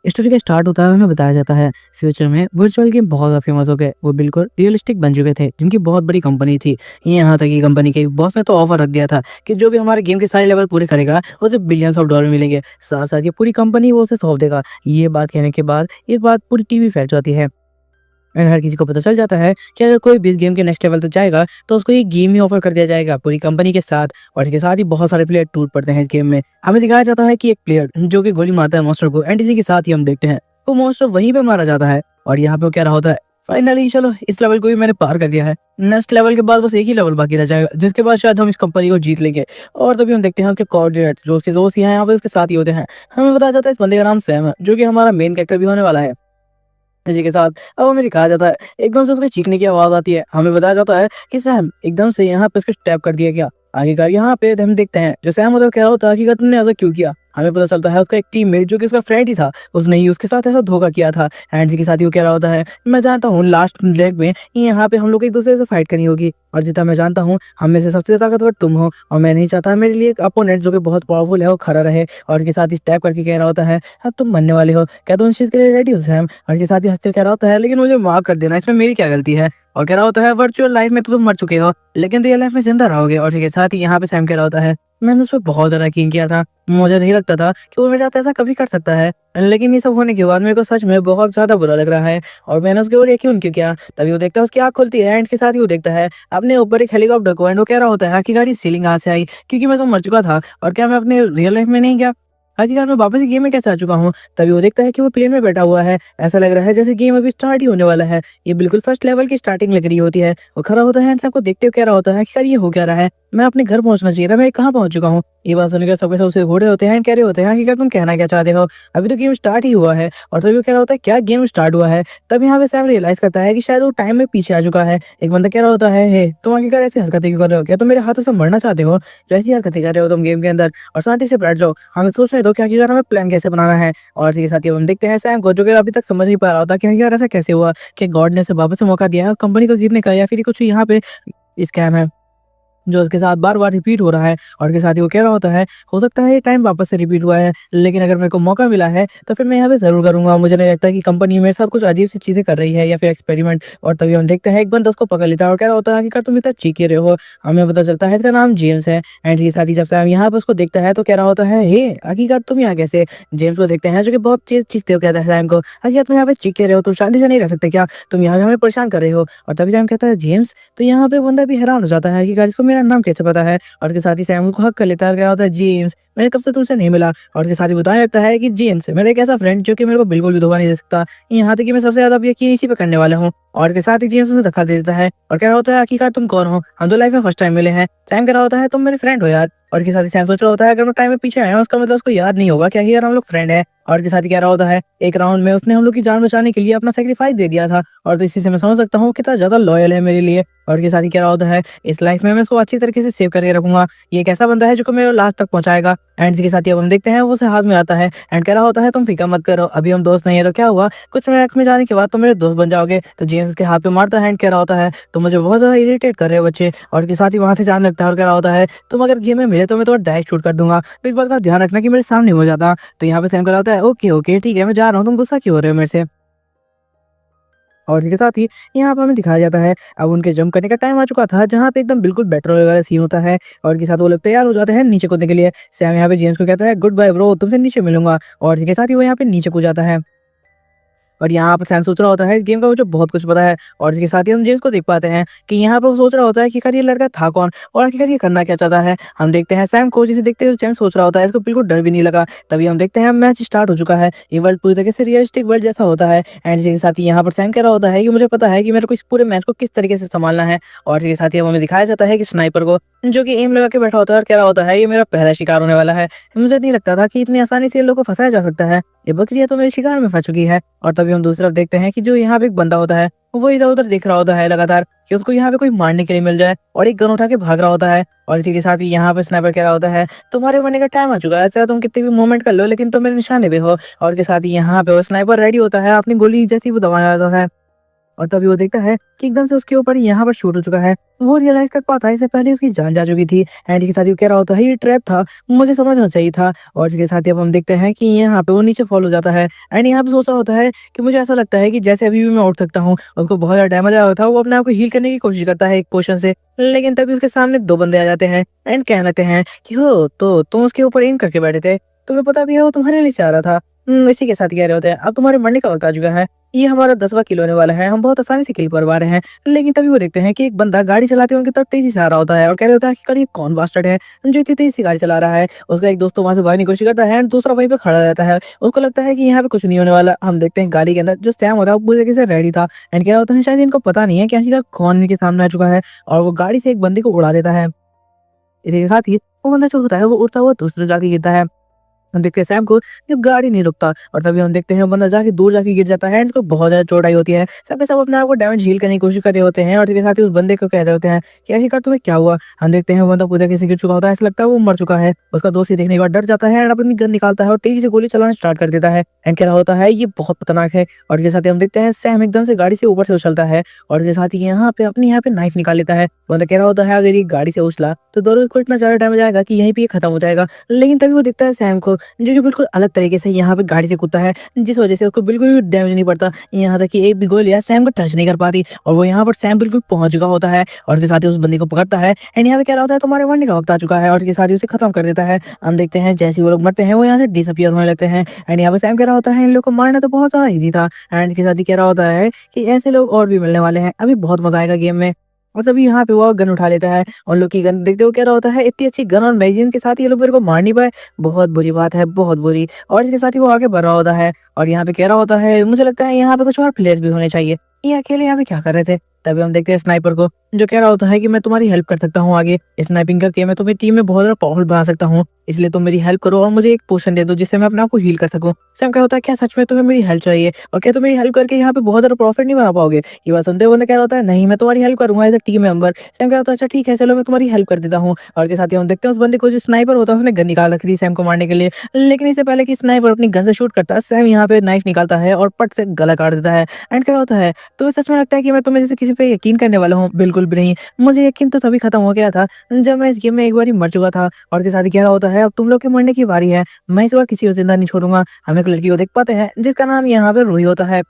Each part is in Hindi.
स्टोरी का स्टार्ट होता है, हमें बताया जाता है फ्यूचर में वर्चुअल गेम बहुत ज़्यादा फेमस हो गए। वो बिल्कुल रियलिस्टिक बन चुके थे, जिनकी बहुत बड़ी कंपनी थी। यहाँ तक कि कंपनी के बॉस ने तो ऑफर रख दिया था कि जो भी हमारे गेम के सारे लेवल पूरे करेगा, उसे बिलियंस ऑफ डॉलर मिलेंगे। साथ-साथ ये पूरी कंपनी वो उसे सौंप देगा। ये बात कहने के बाद ये बात पूरी टीवी फैल जाती है। एंड हर किसी को पता चल जाता है कि अगर कोई भी इस गेम के नेक्स्ट लेवल तक जाएगा, तो उसको ये गेम ही ऑफर कर दिया जाएगा पूरी कंपनी के साथ। और इसके साथ ही बहुत सारे प्लेयर टूट पड़ते हैं इस गेम में। हमें दिखाया जाता है कि एक प्लेयर जो कि गोली मारता है मॉन्स्टर को, एंड इसी के साथ ही हम देखते हैं वो मॉन्स्टर वहीं पे मारा जाता है। और यहाँ पे वो कह रहा होता है, फाइनली चलो इस लेवल को भी मैंने पार कर दिया है। नेक्स्ट लेवल के बाद बस एक ही लेवल बाकी रह जाएगा, जिसके बाद शायद हम इस कंपनी को जीत लेंगे। और तभी हम देखते हैं उसके कोऑर्डिनेट जो उसके दोस्त हैं यहाँ पे उसके साथ ही होते हैं। हमें बताया जाता है इस बंदे का नाम सैम है, जो कि हमारा मेन कैरेक्टर भी होने वाला है। इसी के साथ अब हमें दिखाया जाता है, एकदम से उसके चीखने की आवाज़ आती है। हमें बताया जाता है कि सैम एकदम से यहाँ पे उसको स्टैब कर दिया गया। आखिरकार यहाँ पे हम देखते हैं जो सैम होता है कह रहा होता है, आखिरकार तुमने ऐसा क्यों किया? हमें पता चलता है उसका एक टीममेट जो कि उसका फ्रेंड ही था, उसने ही उसके साथ ऐसा धोखा किया था। एंड इसी के साथ ही वो कह रहा होता है, मैं जानता हूँ लास्ट लेग में यहाँ पे हम लोग एक दूसरे से फाइट करनी होगी, और जितना मैं जानता हूँ हम में से सबसे ताकतवर तुम हो, और मैं नहीं चाहता मेरे लिए एक अपोनेंट जो कि बहुत पावरफुल है वो खड़ा रहे। और इसके साथ ही स्टैब करके कह रहा होता है, अब तुम मरने वाले हो, क्या तुम इस चीज़ के लिए रेडी हो सैम? और इसके साथ ही हँसते हुए कह रहा होता है, लेकिन मुझे माफ़ कर देना, इसमें मेरी क्या गलती है? और कह रहा होता है, वर्चुअल लाइफ में तो तुम मर चुके हो, लेकिन रियल लाइफ में ज़िंदा रहोगे। और इसके साथ ही यहाँ पे सैम कह रहा होता है, मैंने उस पे बहुत ज़्यादा यकीन किया था, मुझे नहीं लगता था कि वो मेरे साथ ऐसा कभी कर सकता है। लेकिन ये सब होने के बाद मेरे को सच में बहुत ज़्यादा बुरा लग रहा है, और मैंने उसके ऊपर यकीन क्यों किया? तभी वो देखता है उसकी आँख खुलती है, एंड के साथ ही वो देखता है अपने ऊपर एक हेलीकॉप्टर को, एंड वो कह रहा होता है, आखिरकार ये सीलिंग कहाँ से आई? क्योंकि मैं तो मर चुका था, और क्या मैं अपने रियल लाइफ में नहीं गया? आखिरकार मैं वापस गेम में कैसे आ चुका हूँ? तभी वो देखता है कि वो प्लेन में बैठा हुआ है। ऐसा लग रहा है जैसे गेम अभी स्टार्ट ही होने वाला है। ये बिल्कुल फर्स्ट लेवल की स्टार्टिंग लग रही होती है। वो खड़ा होता है एंड सबको देखते हुए कह रहा होता है कि यार ये हो क्या रहा है? मैं अपने घर पहुँचना चाहिए था, मैं कहाँ पहुँच चुका हूँ? ये बात सुनकर सबके सब उसे घूरे होते हैं एंड कह रहे होते हैं, आखिरकार तुम कहना क्या चाहते हो? अभी तो गेम स्टार्ट ही हुआ है। और तभी वो कह रहा होता है, क्या गेम स्टार्ट हुआ है? तब यहाँ पे सैम रियलाइज़ करता है कि शायद वो टाइम में पीछे आ चुका है। एक बंदा कह रहा होता है, हे तुम आखिरकार ऐसी हरकतें क्यों कर रहे हो? क्या तुम मेरे हाथों से मरना चाहते हो? जो ऐसी हरकतें कर रहे हो तुम गेम के अंदर, और शांति से बैठ जाओ। हमें सोचने दो कि आखिरकार हमें प्लान कैसे बनाना है। और इसी के साथ ही हम देखते हैं सैम को, जो कि अभी तक समझ नहीं पा रहा होता कि यार ऐसा कैसे हुआ कि गॉड ने उसे वापस से मौका दिया है कंपनी को जीतने का, या फिर ये कुछ यहाँ पे स्कैम है जो उसके साथ बार-बार रिपीट हो रहा है। और इसके साथ ही वो कह रहा होता है, हो सकता है ये टाइम वापस से रिपीट हुआ है, लेकिन अगर मेरे को मौका मिला है, तो फिर मैं यहाँ पे ज़रूर करूँगा। मुझे नहीं लगता कि कंपनी मेरे साथ कुछ अजीब-सी चीज़ें कर रही है या फिर एक्सपेरिमेंट। और तभी हम देखते हैं एक बंदा उसको पकड़ लेता है और कह रहा होता है, आखिरकार तुम इतना चीख क्यों रहे हो? हमें पता चलता है इसका नाम जेम्स है। एंड इसके साथ ही जब से हम यहाँ पे उसको देखता है तो कह रहा होता है, हे! आखिरकार तुम यहाँ कैसे? जेम्स को देखते हैं जो कि बहुत तेज़ चीखते हुए कहता है सैम को, आखिर तुम यहाँ पे चीख क्यों रहे हो? तुम शांति से नहीं रह सकते क्या? तुम यहाँ पे हमें परेशान कर रहे हो। और तभी सैम कहता है, जेम्स? तो यहाँ पे बंदा भी हैरान हो जाता है कि गाइस इसको मेरा नाम कैसे पता है। और इसके साथ ही सैम को हग कर लेता है और कह रहा होता है, जेम्स मैंने कब से तुमसे नहीं मिला। और इसके साथ ही बताया जाता है कि जेम्स मेरा एक ऐसा फ्रेंड जो कि मेरे को बिल्कुल भी धोखा नहीं दे सकता। यहाँ तक कि मैं सबसे ज़्यादा अब यकीन इसी पे करने वाला हूँ। और इसके साथ ही जेम्स उसे धक्का दे देता है और कह रहा होता है, आखिरकार तुम कौन हो? हम तो लाइफ में फर्स्ट टाइम मिले हैं। सैम कह रहा होता है, तुम मेरे फ्रेंड हो यार। और इसके साथ ही सैम सोच रहा होता है, अगर मैं टाइम में पीछे आया हूँ उसका मतलब उसको याद नहीं होगा कि आखिर यार हम लोग फ्रेंड हैं। और इसके साथ ही कह रहा होता है, एक राउंड में उसने हम लोग की जान बचाने के लिए अपना सैक्रिफाइस दे दिया था, और तो इसी से मैं समझ सकता हूँ कितना ज़्यादा लॉयल है मेरे लिए। और इसके साथ ही कह रहा होता है, इस लाइफ में मैं इसको अच्छी तरीके से सेव करके रखूँगा। ये एक ऐसा बंदा है जो कि मेरे लास्ट तक पहुँचाएगा। एंड इसी के साथ ही अब हम देखते हैं वो उसे हाथ मिलाता है एंड कह रहा होता है, तुम फ़िक्र मत करो, अभी हम दोस्त नहीं है तो क्या हुआ? कुछ मिनट में जाने के बाद तुम मेरे दोस्त बन जाओगे। तो जेम्स उसके हाथ पे मारता है एंड कह रहा होता है, तुम मुझे बहुत ज़्यादा इरिटेट कर रहे हो बच्चे। और इसके साथ ही वहाँ से जाने लगता है और कह रहा होता है, तुम अगर गेम में मिले तो मैं तुम्हें डायरेक्ट शूट कर दूँगा। तो इस बात का ध्यान रखना कि मेरे सामने हो जाता। तो यहाँ पे सैम कह रहा होता है, ओके, ओके ठीक है मैं जा रहा हूँ, तुम गुस्सा क्यों हो रहे हो मेरे से? और इसके साथ ही यहाँ पे हमें दिखाया जाता है, अब उनके जंप करने का टाइम आ चुका था, जहाँ पे एकदम बिल्कुल बैटल रॉयल वाला सीन होता है। और इसके साथ वो लोग तैयार हो जाते हैं नीचे कूदने के लिए। सैम यहाँ पे जेम्स को कहता है, गुड बाय ब्रो, तुमसे नीचे मिलूंगा। और इसके साथ ही वो यहाँ पे नीचे कूद जाता है। और यहाँ पर सैम सोच रहा होता है इस गेम का मुझे बहुत कुछ पता है। और इसके साथ ही हम जेम्स को देख पाते हैं कि यहाँ पर वो सोच रहा होता है कि आखिर ये लड़का था कौन और आखिर ये करना क्या चाहता है। हम देखते हैं सैम को, जिसे देखते हुए जेम्स सोच रहा होता है इसको बिल्कुल डर भी नहीं लगा। तभी हम देखते हैं मैच स्टार्ट हो चुका है। ये वर्ल्ड पूरी तरीके से रियलिस्टिक वर्ल्ड जैसा होता है। एंड इसी के साथ ही यहाँ पर सैम कह रहा होता है कि मुझे पता है कि मेरे को इस पूरे मैच को किस तरीके से संभालना है। और इसके साथ ही अब हमें दिखाया जाता है कि स्नाइपर को, जो कि एम लगा के बैठा होता है और कह रहा होता है ये मेरा पहला शिकार होने वाला है। मुझे नहीं लगता था कि इतनी आसानी से इन लोगों को फंसाया जा सकता है। ये बकरियां तो मेरे शिकार में फंस चुकी है। और तभी हम दूसरी तरफ देखते हैं कि जो यहाँ पे एक बंदा होता है वो इधर-उधर देख रहा होता है लगातार कि उसको यहाँ पे कोई मारने के लिए मिल जाए, और एक गन उठा के भाग रहा होता है। और इसी के साथ ही यहाँ पे स्नाइपर कह रहा होता है, तुम्हारे मरने का टाइम आ चुका है, चाहे तुम कितने भी मूवमेंट कर लो लेकिन तुम मेरे निशाने पे हो। और इसके साथ ही यहाँ पे वो स्नाइपर रेडी होता है अपनी गोली जैसी वो दबाने आता है। और तभी वो देखता है कि एकदम से उसके ऊपर यहाँ पर शूट हो चुका है। वो रियलाइज कर पाता है इससे पहले उसकी जान जा चुकी थी एंड इसके साथ ही वो कह रहा होता है ये ट्रैप था, मुझे समझना चाहिए था। और इसके साथ ही अब हम देखते हैं कि यहाँ पे वो नीचे फॉल हो जाता है एंड यहाँ पे सोच रहा होता है कि मुझे ऐसा लगता है कि जैसे अभी भी मैं उठ सकता हूँ। उसको बहुत ज़्यादा डैमेज आया हुआ था, वो अपने आप को हील करने की कोशिश करता है एक पोशन से, लेकिन तभी उसके सामने 2 बंदे आ जाते हैं एंड कहने लगते हैं कि हो तो तुम उसके ऊपर एम करके बैठे थे, तुम्हें पता भी है वो तुम्हारे लिए चाह रहा था। इसी के साथ कह रहे होते हैं अब तुम्हारे मरने का वक़्त आ चुका है। ये हमारा 10वां किल होने वाला है, हम बहुत आसानी से किल करवा रहे हैं। लेकिन तभी वो देखते हैं कि एक बंदा गाड़ी चलाते हुए उनकी तरफ तेज़ी से आ रहा होता है और कह रहा होता है कि अरे ये कौन बास्टर्ड है जो इतनी तेज़ी से गाड़ी चला रहा है। उसका एक दोस्त तो वहाँ से भागने की कोशिश करता है एंड दूसरा वहीं पे खड़ा रहता है। उसको लगता है कि यहाँ पे कुछ नहीं होने वाला। हम देखते हैं गाड़ी के अंदर जो सैम होता है वो पूरी तरीके से रेडी था एंड कह रहा होता है शायद इनको पता नहीं है कि आखिरकार कौन इनके सामने आ चुका है, और वो गाड़ी से एक बंदे को उड़ा देता है। इसी के साथ ही वो बंदा जो होता है वो उड़ता हुआ दूसरे जाके गिरता है। हम देखते हैं सैम को जब गाड़ी नहीं रुकता और तभी हम देखते हैं वो बंदा जाके दूर जाके गिर जाता है एंड उसको बहुत ज़्यादा चोट आई होती है। सब के सब अपने आप को डैमेज हील करने की कोशिश कर रहे होते हैं और इसके साथ ही उस बंदे को कह रहे होते हैं कि आखिरकार तुम्हें क्या हुआ। हम देखते हैं वो बंदा पूरा कैसे गिर चुका होता है, ऐसा लगता है वो मर चुका है। उसका दोस्त ये देखने के बाद डर जाता है एंड अपनी गन निकालता है और तेजी से गोली चलाना स्टार्ट कर देता है एंड कह रहा होता है ये बहुत खतरनाक है। और इसके साथ ही हम देखते हैं सैम एकदम से गाड़ी से ऊपर से उछलता है और इसके साथ ही यहाँ पे नाइफ निकाल लेता है। बंदा कह रहा होता है अगर ये गाड़ी से उछला तो दोनों को इतना ज़्यादा डैमेज आएगा कि यहीं पे ये खत्म हो जाएगा। लेकिन तभी वो दिखता है सैम को जो कि बिल्कुल अलग तरीके से यहाँ पे गाड़ी से कूदता है, जिस वजह से उसको बिल्कुल भी डैमेज नहीं पड़ता। यहाँ तक कि एक भी गोली सैम को टच नहीं कर पाती और वो यहाँ पर सैम बिल्कुल पहुंच चुका होता है और उसके साथ ही उस बंदे को पकड़ता है एंड यहाँ पे कह रहा होता है तुम्हारे मरने का वक्त आ चुका है और उसके साथ ही उसे खत्म कर देता है। हम देखते हैं जैसे ही वो लोग मरते हैं वो यहाँ से डिसअपियर होने लगते हैं एंड यहाँ पे सैम कह रहा होता है इन लोग को मारना तो बहुत ज़्यादा ईजी था एंड इसके साथ ही कह रहा होता है कि ऐसे लोग और भी मिलने वाले हैं, अभी बहुत मजा आएगा गेम में। और तभी यहाँ पे वो गन उठा लेता है और लोग की गन देखते हुए कह रहा होता है इतनी अच्छी गन और मैगजीन के साथ ये लोग मेरे को मार नहीं पाए, बहुत बुरी बात है, बहुत बुरी। और इसके साथ ही वो आगे बढ़ रहा होता है और यहाँ पे कह रहा होता है मुझे लगता है यहाँ पे कुछ और प्लेयर्स भी होने चाहिए, ये अकेले यहाँ पे क्या कर रहे थे। तभी हम देखते हैं स्नाइपर को जो कह रहा होता है कि मैं तुम्हारी हेल्प कर सकता हूँ आगे स्नाइपिंग करके, मैं तुम्हें टीम में बहुत ज़्यादा पावरफुल बना सकता हूँ, इसलिए तुम मेरी हेल्प करो और मुझे एक पोशन दे दो जिससे मैं अपने आप को हील कर सकूँ। सैम क्या होता है क्या सच में तुम्हें मेरी हेल्प चाहिए और क्या तुम मेरी हेल्प करके यहाँ पे बहुत ज़्यादा प्रॉफिट नहीं बना पाओगे। ये बात सुनते हुए बंदा कह रहा होता है नहीं मैं तुम्हारी हेल्प करूंगा as a team member. Sam कह रहा होता है अच्छा ठीक है चलो मैं तुम्हारी हेल्प कर देता हूँ। और के साथ ही हम देखते हैं उस बंदे को जो स्नाइपर होता है उसने गन निकाल रखी थी सैम को मारने के लिए, लेकिन इससे पहले कि स्नाइपर अपनी गन से शूट करता है सैम यहाँ पे नाइफ निकालता है और पट से गला काट देता है एंड कह रहा होता है तो सच में लगता है कि मैं तुम्हें जैसे किसी पे यकीन करने वाला हूँ, बिल्कुल भी नहीं। मुझे यकीन तो तभी खत्म हो गया था जब मैं इस गेम में एक बार ही मर चुका था। और के साथ ही कह रहा होता है अब तुम लोग के मरने की बारी है, मैं इस बार किसी को जिंदा नहीं छोड़ूंगा। हम एक लड़की को देख पाते हैं जिसका नाम यहाँ पे रूही होता है।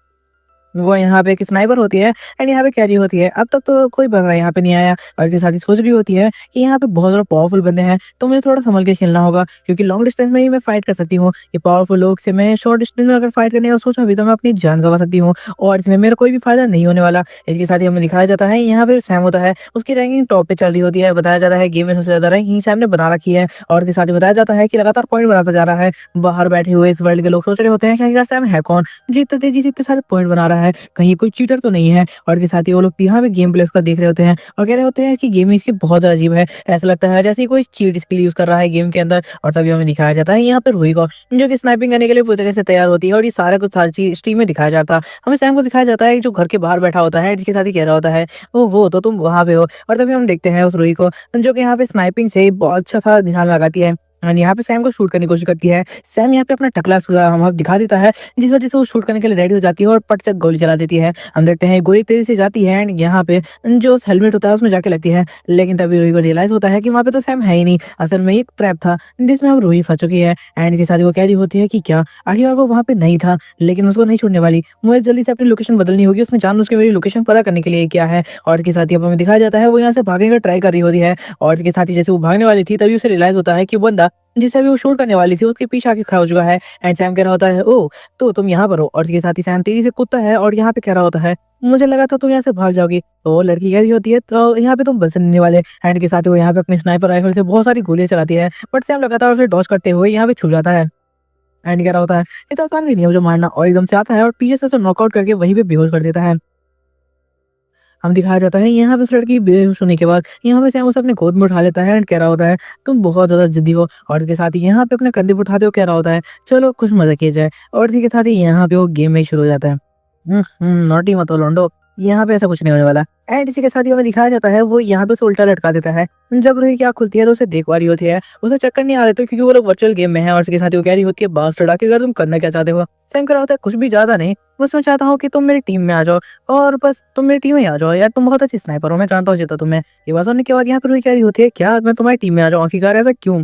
वो यहाँ पे एक स्नाइपर होती है एंड यहाँ पे कैरी होती है। अब तक तो कोई बंदा यहाँ पे नहीं आया और इसके साथ ही सोच रही होती है कि यहाँ पे बहुत ज़्यादा पावरफुल बंदे हैं तो मुझे थोड़ा संभल के खेलना होगा क्योंकि लॉन्ग डिस्टेंस में ही मैं फाइट कर सकती हूँ। ये पावरफुल लोग से मैं शॉर्ट डिस्टेंस में अगर फाइट करने का सोचा भी तो मैं अपनी जान गंवा सकती हूँ और इसमें मेरा कोई भी फायदा नहीं होने वाला। इसके साथ ही हमें दिखाया जाता है यहाँ पे सैम होता है, उसकी रैंकिंग टॉप पे चल रही होती है। बताया जाता है गेम में सबसे ज़्यादा रैंकिंग सैम ने बना रखी है और इसके साथ ही बताया जाता है कि लगातार पॉइंट बनाता जा रहा है। बाहर बैठे हुए इस वर्ल्ड के लोग सोच रहे होते हैं कि आखिर सैम है कौन जो इतनी तेजी से इतने सारे पॉइंट बना रहा है, कहीं कोई चीटर तो नहीं है। और इसके साथ ही वो लोग यहाँ पे गेम प्ले उसका देख रहे होते हैं और कह रहे होते हैं कि गेम इसकी बहुत अजीब है, ऐसा लगता है जैसे कोई चीट स्किल यूज कर रहा है गेम के अंदर। और तभी हमें दिखाया जाता है यहाँ पे रूही को जो कि स्नाइपिंग करने के लिए पूरी तरह से तैयार होती है और ये सारा कुछ सारी चीज स्ट्रीम में दिखाया जाता है। हमें सैम को दिखाया जाता है जो घर के बाहर बैठा होता है जिसके साथ ही कह रहा होता है ओ वो तो तुम वहां पे हो। और तभी हम देखते हैं उस रूही को जो कि यहाँ पे स्नाइपिंग से बहुत अच्छा सा ध्यान लगाती है और यहाँ पे सैम को शूट करने की कोशिश करती है। सैम यहाँ पे अपना टकला हम दिखा देता है जिस वजह से वो शूट करने के लिए रेडी हो जाती है और पट से गोली चला देती है। हम देखते हैं गोली तेजी से जाती है एंड यहाँ पे जो हेलमेट होता है उसमें जाके लगती है, लेकिन तभी रूही को रियलाइज होता है कि वहाँ पे तो सैम है ही नहीं, असल में एक ट्रैप था जिसमें अब रूही फंस चुकी है। एंड के साथ वो कह रही होती है कि क्या आखिर वो वहाँ पे नहीं था, लेकिन उसको नहीं छोड़ने वाली, मुझे जल्दी से अपनी लोकेशन बदलनी होगी। उसने जानबूझ के मेरी लोकेशन पता करने के लिए किया है। और इसके साथ ही अब हमें दिखाया जाता है वो यहाँ से भागने का ट्राई कर रही होती है और इसके साथ ही जैसे वो भागने वाली थी तभी उसे रियलाइज होता है कि वो बंदा जिसे अभी वो शूट करने वाली थी उसके पीछे आके खड़ा हो चुका है। एंड सैम कह रहा होता है ओ तो तुम यहाँ पर हो। और इसके साथ ही सैम तेजी से कूदता है और यहाँ पे कह रहा होता है मुझे लगा था तुम यहाँ से भाग जाओगी। तो वो लड़की कह रही होती है तो यहाँ पे तुम बच नहीं वाले। एंड के साथ ही वो यहाँ पे अपनी स्नाइपर राइफल से बहुत सारी गोलियां चलाती है बट सैम लगातार उसे डॉज करते हुए यहाँ पे छुप जाता है। एंड कह रहा होता है इतना आसान भी नहीं है मुझे मारना, और एकदम से आता है और पीछे से उसे नॉकआउट करके वहीं पे बेहोश कर देता है। हम दिखाया जाता है यहाँ पे उस लड़की बेहोश होने के बाद यहाँ पे सैम उसे अपने गोद में उठा लेता है एंड कह रहा होता है तुम बहुत ज़्यादा जिद्दी हो। और इसके साथ ही यहाँ पे अपने कंधे पे उठाते हुए कह रहा होता है चलो कुछ मजा किया जाए। और इसी के साथ ही यहाँ पे वो गेम में शुरू हो जाता है। नॉटी मत हो लौंडो, यहाँ पे ऐसा कुछ नहीं होने वाला। एंड इसी के साथ ही हमें दिखाया जाता है वो यहाँ पे उसे उल्टा लटका देता है। जब रूही की आँख खुलती है तो उसे देख पा रही होती है, उसे चक्कर नहीं आ रहे थे क्योंकि वो लोग वर्चुअल गेम में हैं और इसके साथ ही वो कह रही होती है बास्टर्ड आखिरकार तुम करना क्या चाहते हो? सैम कह रहा होता है कुछ भी ज़्यादा नहीं, बस मैं चाहता हूँ कि तुम मेरी टीम में आ जाओ और बस तुम मेरी टीम में आ जाओ यार, तुम बहुत अच्छी स्नाइपर हो, मैं जानता हूँ जीता तुम्हें। ये बात सुनने के बाद यहाँ पे रूही कह रही होती है क्या मैं तुम्हारी टीम में आ जाऊँ आखिरकार ऐसा क्यों?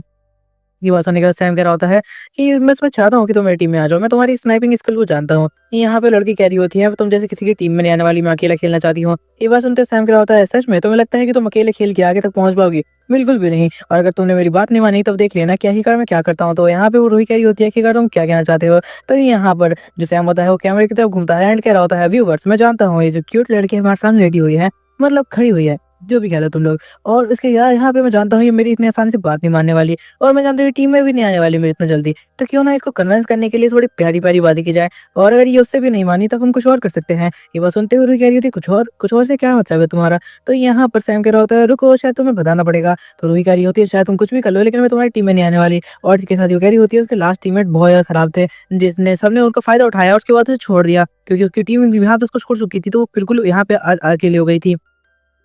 ये बात सुनने के बाद सैम कह रहा होता है कि मैं इसमें चाहता हूँ कि तुम मेरी टीम में आ जाओ, मैं तुम्हारी स्नाइपिंग स्किल को जानता हूँ। यहाँ पे लड़की कह रही होती है तुम जैसे किसी की टीम में नहीं आने वाली, मैं अकेला खेलना चाहती हूँ। ये बात सुनते सैम कह रहा होता है सच में तुम्हें लगता है कि तुम अकेले खेल के आगे तक पहुंच पाओगी? बिल्कुल भी नहीं, और अगर तुमने मेरी बात नहीं मानी तब देख लेना कि आखिरकार मैं क्या करता हूँ। तो यहाँ पे वो रूही कह रही होती है कि तुम क्या कहना चाहते हो? तो यहाँ पर जो सैम होता है वो कैमरे की तरफ घूमता है एंड कह रहा होता है व्यूअर्स मैं जानता हूँ ये जो क्यूट लड़की हमारे सामने रेडी हुई है, मतलब खड़ी हुई है, जो भी कह लो तुम लोग, और इसके यहाँ पे मैं जानता हूँ ये मेरी इतनी आसानी से बात नहीं मानने वाली और मैं जानता हूँ टीम में भी नहीं आने वाली मेरी इतना जल्दी। तो क्यों ना इसको कन्विंस करने के लिए थोड़ी प्यारी-प्यारी बातें की जाए, और अगर ये उससे भी नहीं मानी तब हम कुछ और कर सकते हैं। ये बात सुनते हुए रूही कह रही होती है कुछ और से क्या मतलब है तुम्हारा? तो यहाँ पर सैम कह रहा होता है रुको शायद तुम्हें बताना पड़ेगा। तो रूही कह रही होती है शायद तुम कुछ भी कर लो लेकिन मैं तुम्हारी टीम में नहीं आने वाली। और इसके साथ ये कह रही होती है उसके लास्ट टीममेट बहुत ज़्यादा खराब थे, जिसने सबने उनका फ़ायदा उठाया और उसके बाद उसे छोड़ दिया क्योंकि उसकी टीम यहाँ पे उसको छोड़ चुकी थी, तो वो बिल्कुल यहाँ पे अकेली हो गई थी।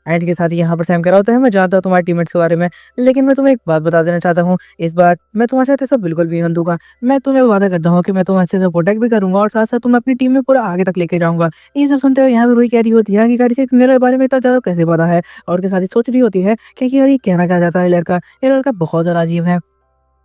एंड के साथ ही यहाँ पर सैम कह रहा होता है मैं जानता हूँ तुम्हारे टीममेट्स के बारे में, लेकिन मैं तुम्हें एक बात बता देना चाहता हूँ, इस बार मैं तुम्हारे साथ ऐसा बिल्कुल भी नहीं दूंगा। मैं तुम्हें वादा करता हूँ कि मैं तुम्हें अच्छे से प्रोटेक्ट भी करूंगा और साथ साथ तुम्हें अपनी टीम में पूरा आगे तक लेके जाऊंगा। ये सब सुनते हुए यहाँ पे रूही कह रही होती है कि गाड़ी से मेरे बारे में इतना ज्यादा कैसे पता है, और के साथ ही सोच रही होती है कि यार ये कहना क्या चाहता है लड़का, ये लड़का बहुत ज्यादा अजीब है।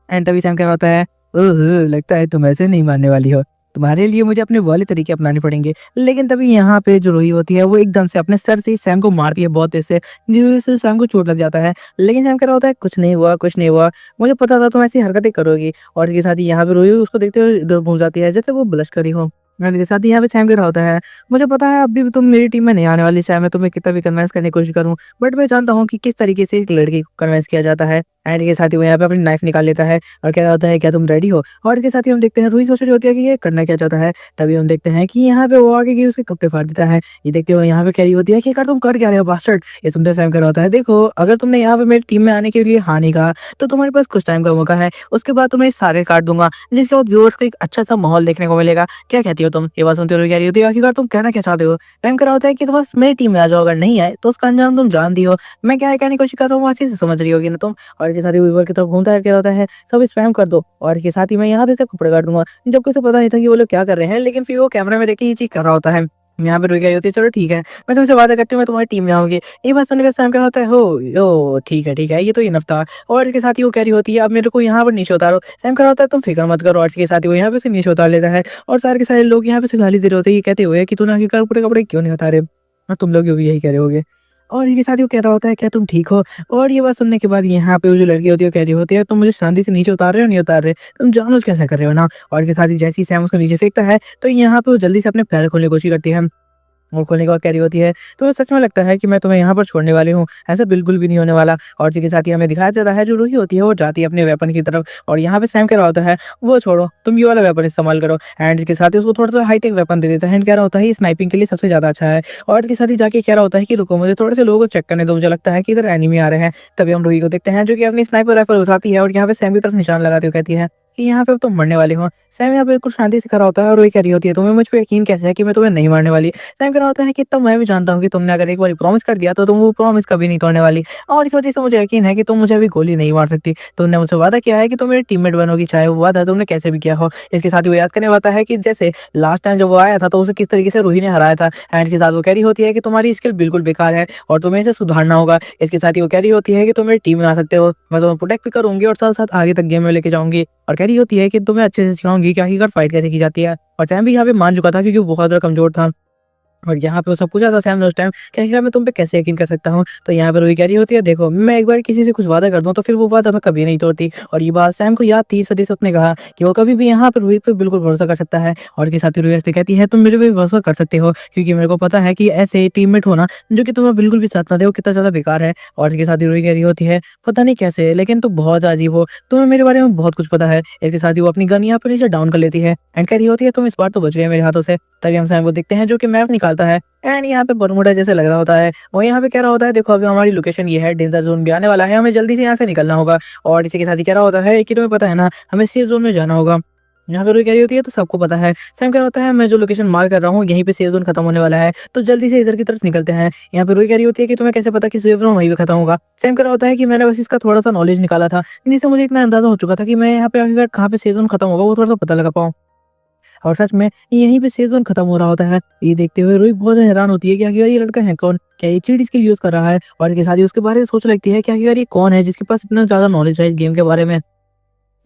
एंड तभी सैम कह रहा होता है ओह लगता है तुम ऐसे नहीं मानने वाली हो, तुम्हारे लिए मुझे अपने वाले तरीके अपनाने पड़ेंगे। लेकिन तभी यहाँ पे जो रूही होती है वो एकदम से अपने सर से ही सैम को मारती है बहुत तेज से, जिस वजह से सैम को चोट लग जाता है। लेकिन सैम कह रहा होता है कुछ नहीं हुआ कुछ नहीं हुआ, मुझे पता था तुम ऐसी हरकतें करोगी। और इसके साथ ही यहाँ पे रूही उसको देखते हुए इधर घूम जाती है जैसे वो ब्लश करी हो। और इसके साथ ही यहाँ पे सैम कह रहा होता है मुझे पता है अभी भी तुम मेरी टीम में नहीं आने वाली, चाहे मैं तुम्हें कितना भी कन्विंस करने की कोशिश करूँ, बट मैं जानता हूँ कि किस तरीके से एक लड़की को कन्विंस किया जाता है। एंड के साथ ही वो यहाँ पे अपनी नाइफ निकाल लेता है और कह रहा होता है क्या तुम रेडी हो? और इसके साथ ही हम देखते हैं रूही सोच रही होती है कि ये करना क्या चाहता है। तभी हम देखते हैं कि यहाँ पे वो आगे गई उसके कपड़े फाड़ देता है। ये देखते हुए यहाँ पे कह रही होती है कि यार तुम कर क्या रहे हो बास्टर्ड? ये सुनते सैम कह रहा होता है देखो अगर तुमने यहाँ पे मेरी टीम में आने के लिए हाँ नहीं कहा तो तुम्हारे पास कुछ टाइम का मौका है, उसके बाद तुम्हें सारे काट दूंगा जिसके बाद व्यूअर्स को एक अच्छा सा माहौल देखने को मिलेगा। क्या कहती हो तुम? ये बात सुनते हुए कह रही होती है आखिरकार तुम कहना क्या चाहते हो? सैम कह रहा होता है कि तुम बस मेरी टीम में आ जाओ, अगर नहीं आए तो उसका अंजाम तुम जानती हो। मैं क्या कहने की कोशिश कर रहा हूँ अच्छे से समझ रही होगी ना तुम। और इसके साथ ही व्यूअर की तरफ घूमता है, कह रहा होता है सब स्पैम कर दो, और इसके साथ ही मैं यहाँ पे इसका कपड़े काट दूंगा। जबकि उसे पता नहीं था कि वो लोग क्या कर रहे हैं, लेकिन फिर वो कैमरे में देख के ये चीज़ कर रहा होता है। यहाँ पे रुक गई होती है चलो ठीक है, मैं तुमसे वादा करती हूँ मैं तुम्हारी टीम में आऊँगी। ये बात सुनने के सैम कह रहा होता है हो ओह ठीक है ये तो इनफ था। और इसके साथ ही वो कह रही होती है अब मेरे को यहाँ पर नीचे उतारो। सैम कह रहा होता है तुम फिक्र मत करो, और इसके साथ ही वो यहाँ पे से नीचे उतार लेता है। और सारे के सारे लोग यहाँ पे से गाली दे रहे होते हैं, ये कहते हुए कि तूने आखिरकार पूरे कपड़े क्यों नहीं उतारे, और तुम लोग भी यही कह रहे होगे। और इसके साथ ही वो कह रहा होता है क्या तुम ठीक हो? और ये बात सुनने के बाद यहाँ पे वो जो लड़की होती है वो कह रही होती है तुम मुझे शांति से नीचे उतार रहे हो नहीं उतार रहे, तुम जानबूझ के ऐसा कर रहे हो ना। और इसके साथ ही जैसे ही सैम उसको नीचे फेंकता है तो यहाँ पे वो जल्दी से अपने पैर खोलने की कोशिश करती है। वो खोलने के बाद कह रही होती है तुम्हें सच में लगता है कि मैं तुम्हें यहाँ पर छोड़ने वाली हूँ? ऐसा बिल्कुल भी नहीं होने वाला। और इसी के साथ ही हमें दिखाया जाता है जो रूही होती है वो जाती है अपने वेपन की तरफ, और यहाँ पे सैम कह रहा होता है वो छोड़ो तुम ये वाला वेपन इस्तेमाल करो। एंड इसके साथ ही उसको थोड़ा सा हाईटेक वेपन दे देता है एंड कह रहा होता है ये स्नाइपिंग के लिए सबसे ज्यादा अच्छा है। और इसके साथ ही जाके कह रहा होता है कि रुको मुझे थोड़े से लोगों को चेक करने दो, मुझे लगता है कि इधर एनिमी आ रहे हैं। तभी हम रूही को देखते हैं जो कि अपनी स्नाइपर राइफल उठाती है और यहाँ पे सैम की तरफ निशान लगाती हुई कहती है कि यहाँ पे अब तुम मरने वाले हो। सैम यहाँ पे बिल्कुल शांति से खड़ा होता है और रूही कह रही होती है तुम्हें मुझ पे यकीन कैसे है कि मैं तुम्हें नहीं मारने वाली? सैम कह रहा होता है कि तब मैं भी जानता हूँ कि तुमने अगर एक बार प्रॉमिस कर दिया तो तुम वो प्रॉमिस कभी नहीं तोड़ने वाली, और इस वजह से मुझे यकीन है कि तुम मुझे अभी गोली नहीं मार सकती। तुमने मुझसे वादा किया है कि तुम मेरी टीममेट बनोगी, चाहे वो वादा तुमने कैसे भी किया हो। इसके साथ ही वो याद करने वाला है कि जैसे लास्ट टाइम जब वो आया था तो उसे किस तरीके से रूही ने हराया था। एंड के साथ वो कह रही होती है कि तुम्हारी स्किल बिल्कुल बेकार है और तुम्हें इसे सुधारना होगा। इसके साथ ही वो कह रही होती है कि तुम मेरी टीम में आ सकते हो, मैं तुम्हें प्रोटेक्ट भी करूंगी और साथ साथ आगे तक गेम में लेके जाऊंगी। और कह रही होती है कि तुम्हें अच्छे से सिखाऊंगी कि आखिरकार फाइट कैसे की जाती है। और सैम भी यहाँ पे मान चुका था क्योंकि वो बहुत ज़्यादा कमज़ोर था। और यहाँ पे उसने पूछा था सैम ने उस टाइम कि आखिरकार मैं तुम पे कैसे यकीन कर सकता हूँ? तो यहाँ पे रूही कह रही होती है देखो मैं एक बार किसी से कुछ वादा कर दूँ तो फिर वो वादा मैं कभी नहीं तोड़ती। और ये बात सैम को याद थी, इस वजह से उसने कहा कि वो कभी भी यहाँ पे रूही पे बिल्कुल भरोसा कर सकता है। और इसके साथ ही रूही ऐसे कहती है तुम मेरे पे भरोसा कर सकते हो क्योंकि मेरे को पता है कि ऐसे टीममेट होना जो कि तुम्हें बिल्कुल भी साथ ना दे वो कितना ज़्यादा बेकार है। और इसके साथ ही रूही कह रही होती है पता नहीं कैसे लेकिन तुम बहुत अजीब हो, तुम्हें मेरे बारे में बहुत कुछ पता है। इसके साथ ही वो अपनी गन यहाँ पे नीचे डाउन कर लेती है एंड कह रही होती है तुम इस बार तो बच गए मेरे हाथों से। तभी हम सैम को देखते हैं जो कि मैप निकालता है एंड यहाँ पे बरमूडा जैसे लग रहा होता है। वो यहाँ पे कह रहा होता है देखो अभी हमारी लोकेशन ये है, डेंजर जोन भी आने वाला है, हमें जल्दी से यहाँ से निकलना होगा। और इसी के साथ ही कह रहा होता है कि तुम्हें पता है ना हमें सेफ जोन में जाना होगा। यहाँ पे रुई कह रही होती है तो सबको पता है। सैम कह रहा होता है मैं जो लोकेशन मार्क कर रहा हूँ यहीं पे सेफ ज़ोन खत्म होने वाला है, तो जल्दी से इधर की तरफ निकलते हैं। यहाँ पे रुई कह रही होती है कि तुम्हें कैसे पता कि सेफ ज़ोन वहीं पे खत्म होगा? सैम कह रहा होता है कि मैंने बस इसका थोड़ा-सा नॉलेज निकाला था, जिससे मुझे इतना अंदाज़ा हो चुका था कि मैं यहाँ पे आखिरकार कहाँ पे सेफ ज़ोन खत्म होगा वो थोड़ा-सा पता लगा पाऊँ। और सच में यहीं पे सेफ ज़ोन खत्म हो रहा होता है। ये देखते हुए रूही बहुत हैरान होती है कि आखिर ये लड़का है कौन? क्या ये चीट स्किल यूज़ कर रहा है? और इसके साथ ही उसके बारे में सोचने लगती है कि आखिर ये कौन है जिसके पास इतना ज़्यादा नॉलेज है इस गेम के बारे में।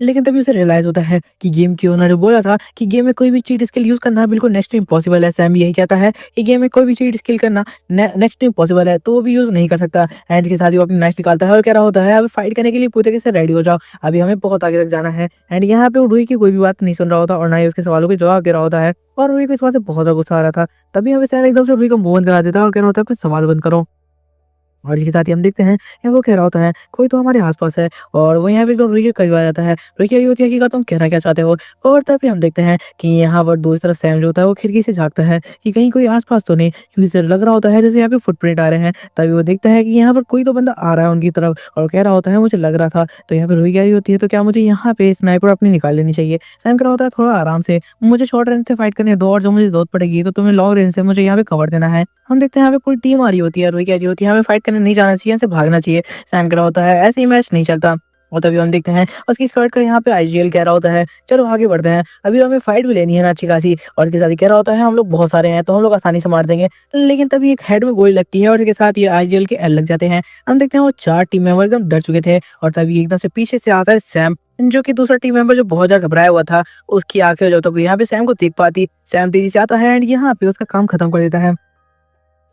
लेकिन तभी उसे रियलाइज़ होता है कि गेम के ओनर ने बोला था कि गेम में कोई भी चीट स्किल यूज़ करना बिल्कुल नेक्स्ट टू इम्पॉसिबल है। सैम यही कहता है कि गेम में कोई भी चीट स्किल करना नेक्स्ट टू इम्पॉसिबल है, तो वो भी यूज़ नहीं कर सकता। एंड के साथ ही वो अपनी नाइफ निकालता है और कह रहा होता है, "अब फाइट करने के लिए पूरी तरीके से रेडी हो जाओ, अभी हमें बहुत आगे तक जाना है।" एंड यहाँ पे वो रूही की कोई भी बात नहीं सुन रहा होता और ना ही उसके सवालों के जवाब दे रहा होता है और रूही को इस बात से बहुत ज़्यादा गुस्सा आ रहा था। तभी यहाँ पे सैम एकदम से रूही को मुँह बंद करा देता है और कह रहा होता है, "कुछ सवाल बंद करो।" और इसके साथ ही हम देखते हैं कि वो कह रहा होता है कोई तो हमारे आस-पास है और वो यहाँ पे एकदम रुई के करीब आ जाता है। रुई कह रही होती है कि तुम कहना क्या चाहते हो? और तभी हम देखते हैं कि यहाँ पर दूसरी तरफ सैम जो होता है वो खिड़की से झाँकता है कि कहीं कोई आस-पास तो नहीं, क्योंकि उसे लग रहा होता है जैसे यहाँ पे फुटप्रिंट आ रहे हैं। तभी वो देखता है कि यहाँ पर कोई तो बंदा आ रहा है उनकी तरफ और कह रहा होता है मुझे लग रहा था। तो यहाँ पे रुई कह रही होती है तो क्या मुझे यहाँ पे स्नाइपर अपनी निकाल लेनी चाहिए? सैम कह रहा होता है थोड़ा आराम से, मुझे शॉर्ट रेंज से फाइट करने दो और जो मुझे ज़रूरत पड़ेगी तो तुम्हें लॉन्ग रेंज से मुझे यहाँ पे कवर देना है। हम देखते हैं यहाँ पे पूरी टीम आ रही होती है, रुई कह रही होती है हमें फाइट करने नहीं जाना चाहिए, यहाँ से भागना चाहिए। सैम कह रहा होता है ऐसे ही मैच नहीं चलता। और तभी हम देखते हैं उसकी स्कर्ट का यहाँ पे आईजीएल कह रहा होता है चलो आगे बढ़ते हैं, अभी हमें फाइट भी लेनी है ना अच्छी खासी। और इसके साथ ही कह रहा होता है हम लोग बहुत सारे हैं तो हम लोग आसानी से मार देंगे। लेकिन तभी एक हेड में गोली लगती है और इसके साथ ये आईजीएल के एल लग जाते हैं। हम देखते हैं वो 4 टीम मेंबर एकदम डर चुके थे और तभी एकदम से पीछे से आता है सैम, जो कि दूसरा टीम मेंबर जो बहुत ज़्यादा घबराया हुआ था। उसकी आंखें जब तक यहाँ पे सैम को देख पाती, सैम तेजी से आता है एंड यहाँ पे उसका काम खत्म कर देता है।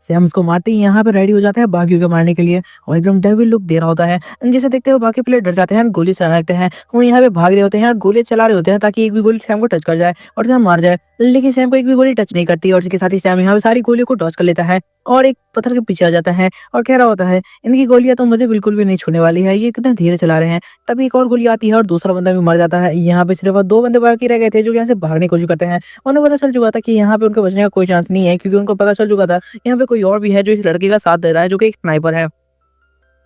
सैम उसको मारते ही यहाँ पे रेडी हो जाता है बाकियों को मारने के लिए और एकदम डेविल लुक दे रहा होता है, जिसे देखते हुए बाकी प्लेयर डर जाते हैं, गोली चलाने लगते हैं। वो यहाँ पे भाग रहे होते हैं और गोली चला रहे होते हैं ताकि एक भी गोली सैम को टच कर जाए और सैम मार जाए। लेकिन सैम को एक भी गोली टच नहीं करती और इसके साथ ही सैम यहाँ पे सारी गोलियों को डॉज कर लेता है और एक पत्थर के पीछे आ जाता है और कह रहा होता है इनकी गोलियां तो मुझे बिल्कुल भी नहीं छूने वाली है, ये कितने धीरे चला रहे हैं। तभी एक और गोली आती है और दूसरा बंदा भी मर जाता है। यहाँ पे सिर्फ 2 बंदे बाकी रह गए थे जो यहाँ से भागने की कोशिश करते हैं। उन्हें पता चल चुका था कि यहाँ पे उनके बचने का कोई चांस नहीं है, क्योंकि उनको पता चल चुका था यहाँ पे कोई और भी है जो इस लड़के का साथ दे रहा है, जो कि एक स्नाइपर है।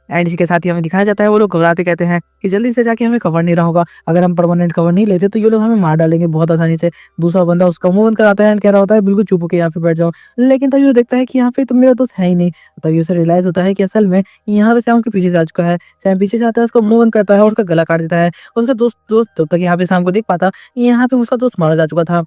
एंड इसी के साथ ही हमें दिखाया जाता है वो लोग घबराते कहते हैं कि जल्दी से जाके हमें कवर नहीं रहा होगा, अगर हम परमानेंट कवर नहीं लेते तो ये लोग हमें मार डालेंगे बहुत आसानी से। दूसरा बंदा उसका मुंह बंद कराता है एंड कह रहा होता है बिल्कुल चुप होके यहाँ पे बैठ जाओ। लेकिन तभी वो देखता है कि यहाँ पे तो मेरा दोस्त है ही नहीं। तभी उसे रियलाइज होता है कि असल में यहाँ पे सैम उसके पीछे से आ चुका है। सैम पीछे से आता है, उसका मुंह बंद करता है और उसका गला काट देता है। उसका दोस्त दोस्त जब तक यहाँ पे शाम को देख पाता, यहाँ पे उसका दोस्त मारा जा चुका था।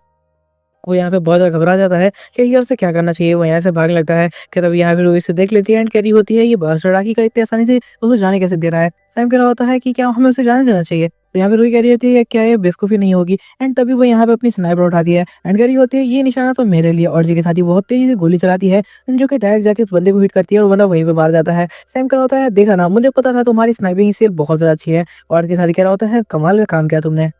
वो यहाँ पे बहुत ज़्यादा घबरा जाता है कि ये उसे क्या करना चाहिए। वो यहाँ से भागने लगता है कि तभी यहाँ पे वो इसे देख लेती है एंड कह रही होती है ये बर्सड़ाकी का इतनी आसानी से उसको जाने कैसे दे रहा है। सैम कह रहा होता है कि क्या हमें उसे जाने देना चाहिए? तो यहाँ पे रूही कह रही होती है क्या ये बेवकूफ़ी नहीं होगी? एंड तभी वो यहाँ पे अपनी स्नाइपर उठाती है एंड कह रही होती है ये निशाना तो मेरे लिए, और जी के साथ ही बहुत तेज़ी से गोली चलाती है जो कि डायरेक्ट जाके उस बंदे को हिट करती है और वो बंदा वहीं पे मार जाता है। सैम कह रहा होता है देखा ना, मुझे पता था तुम्हारी स्नाइपिंग स्किल बहुत ज़्यादा अच्छी है। और इसके साथ ही कह रहा होता है कमाल का काम किया तुमने।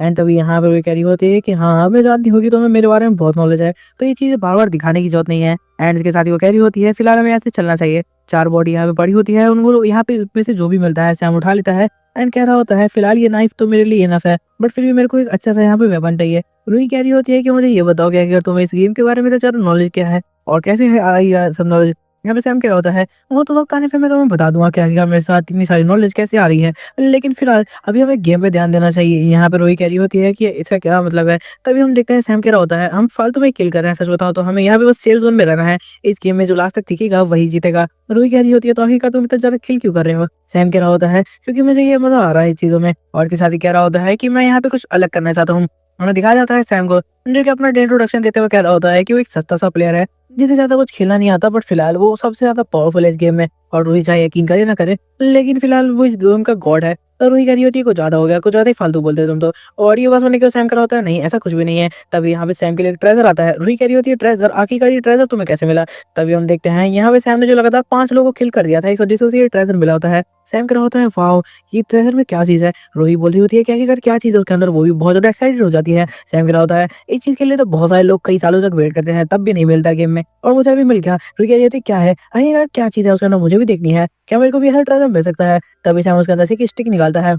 एंड तभी यहाँ पे वो कह रही होती है कि हाँ, मैं जानती हूँ कि तुम्हें मेरे बारे में बहुत नॉलेज है, तो ये चीज़ें बार-बार दिखाने की ज़रूरत नहीं है। एंड इसके साथ ही वो कह रही होती है, फिलहाल हमें ऐसे चलना चाहिए। 4 बॉडी यहाँ पे पड़ी होती है, उनको यहाँ पे उसमें से जो भी मिलता है सैम उठा लेता है एंड कह रहा होता है, फिलहाल ये नाइफ तो मेरे लिए इनफ है, बट फिर भी मेरे को एक अच्छा सा यहाँ पे वेपन चाहिए। रूही कह रही होती है कि मुझे ये बताओ कि अगर तुम्हें इस गेम के बारे में तो ज़्यादा नॉलेज क्या है और कैसे है आई सब नॉलेज? यहाँ पे सैम कह रहा होता है, वो तो वक़्त आने पे मैं तुम्हें बता दूँगा कि आखिरकार मेरे साथ इतनी सारी नॉलेज कैसे आ रही है। लेकिन फिलहाल अभी हमें गेम पे ध्यान देना चाहिए। यहाँ पे रूही कह रही होती है कि इसका क्या मतलब है? तभी हम देखते हैं सैम कह रहा होता है, हम फालतू में किल कर रहे हैं, सच बताऊँ तो हमें यहाँ पे बस सेफ ज़ोन में रहना है। इस गेम में जो लास्ट तक टिकेगा वही जीतेगा। रूही कह रही होती है तो आखिरकार तुम इतना ज़्यादा किल क्यों कर रहे हो? सैम कह रहा होता है क्योंकि मुझे ये मज़ा आ रहा है इस चीज़ों में। और इसके साथ ही कह रहा होता है कि मैं यहाँ पे कुछ अलग करना चाहता हूँ। हमें दिखाया जाता है सैम को, जो कि अपना इंट्रोडक्शन देते हुए कह रहा होता है कि वो एक सस्ता सा प्लेयर है जिसे ज़्यादा कुछ खेलना नहीं आता, बट फिलहाल वो सबसे ज़्यादा पावरफुल है इस गेम में। और रूही चाहे यकीन करे ना करे, लेकिन फिलहाल वो इस गेम का गॉड है। तो रूही कह रही होती है कुछ ज़्यादा हो गया, कुछ ज़्यादा ही फालतू बोलते हो तुम तो। और ये बात सुनने के बाद सैम कह रहा होता है नहीं ऐसा कुछ भी नहीं है। तभी यहाँ पे सैम के लिए एक ट्रेजर आता है। रूही कह रही होती है ट्रेजर? आखिरकार ये ट्रेजर तुम्हें कैसे मिला? तभी हम देखते हैं यहाँ पे सैम ने जो लगातार 5 लोगों को किल कर दिया था, इस वजह से उसे ये ट्रेजर मिला होता है। सैम कह रहा होता है वाओ, ये ट्रेजर में क्या चीज़ है? रूही बोल रही होती है कि आखिरकार क्या चीज़ है उसके अंदर, वो भी बहुत ज़्यादा एक्साइटेड हो जाती है। सैम कह रहा होता है इस चीज़ के लिए तो बहुत सारे लोग कई सालों तक वेट करते हैं, तब भी नहीं मिलता गेम में, और मुझे अभी मिल गया। रूही कह रही होती है क्या है? अरे यार क्या चीज़ है उसके अंदर, मुझे भी देखनी है, क्या मेरे को भी ऐसा ट्रेजर मिल सकता है? तभी सैम उसके अंदर से एक स्टिक निकालता है।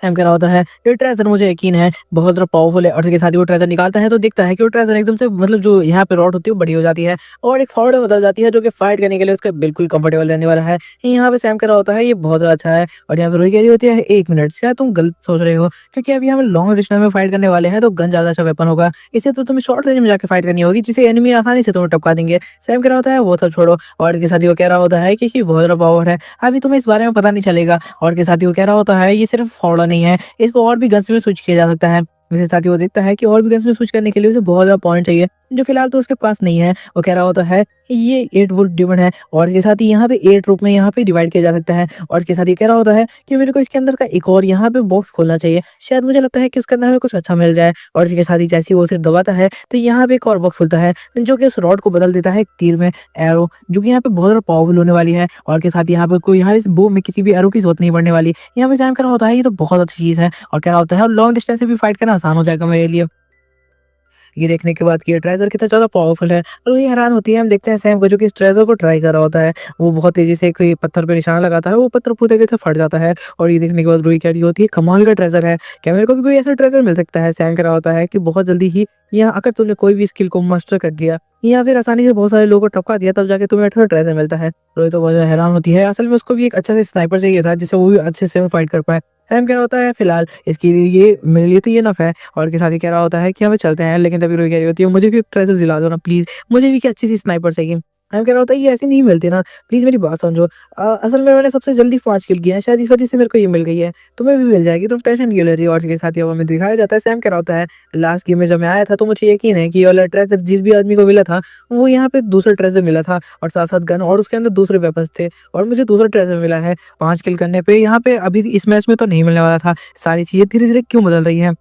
सैम कह रहा होता है, ये ट्रेजर मुझे यकीन है बहुत ज़्यादा पावरफुल है और इसके साथ ही वो ट्रेजर निकालता है तो दिखता है कि वो ट्रेजर एकदम से मतलब जो यहाँ पे रॉड होती है वो बड़ी हो जाती है और एक फॉर्ड में बदल जाती है जो कि फाइट करने के लिए उसका बिल्कुल कंफर्टेबल रहने वाला है। यहाँ पे सैम कह रहा होता है ये बहुत ज़्यादा अच्छा है और यहाँ पे रोई कह रही होती है 1 मिनट शायद तुम गलत सोच रहे हो क्योंकि अभी हम लॉन्ग डिस्टेंस में फाइट करने वाले हैं तो गन ज़्यादा अच्छा वेपन होगा। इसे तो तुम्हें शॉर्ट रेंज में जाके फाइट करनी होगी जिससे एनिमी आसानी से तुम्हें टपका देंगे। सैम कह रहा होता है वो सब छोड़ो और इसके साथ ही वो कह रहा होता है कि बहुत ज़्यादा पावर है, अभी तुम्हें इस बारे में पता नहीं चलेगा और इसके साथ ही वो कह रहा होता है ये सिर्फ फावड़ा नहीं है, इसको और भी गन्स में स्विच किया जा सकता है। इसके साथ ही वो देखता है कि और भी गन्स में स्विच करने के लिए उसे बहुत ज़्यादा पॉइंट चाहिए, जो फिलहाल तो उसके पास नहीं है। वो कह रहा होता है ये 8 वुड डिमंड है और इसके साथ ही यहाँ पे 8 रूप में यहाँ पे डिवाइड किया जा सकता है और इसके साथ ही कह रहा होता है कि मेरे को इसके अंदर का एक और यहाँ पे बॉक्स खोलना चाहिए, शायद मुझे लगता है कि उसके अंदर हमें कुछ अच्छा मिल जाए और इसके साथ ही जैसे ही वो उसे दबाता है तो यहाँ पे एक और बॉक्स खुलता है जो कि उस रॉड को बदल देता है एक तीर में एरो, जो कि यहाँ पे बहुत ज़्यादा पावरफुल होने वाली है और के साथ यहाँ पे कोई यहाँ इस बो में किसी भी एरो की जरूरत नहीं पड़ने वाली। यहाँ पे सैम कह रहा होता है ये तो बहुत अच्छी चीज़ है और कह रहा होता है और लॉन्ग डिस्टेंस से भी फाइट करना आसान हो जाएगा मेरे लिए। ये देखने के बाद कि ये ट्रेजर कितना ज़्यादा पावरफुल है और वही हैरान होती है। हम देखते हैं सैम को जो कि इस ट्रेजर को ट्राई कर रहा होता है, वो बहुत तेज़ी से कोई पत्थर पे निशाना लगाता है, वो पत्थर पूरी तरीके से फट जाता है और ये देखने के बाद रूही कह रही होती है कमाल का ट्रेजर है, क्या मेरे को भी कोई ऐसा ट्रेजर मिल सकता है? सैम कह रहा होता है कि बहुत जल्दी ही या अगर तूने कोई भी स्किल को मास्टर कर दिया या फिर आसानी से बहुत सारे लोगों को टपका दिया तब जाके तुम्हें अच्छा ट्रेजर मिलता है। रोहित तो बहुत ज़्यादा हैरान होती है, असल में उसको भी एक अच्छा से स्नाइपर चाहिए था जिससे वो भी अच्छे से फाइट कर पाए। सैम कह रहा होता है फिलहाल इसके लिए ये मेरे लिए तो ये इनफ है और इसके साथ ही कह रहा होता है कि हमें चलते हैं, लेकिन तभी रोहित कह रही होती है मुझे भी एक ट्रेजर दिला दो ना प्लीज़, मुझे भी क्या अच्छी सी स्नाइपर चाहिए। सैम कह रहा होता है ये ऐसे नहीं मिलती ना, प्लीज़ मेरी बात समझो। असल में मैंने सबसे जल्दी 5 किल किए हैं, शायद इस वजह से मेरे को ये मिल गई है, तुम्हें भी मिल जाएगी, तुम टेंशन क्यों ले रही हो? और इसके साथ ही अब हमें दिखाया जाता है सैम कह रहा होता है लास्ट गेम में जब मैं आया था तो मुझे यकीन है कि ये वाला ट्रेजर जिस भी आदमी को मिला था वो यहाँ पे दूसरा ट्रेजर मिला था और साथ-साथ गन और उसके अंदर दूसरे वेपन्स थे और मुझे दूसरा ट्रेजर मिला है 5 किल करने पे। यहाँ पे अभी इस मैच में तो नहीं मिलने वाला था। सारी चीज़ें धीरे-धीरे क्यों बदल रही हैं?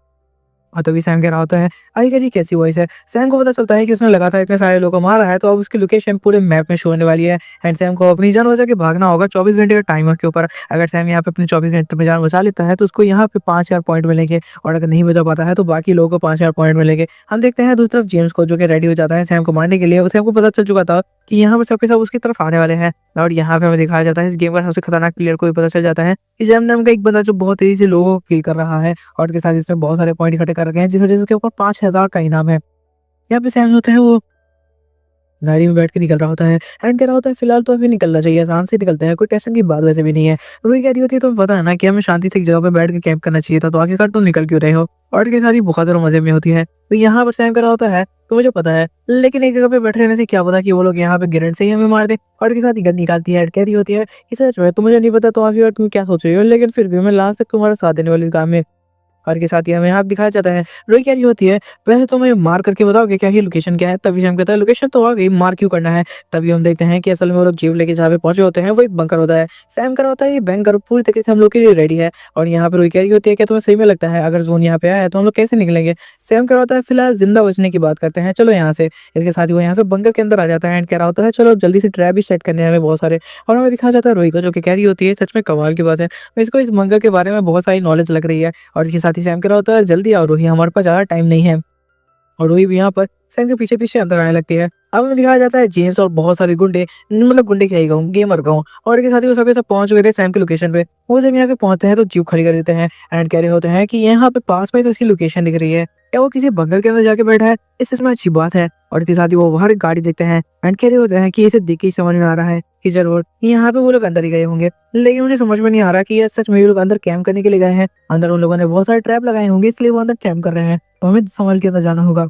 और तभी सैम कह रहा होता है आई गेट ये कैसी वॉइस है? सैम को पता चलता है कि उसने लगातार इतने सारे लोगों को मारा है तो अब उसकी लोकेशन पूरे मैप में शो होने वाली है एंड सैम को अपनी जान बचा के भागना होगा 24 घंटे का टाइमर के ऊपर। अगर सैम यहाँ पे अपने 24 घंटे में जान बचा लेता है तो उसको यहाँ पे 5000 पॉइंट मिलेंगे और अगर नहीं बचा पाता है तो बाकी लोगों को 5000 पॉइंट मिलेंगे। हम देखते हैं दूसरी तरफ जेम्स को जो कि रेडी हो जाता है सैम को मारने के लिए। सैम को पता चल चुका था कि यहाँ पर सबके सब उसकी तरफ आने वाले हैं और यहाँ पे हमें दिखाया जाता है इस गेम का सबसे खतरनाक प्लेयर को भी पता चल जाता है कि सैम नाम का एक बंदा जो बहुत तेजी से लोगों को किल कर रहा है और उसके साथ इसने बहुत सारे पॉइंट इकट्ठे कर रखे हैं जिस वजह से उसके ऊपर 5000 का इनाम है। यहाँ पे सैम होता है वो गाड़ी में बैठ के निकल रहा होता है एंड कह रहा होता है फिलहाल तो अभी निकलना चाहिए, आराम से निकलते हैं, कोई टेंशन की बात वैसे भी नहीं है। रूही कह रही होती है तुम्हें पता है ना कि हमें शांति से एक जगह पे बैठ के कैंप करना चाहिए था, तो आखिरकार तुम निकल क्यों रहे हो? और के साथ ही बहुत ज़्यादा मजे में होती है। तो यहाँ पर सैम कह रहा होता है तो मुझे पता है, लेकिन एक जगह पे बैठे रहने से क्या पता कि वो लोग यहाँ पे ग्रेनेड से ही हमें मार दे। और के साथ ही गन निकालती है, कह रही होती है कि सच में तो मुझे नहीं पता तो आखिर तुम क्या सोच रही हो, लेकिन फिर भी मैं लास्ट तक तुम्हारा साथ देने वाली इस काम में। और के साथ ही हमें यहाँ दिखाया जाता है रोई कह रही होती है वैसे तो मुझे मार करके बताओगे क्या, ये लोकेशन क्या है? तभी हम कहता है लोकेशन तो आ गई, मार क्यों करना है? तभी हम देखते हैं कि असल में वो लोग जीप लेके जहाँ पे पहुंचे होते हैं वो एक बंकर होता है। सैम कर होता है ये बंकर पूरी तरीके से हम लोग के लिए रेडी है और यहाँ पे रोई कह रही होती है क्या तुम्हें सही में लगता है अगर जोन यहाँ पे आया है तो हम लोग कैसे निकलेंगे? सैम कर होता है फिलहाल जिंदा बचने की बात करते हैं, चलो यहाँ से। इसके साथ ही वो यहाँ पे बंकर के अंदर आ जाता है एंड कह रहा होता है चलो जल्दी से ट्रैप भी सेट करने हैं हमें बहुत सारे। और हमें दिखाया जाता है रोई को जो कि कह रही होती है सच में कमाल की बात है, इसको इस बंकर के बारे में बहुत सारी नॉलेज लग रही है। और इसके साथ ही सैम कह रहा होता है जल्दी आओ रोही, हमारे पास ज़्यादा टाइम नहीं है। और रोही भी यहाँ पर सैम के पीछे-पीछे अंदर आने लगती है। अब हमें दिखाया जाता है जेम्स और बहुत सारे गुंडे, मतलब गुंडे क्या ही कहूँ, गेमर कहूँ, और इसके साथ ही वो सब पहुँच गए थे सैम की लोकेशन पे। वो जब यहाँ पे पहुँचते हैं तो जीप खड़ी कर देते हैं एंड कह रहे होते हैं कि यहाँ पे पास में तो इसकी लोकेशन दिख रही है। क्या वो किसी बंकर के अंदर जाके बैठा है? इसमें अच्छी बात है। और इसके साथ ही वो बाहर एक गाड़ी देखते हैं एंड कह रहे होते हैं कि इसे देख के ही समझ में आ रहा है कि जरूर यहाँ पे वो लोग अंदर ही गए होंगे, लेकिन उन्हें समझ में नहीं आ रहा कि ये सच में ये लोग अंदर कैंप करने के लिए गए हैं। अंदर उन लोगों ने बहुत सारे ट्रैप लगाए होंगे इसलिए वो अंदर कैंप कर रहे हैं, तो हमें संभल के अंदर जाना होगा।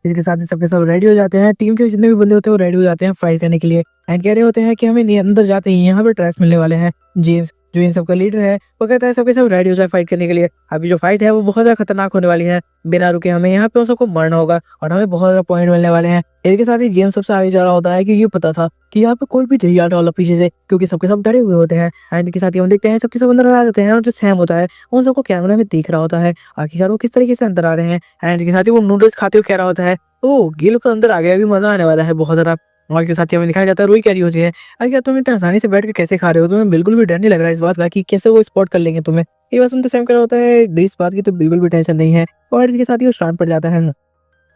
इसके साथ ही सबके सब रेडी हो जाते हैं, टीम के जितने भी बंदे होते हैं वो रेडी हो जाते हैं फाइट करने के लिए एंड कह रहे होते हैं कि हमें अंदर जाते ही यहाँ पे ट्रैश मिलने वाले हैं। जेम्स जो इन सबका लीडर है वो कहता है सबके सब रेडी हो जाए फाइट करने के लिए, अभी जो फाइट है वो बहुत ज्यादा खतरनाक होने वाली है, बिना रुके हमें यहाँ पे उन सबको मरना होगा और हमें बहुत ज्यादा पॉइंट मिलने वाले हैं। इसके साथ ही जेम्स सबसे आगे जा रहा होता है कि ये पता था कि यहाँ पे कोई भी नहीं आने वाला पीछे से, क्योंकि सबके सब डरे हुए होते हैं एंड इसके साथ ही हम देखते हैं सबके सब अंदर आ जाते हैं और जो सैम होता है उन सबको कैमरा में देख रहा होता है आखिरकार वो किस तरीके से अंदर आ रहे हैं एंड इसके साथ ही वो नूडल्स खाते हुए कह रहा होता है ओह गिल तो अंदर आ गया, अभी मजा आने वाला है बहुत ज्यादा। और के साथ ही हमें दिखाया जाता है रूही कह रही होती है अरे क्या तुम इतनी आसानी से बैठ के कैसे खा रहे हो, तुम्हें बिल्कुल भी डर नहीं लग रहा है इस बात का कि कैसे वो स्पॉट कर लेंगे तुम्हें? ये बात सुनते सैम कह रहा होता है इस बात की तो बिल्कुल भी टेंशन नहीं है। और इसके साथ ही वो शांत पड़ जाता है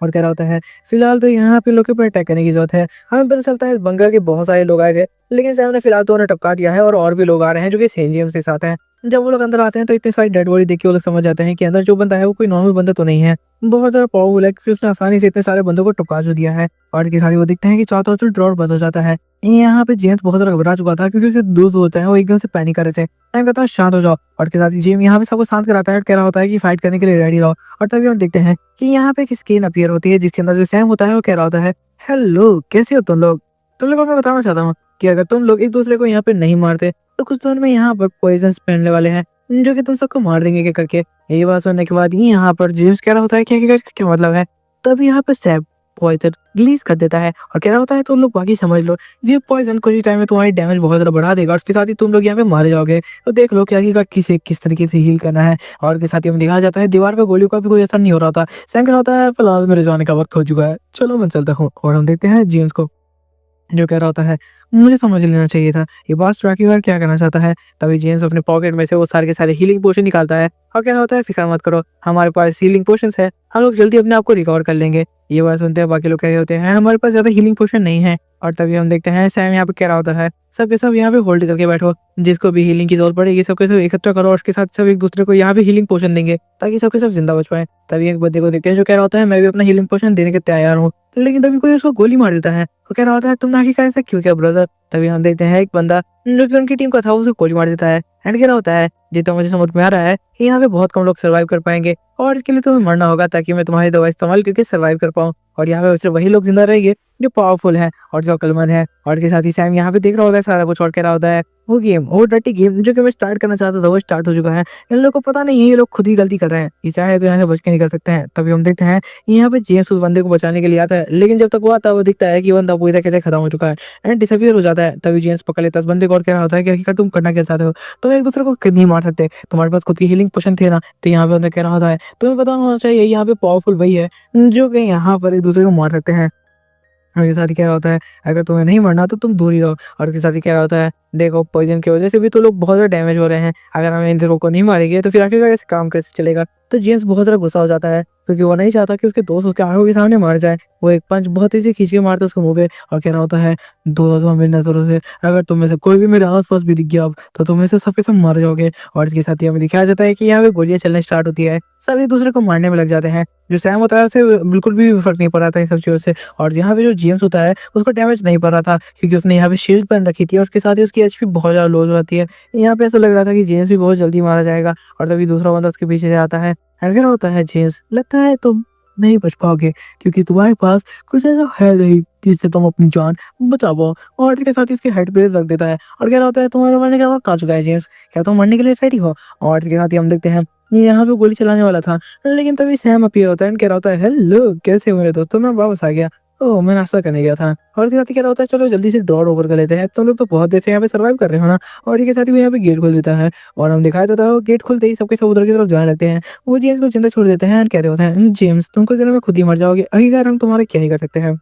और कह रहा होता है फिलहाल तो यहाँ पे लोगों पर अटैक करने की जरूरत है। हमें पता चलता है इस बंकर के बहुत सारे लोग आए थे, लेकिन सैम ने फिलहाल तो उन्हें टपका दिया है और भी लोग आ रहे हैं जो कि सेंट जेम्स के साथ हैं। जब वो लोग अंदर आते हैं तो इतनी सारी डेड बॉडी देख के वो लोग समझ जाते हैं कि अंदर जो बंदा है वो कोई नॉर्मल बंदा तो नहीं है, बहुत ज़्यादा पावरफुल है क्योंकि उसने आसानी से इतने सारे बंदों को टपका जो दिया है। और इसके साथ ही वो देखते हैं कि चारों तरफ से ड्रॉर बंद हो जाता है। यहाँ पे जेम्स बहुत ज़्यादा घबरा चुका था क्योंकि उसके दोस्त होते हैं वो एकदम से पैनिक कर रहे थे। टाइम कहता है शांत हो जाओ और इसके साथ ही जेम यहाँ पे सबको शांत कराता है और कह रहा होता है कि फाइट करने के लिए रेडी रहो। और तभी हम देखते हैं कि यहाँ पे एक स्क्रीन अपीयर होती है जिसके अंदर जो सैम होता है वो कह रहा होता है, हेलो कैसे हो तुम लोग। तुम लोगों को मैं बताना चाहता हूँ कि अगर तुम लोग एक दूसरे को यहाँ पे नहीं मारते तो कुछ दिन में यहाँ पर पॉइजन पहनने वाले हैं जो कि तुम सबको मार देंगे करके। ये बात सुनने के बाद ही यहाँ पर जेम्स कह रहा होता है क्या क्या मतलब है। तब यहाँ पर सैम पॉइजन रिलीज कर देता है और कह रहा होता है तुम लोग बाकी समझ लो, ये पॉइजन कुछ ही टाइम में तुम्हारी डैमेज बहुत ज्यादा बढ़ा देगा और उसके साथ ही तुम लोग यहाँ पे मारे जाओगे। तो देख लो क्या आखिरकार किसे किस तरीके से हील करना है। और के साथ ही हमें दिखाया जाता है दीवार पे गोलियों का भी कोई असर नहीं हो रहा था। सैम कह रहा होता है फिलहाल मेरे जाने का वक्त हो चुका है, चलो मैं चलता हूँ। और हम देखते हैं जेम्स को जो कह रहा होता है मुझे समझ लेना चाहिए था ये बात ट्रैकिंग क्या करना चाहता है। तभी जेम्स अपने पॉकेट में से वो सारे के सारे हीलिंग पोशन निकालता है और कह रहा होता है फिक्र मत करो, हमारे पास हीलिंग पोशंस है, हम लोग जल्दी अपने आप को रिकवर कर लेंगे। ये बात सुनते हैं बाकी लोग कह रहे होते हैं हमारे पास ज्यादा हीलिंग पोशन नहीं है। और तभी हम देखते हैं सैम यहाँ पे कह रहा होता है सब के सब यहाँ पे होल्ड करके बैठो, जिसको भी हीलिंग की जरूरत पड़ेगी सबके सब इकट्ठा करो और उसके साथ सब एक दूसरे को यहाँ पे हीलिंग पोशन देंगे ताकि सबके सब जिंदा बच पाए। तभी एक बंदे को देखते हैं जो कह रहा होता है मैं भी अपना हीलिंग पोशन देने के तैयार हूँ। लेकिन तभी कोई उसको गोली मार देता है। वो कह रहा होता है तुमने आखिरकार ऐसा क्यों किया ब्रदर। तभी हम देखते हैं एक बंदा जो कि उनकी टीम का था उसको गोली मार देता है एंड कह रहा होता है जितना मुझे समझ में आ रहा है कि यहाँ पे बहुत कम लोग सर्वाइव कर पाएंगे और इसके लिए तुम्हें मरना होगा ताकि मैं तुम्हारी दवा इस्तेमाल करके सर्वाइव कर पाऊँ। और यहाँ पे सिर्फ वही लोग जिंदा रहेंगे जो पावरफुल है और जो अक्लमंद है। और इसके साथ ही सैम यहाँ पे देख रहा होता है सारा कुछ और कह रहा होता है वो डर्टी गेम जो कि मैं स्टार्ट करना चाहता था वो स्टार्ट हो चुका है। इन लोगों को पता नहीं है ये लोग खुद ही गलती कर रहे हैं, ये चाहे तो यहाँ से बच के निकल सकते हैं। तभी हम देखते हैं यहाँ पे जेम्स उस बंदे को बचाने के लिए आता है लेकिन जब तक वो आता है वो दिखता है कि बंदा पूरी तरीके से खत्म हो चुका है एंड डिसअपियर हो जाता है। तभी जेम्स पकड़ लेता है उस बंदे को और कह रहा होता है कि आखिरकार तुम करना क्या चाहते हो, तुम एक दूसरे को नहीं मार सकते, तुम्हारे पास खुद की हीलिंग पोशन थे ना। तो यहाँ पे बंदा कह रहा होता है तुम्हें पता होना चाहिए यहाँ पे पावरफुल वही है जो कि यहाँ पर एक दूसरे को मार सकते हैं। और इसके साथ ही कह रहा होता है अगर तुम्हें नहीं मरना तो तुम दूर ही रहो। और इसके साथ ही कह रहा होता है देखो पॉइजन की वजह से भी तो लोग बहुत ज़्यादा डैमेज हो रहे हैं, अगर हम इन लोगों को नहीं मारेंगे तो फिर आखिरकार ऐसे काम कैसे चलेगा। तो जेम्स बहुत ज़्यादा गुस्सा हो जाता है क्योंकि वो नहीं चाहता कि उसके दोस्त उसके आंखों के सामने मार जाए। वो एक पंच बहुत ही से खींच के मारता है उसको मुंह पे और कह रहा होता है दोस्तों मेरी नजरों से अगर तुम में से कोई भी मेरे आस पास भी दिख गया अब तो तुम में से सबके सब मार जाओगे। और इसके साथ ही हमें दिखाया जाता है कि यहाँ पे गोलियां चलना स्टार्ट होती है, सब एक दूसरे को मारने में लग जाते हैं। जो सैम होता है उसे बिल्कुल भी फर्क नहीं पड़ रहा था इन सब चीज़ों से। और यहाँ पे जो जेम्स होता है उसको डैमेज नहीं पड़ रहा था क्योंकि उसने यहाँ पे शील्ड पहन रखी थी और उसके साथ ही उसकी एचपी बहुत ज़्यादा लो हो जाती है। यहाँ पे ऐसा लग रहा था कि जेम्स भी बहुत जल्दी मारा जाएगा। और तभी दूसरा बंदा उसके पीछे से आता है एंड क्या होता है जेम्स लगता है तुम नहीं बच पाओगे क्योंकि तुम्हारे पास कुछ ऐसा है नहीं जिससे तुम अपनी जान बचा पाओ। और इसके साथ ही इसके हेड पे रख देता है और कह रहा होता है तुम्हारे मरने का वक्त आ चुका है जेम्स, क्या तुम मरने के लिए रेडी हो। और इसके साथ ही हम देखते हैं ये यहाँ पे गोली चलाने वाला था लेकिन तभी सैम अपीयर होता है एंड कह रहा होता है हेलो कैसे हो मेरे दोस्तों, मैं वापस आ गया, ओह मैं नाश्ता करने गया था। और इसके साथ ही कह रहा होता है चलो जल्दी से डोर ओवर कर लेते हैं, तुम लोग तो बहुत देर से यहाँ पे सर्वाइव कर रहे हो ना। और इसके साथ ही वो यहाँ पे गेट खोल देता है और हम दिखाया जाता है वो गेट खोलते ही सबके सब उधर की तरफ जाने लगते हैं। वो जेम्स को जिंदा छोड़ देते हैं एंड कह रहे होते हैं जेम्स तुम कुछ दिनों में खुद ही मर जाओगे, आखिरकार हम तुम्हारे क्या ही कर सकते हैं।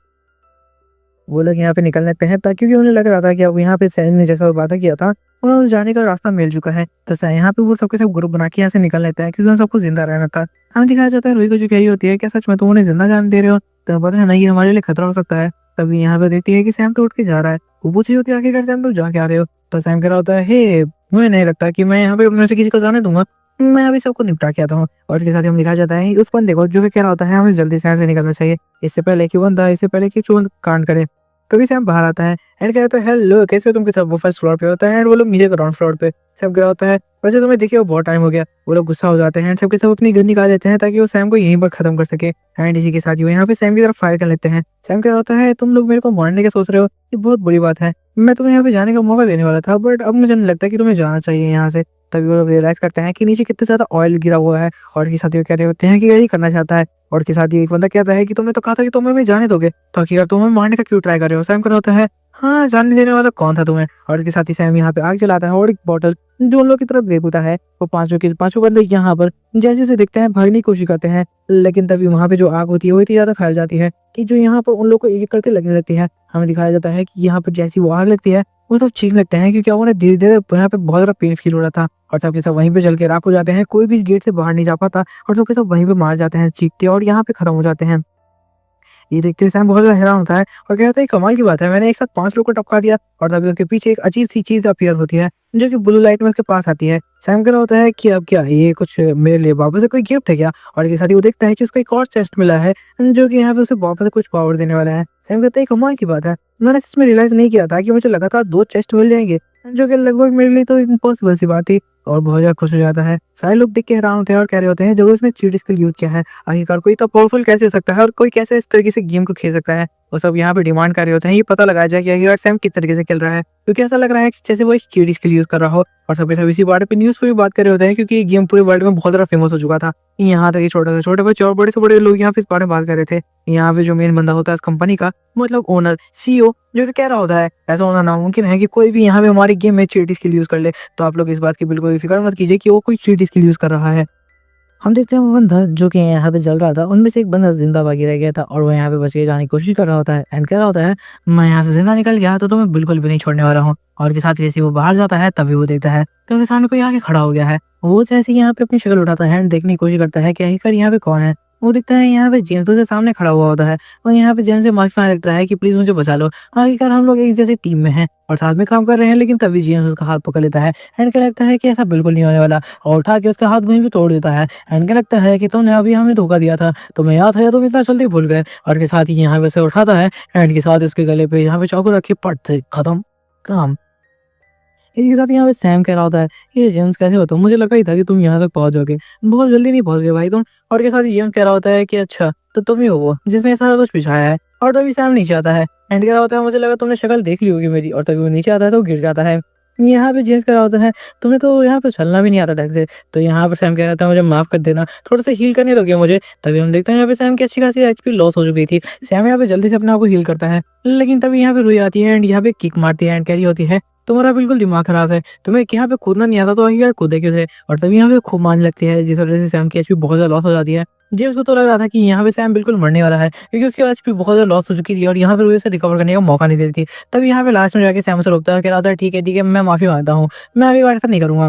वो लोग यहाँ पे निकल लेते हैं ताकि क्योंकि उन्हें लग रहा था कि अब यहाँ पे सैम ने जैसा वादा किया था उन्होंने जाने का रास्ता मिल चुका है। तो सैम यहाँ पे वो सबके सब ग्रुप बना के यहाँ से निकल लेते हैं क्योंकि उन सबको जिंदा रहना था। हमें दिखाया जाता है रूही को जो कही होती है क्या सच में तुम उन्हें जिंदा जाने दे रहे हो, तो पता है नहीं हमारे लिए खतरा हो सकता है। तभी यहाँ पे देखती है कि सैम तो उठ के जा रहा है, वो पूछी होती है आखिरकार सैम तुम जा के आ रहे हो। तो सैम कह रहा होता है हे मुझे नहीं लगता कि मैं यहाँ पे अपने से किसी को जाने दूंगा, मैं अभी सबको निपटा के आता हूँ। और इसके साथ ही हम दिखाया जाता है उस बंदे को जो भी कह रहा होता है हमें जल्दी से यहाँ से निकलना चाहिए इससे पहले कि चोर कांड करे। कभी सैम बाहर आता है एंड कहता है हेलो कैसे हो तुम, के सब वो फर्स्ट फ्लोर पे होता है एंड वो लोग नीचे ग्राउंड फ्लोर पे। सैम कह रहा होता है वैसे तुम्हें देखिए वो बहुत टाइम हो गया। वो लोग गुस्सा हो जाते हैं एंड सबके सब अपनी गन निकाल देते हैं ताकि वो सैम को यहीं पर खत्म कर सके। एंड इसी के साथ ही वो यहाँ पे सैम की तरफ फायर कर लेते हैं। सैम कह रहा होता है तुम लोग मेरे को मारने का सोच रहे हो, ये बहुत बुरी बात है, मैं तुम्हें यहाँ पे जाने का मौका देने वाला था बट अब मुझे नहीं लगता कि तुम्हें जाना चाहिए यहाँ से। तभी वो लोग रियलाइज करते हैं कि नीचे कितना ज्यादा ऑयल गिरा हुआ है और इसके साथ ही वो कह रहे होते हैं कि यही करना चाहता है। और इसके साथ ही एक बंदा कहता है कि तुमने तो कहा था कि तुम्हें भी जाने दोगे, तो आखिर तुम हमें मारने का क्यों ट्राई कर रहे हो। सैम कर होता है हाँ जाने देने वाला कौन था तुम्हें। और इसके साथ ही सैम यहाँ पे आग जलाता है और एक बॉटल जो उन लोग की तरफ फेंकता है। वो पांचों बंदे यहाँ पर जैसे से दिखते हैं भागने की कोशिश करते हैं लेकिन तभी वहाँ पे जो आग होती है वो इतनी ज्यादा फैल जाती है कि जो यहाँ पर उन लोग को एक एक करके लगने लगती है। हमें दिखाया जाता है कि यहाँ पर जैसी वो आग लगती है वो सब चीखने लगते हैं क्योंकि उन्हें धीरे धीरे यहाँ पे बहुत ज्यादा पेन फील हो रहा था। और सबके सब वहीं पे जल के राख हो जाते हैं, कोई भी गेट से बाहर नहीं जा पाता और सबके सब वहीं पे मार जाते हैं चीखते और यहाँ पे खत्म हो जाते हैं। ये देखते हुए सैम बहुत ज़्यादा हैरान होता है और कहता है कमाल की बात है, मैंने एक साथ 5 लोग को टपका दिया। और तभी उसके पीछे एक अजीब-सी चीज़ अपीयर होती है, जो कि ब्लू लाइट में उसके पास आती है। सैम कह रहा होता है कि अब क्या ये कुछ मेरे लिए वापस से कोई गिफ्ट है क्या? और इसके साथ ही वो देखता है कि उसको एक और चेस्ट मिला है, जो कि यहाँ पे उसे वापस से कुछ पावर देने वाला है। सैम कहता है कमाल की बात है, मैंने सच में रियलाइज़ नहीं किया था कि मुझे लगातार 2 चेस्ट मिल जाएँगे, जो कि लगभग मेरे लिए तो इम्पॉसिबल सी बात थी। और बहुत ज़्यादा खुश हो जाता है। सारे लोग देख के हैरान होते हैं और कह रहे होते हैं ज़रूर इसने चीट स्किल यूज़ किया है। आखिरकार कोई इतना पावरफुल कैसे हो सकता है और कोई कैसे इस तरीके से गेम को खेल सकता है? वो सब यहाँ पे डिमांड कर रहे होते हैं, ये पता लगाया जाए कि आखिरकार सैम किस तरीके से खेल रहा है। क्योंकि ऐसा लग रहा है कि जैसे वो एक चीट स्किल यूज़ कर रहा हो। और सभी सब इसी बारे पे न्यूज़ पे भी बात कर रहे होते हैं, क्योंकि ये गेम पूरे वर्ल्ड में बहुत ज़्यादा फेमस हो चुका था। यहाँ तक कि छोटा से छोटे बच्चे और बड़े से बड़े लोग यहाँ पे इस बारे में बात कर रहे थे। यहाँ पे जो मेन बंदा होता है इस कंपनी का, मतलब ओनर, सीईओ, जो कि कह रहा होता है ऐसा होना नामुमकिन है कि कोई भी यहाँ पे हमारी गेम में चीट स्किल यूज़ कर ले। तो आप लोग इस बात की बिल्कुल भी फ़िक्र मत कीजिए कि वो कोई चीट स्किल यूज़ कर रहा है। हम देखते हैं वो बंदा जो कि यहाँ पे जल रहा था, उनमें से एक बंदा ज़िंदा बाकी रह गया था और वो यहाँ पे बच के जाने की कोशिश कर रहा होता है एंड कह रहा होता है, मैं यहाँ से ज़िंदा निकल गया तो तुम्हें बिल्कुल भी नहीं छोड़ने वाला हूँ। और उसके साथ जैसे ही वो बाहर जाता है तभी वो देखता है कि उसके सामने कोई आके खड़ा हो गया है। वो जैसे ही यहाँ पे अपनी शक्ल उठाता है एंड देखने की कोशिश करता है कि आखिरकार यहाँ पे कौन है। वो दिखता है यहाँ पे जेम्स उसके सामने खड़ा हुआ होता है और यहाँ पे जेम्स से माफ़ी माँगने लगता है कि प्लीज़ मुझे बचा लो। आखिरकार हम लोग एक जैसी टीम में हैं और साथ में काम कर रहे हैं, लेकिन तभी जेम्स उसका हाथ पकड़ लेता है एंड क्या लगता है कि ऐसा बिल्कुल नहीं होने वाला और उठा के उसका हाथ वहीं पे तोड़ देता है। एंड क्या लगता है कि तुमने अभी हमें धोखा दिया था, तुम्हें याद है या तुम इतना जल्दी भूल गए। और के साथ ही यहाँ पे उसे उठाता है एंड के साथ उसके गले पे यहाँ पे चाकू रख के पट से खत्म काम। इसी के साथ यहाँ पे सैम कह रहा होता है, ये जेम्स कैसे हो तुम? मुझे लगा ही था कि तुम यहाँ तक पहुँच जाओगे। बहुत जल्दी नहीं पहुँच गए भाई तुम। और के साथ ही जेम्स कह रहा होता है कि अच्छा, तो तुम ही हो वो जिसने सारा कुछ बिछाया है। और तभी सैम नीचे आता है एंड कह रहा होता है, मुझे लगा तुमने शक्ल देख ली होगी मेरी। और तभी वो नीचे आता है तो वो गिर जाता है। यहाँ पे जेम्स कह रहा होता है, तुम्हें तो यहाँ पे चलना भी नहीं आता ढंग से। तो यहाँ पे सैम कह रहा था, मुझे माफ़ कर देना, थोड़ा सा हील करने दोगे मुझे? तभी हम देखते हैं यहाँ पे सैम की अच्छी खासी एचपी लॉस हो चुकी थी। सैम यहाँ पे जल्दी से अपने आप को हील करता है, लेकिन तभी यहाँ पे रुई आती है एंड यहाँ पे किक मारती है एंड कह रही होती है, तुम्हारा बिल्कुल दिमाग खराब है, तुम्हें यहाँ पे कूदना नहीं आता तो यार कूदे क्यों थे? और तभी यहाँ पे खूब मारने लगती है, जिस वजह से सैम की एचपी बहुत ज़्यादा लॉस हो जाती है। जेम्स को तो लग रहा था कि यहाँ पे सैम बिल्कुल मरने वाला है, क्योंकि उसकी एचपी बहुत ज़्यादा लॉस हो चुकी थी और यहाँ पे उसे रिकवर करने का मौका नहीं देती थी। तभी यहाँ पे लास्ट में जाके सैम उसे रोकता है और कह रहा था, ठीक है, मैं माफ़ी मांगता हूँ, मैं अगली बार ऐसा नहीं करूँगा।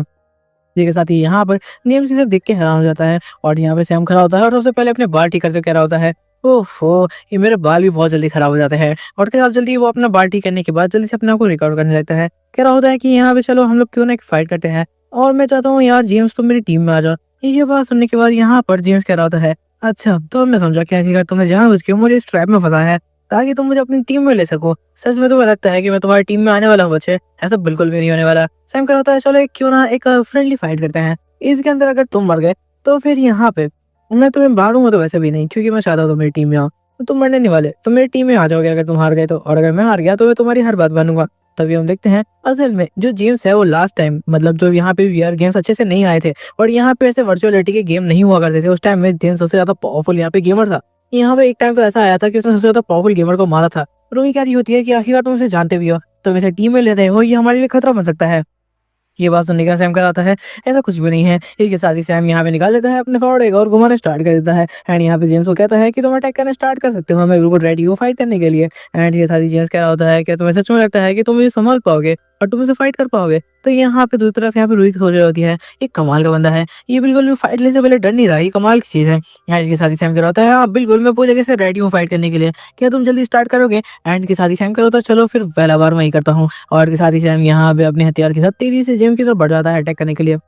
इसी के साथ ही यहाँ पर जेम्स इसे देख के हैरान हो जाता है और यहाँ पे सैम खड़ा होता है और सबसे पहले अपने बाल ठीक करते हुए कह रहा होता है, ओहो! ये मेरे बाल भी बहुत जल्दी खराब हो जाते हैं। और उसके बाद जल्दी वो अपना बाल ठीक करने के बाद जल्दी से अपने आप को रिकवर करने लगता है। कह रहा होता है कि यहाँ पे चलो हम लोग क्यों ना एक फाइट करते हैं और मैं चाहता हूँ यार जेम्स तुम मेरी टीम में आ जाओ। ये बात सुनने के बाद यहाँ पर जेम्स कह रहा होता है, अच्छा तो अब मैं समझा कि आखिरकार तुमने जानबूझ के मुझे इस ट्रैप में फँसाया है ताकि तुम मुझे अपनी टीम में ले सको। सच में तुम्हें लगता है कि मैं तुम्हारी टीम में आने वाला हूँ बच्चे? ऐसा बिल्कुल भी नहीं होने वाला। सैम कह रहा होता है, चलो एक क्यों ना एक फ्रेंडली फाइट करते हैं। इसके अंदर अगर तुम मर गए तो फिर यहाँ पे मैं तुम्हें मारूँगा तो वैसे भी नहीं, क्योंकि मैं चाहता हूँ तुम मेरी टीम में आओ। तो तुम मरने नहीं वाले, तुम मेरी टीम में आ जाओगे अगर तुम हार गए तो, और अगर मैं हार गया तो मैं तुम्हारी हर बात मानूँगा। तभी हम देखते हैं असल में जो जेम्स है वो लास्ट टाइम, मतलब जो यहाँ पे वीआर गेम्स अच्छे से नहीं आए थे और यहाँ पे ऐसे वर्चुअल रियलिटी के गेम नहीं हुआ करते थे, उस टाइम में जेम्स सबसे ज़्यादा पावरफुल यहाँ पे गेमर था। यहाँ पे एक टाइम तो ऐसा आया था कि उसने सबसे ज़्यादा पावरफुल गेमर को मारा था। और वही कह रही होती है कि आखिरकार तुम इसे जानते भी हो, तुम इसे टीम में ले रहे हो, ये हमारे लिए खतरा बन सकता है। ये बात सुनने के बाद सैम कराता है, ऐसा कुछ भी नहीं है। इसके साथ ही सैम यहाँ पे निकाल लेता है अपने फावड़े को और घुमाना स्टार्ट कर देता है एंड यहाँ पे जेम्स को कहता है कि तुम अटैक करना स्टार्ट कर सकते हो, मैं बिल्कुल रेडी हूँ फाइट करने के लिए। एंड ये साथ ही जेम्स कह रहा होता है कि तुम्हें सच में लगता है कि तुम मुझे संभाल पाओगे और तुम इसे फाइट कर पाओगे? तो यहाँ पे दूसरी तरफ यहाँ पे रूही सोच रही होती है, ये कमाल का बंदा है, ये बिल्कुल भी फाइट लेने से पहले डर नहीं रहा, ये कमाल की चीज़ है। यहाँ इसके साथ ही सैम कह रहा होता है, हाँ बिल्कुल, मैं पूरी जगह से रेडी हूँ फाइट करने के लिए, क्या तुम जल्दी स्टार्ट करोगे? एंड के साथ ही सैम कह रहा होता है, चलो फिर पहला बार मैं ही करता हूँ। और के साथ ही सैम यहाँ पे अपने हथियार के साथ तेजी से जेम्स की तरफ बढ़ जाता है अटैक करने के लिए।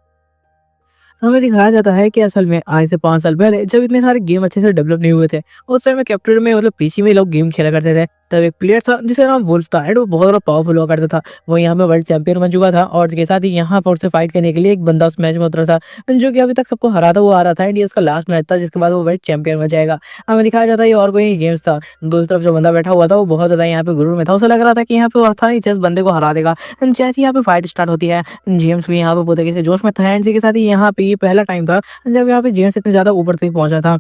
हमें दिखाया जाता है कि असल में आज से 5 साल पहले जब इतने सारे गेम अच्छे से डेवलप नहीं हुए थे, उस टाइम में कंप्यूटर में मतलब पीसी में लोग गेम खेला करते थे। तब एक प्लेयर था जिसका नाम वुल्फ था एंड वो बहुत ज़्यादा पावरफुल हुआ करता था। वो यहाँ पे वर्ल्ड चैंपियन बन चुका था और इसके साथ ही यहाँ पर उससे फाइट करने के लिए एक बंदा उस मैच में उतरा था, जो कि अभी तक सबको हराता हुआ आ रहा था एंड ये उसका लास्ट मैच था जिसके बाद वो वर्ल्ड चैंपियन बन जाएगा। हमें दिखाया जाता है ये और कोई नहीं जेम्स था। दूसरी तरफ जो बंदा बैठा हुआ था वो बहुत ज़्यादा यहाँ पे गुरूर में था, उसे लग रहा था कि यहाँ पे वो आसानी से इस बंदे को हरा देगा। जैसे ही यहाँ पे फाइट स्टार्ट होती है, जेम्स भी यहाँ पे पूरे तरीके से जोश में था एंड इसी के साथ ही यहाँ पे ये पहला टाइम था जब यहाँ पे जेम्स इतने ज़्यादा ऊपर तक पहुँचा था।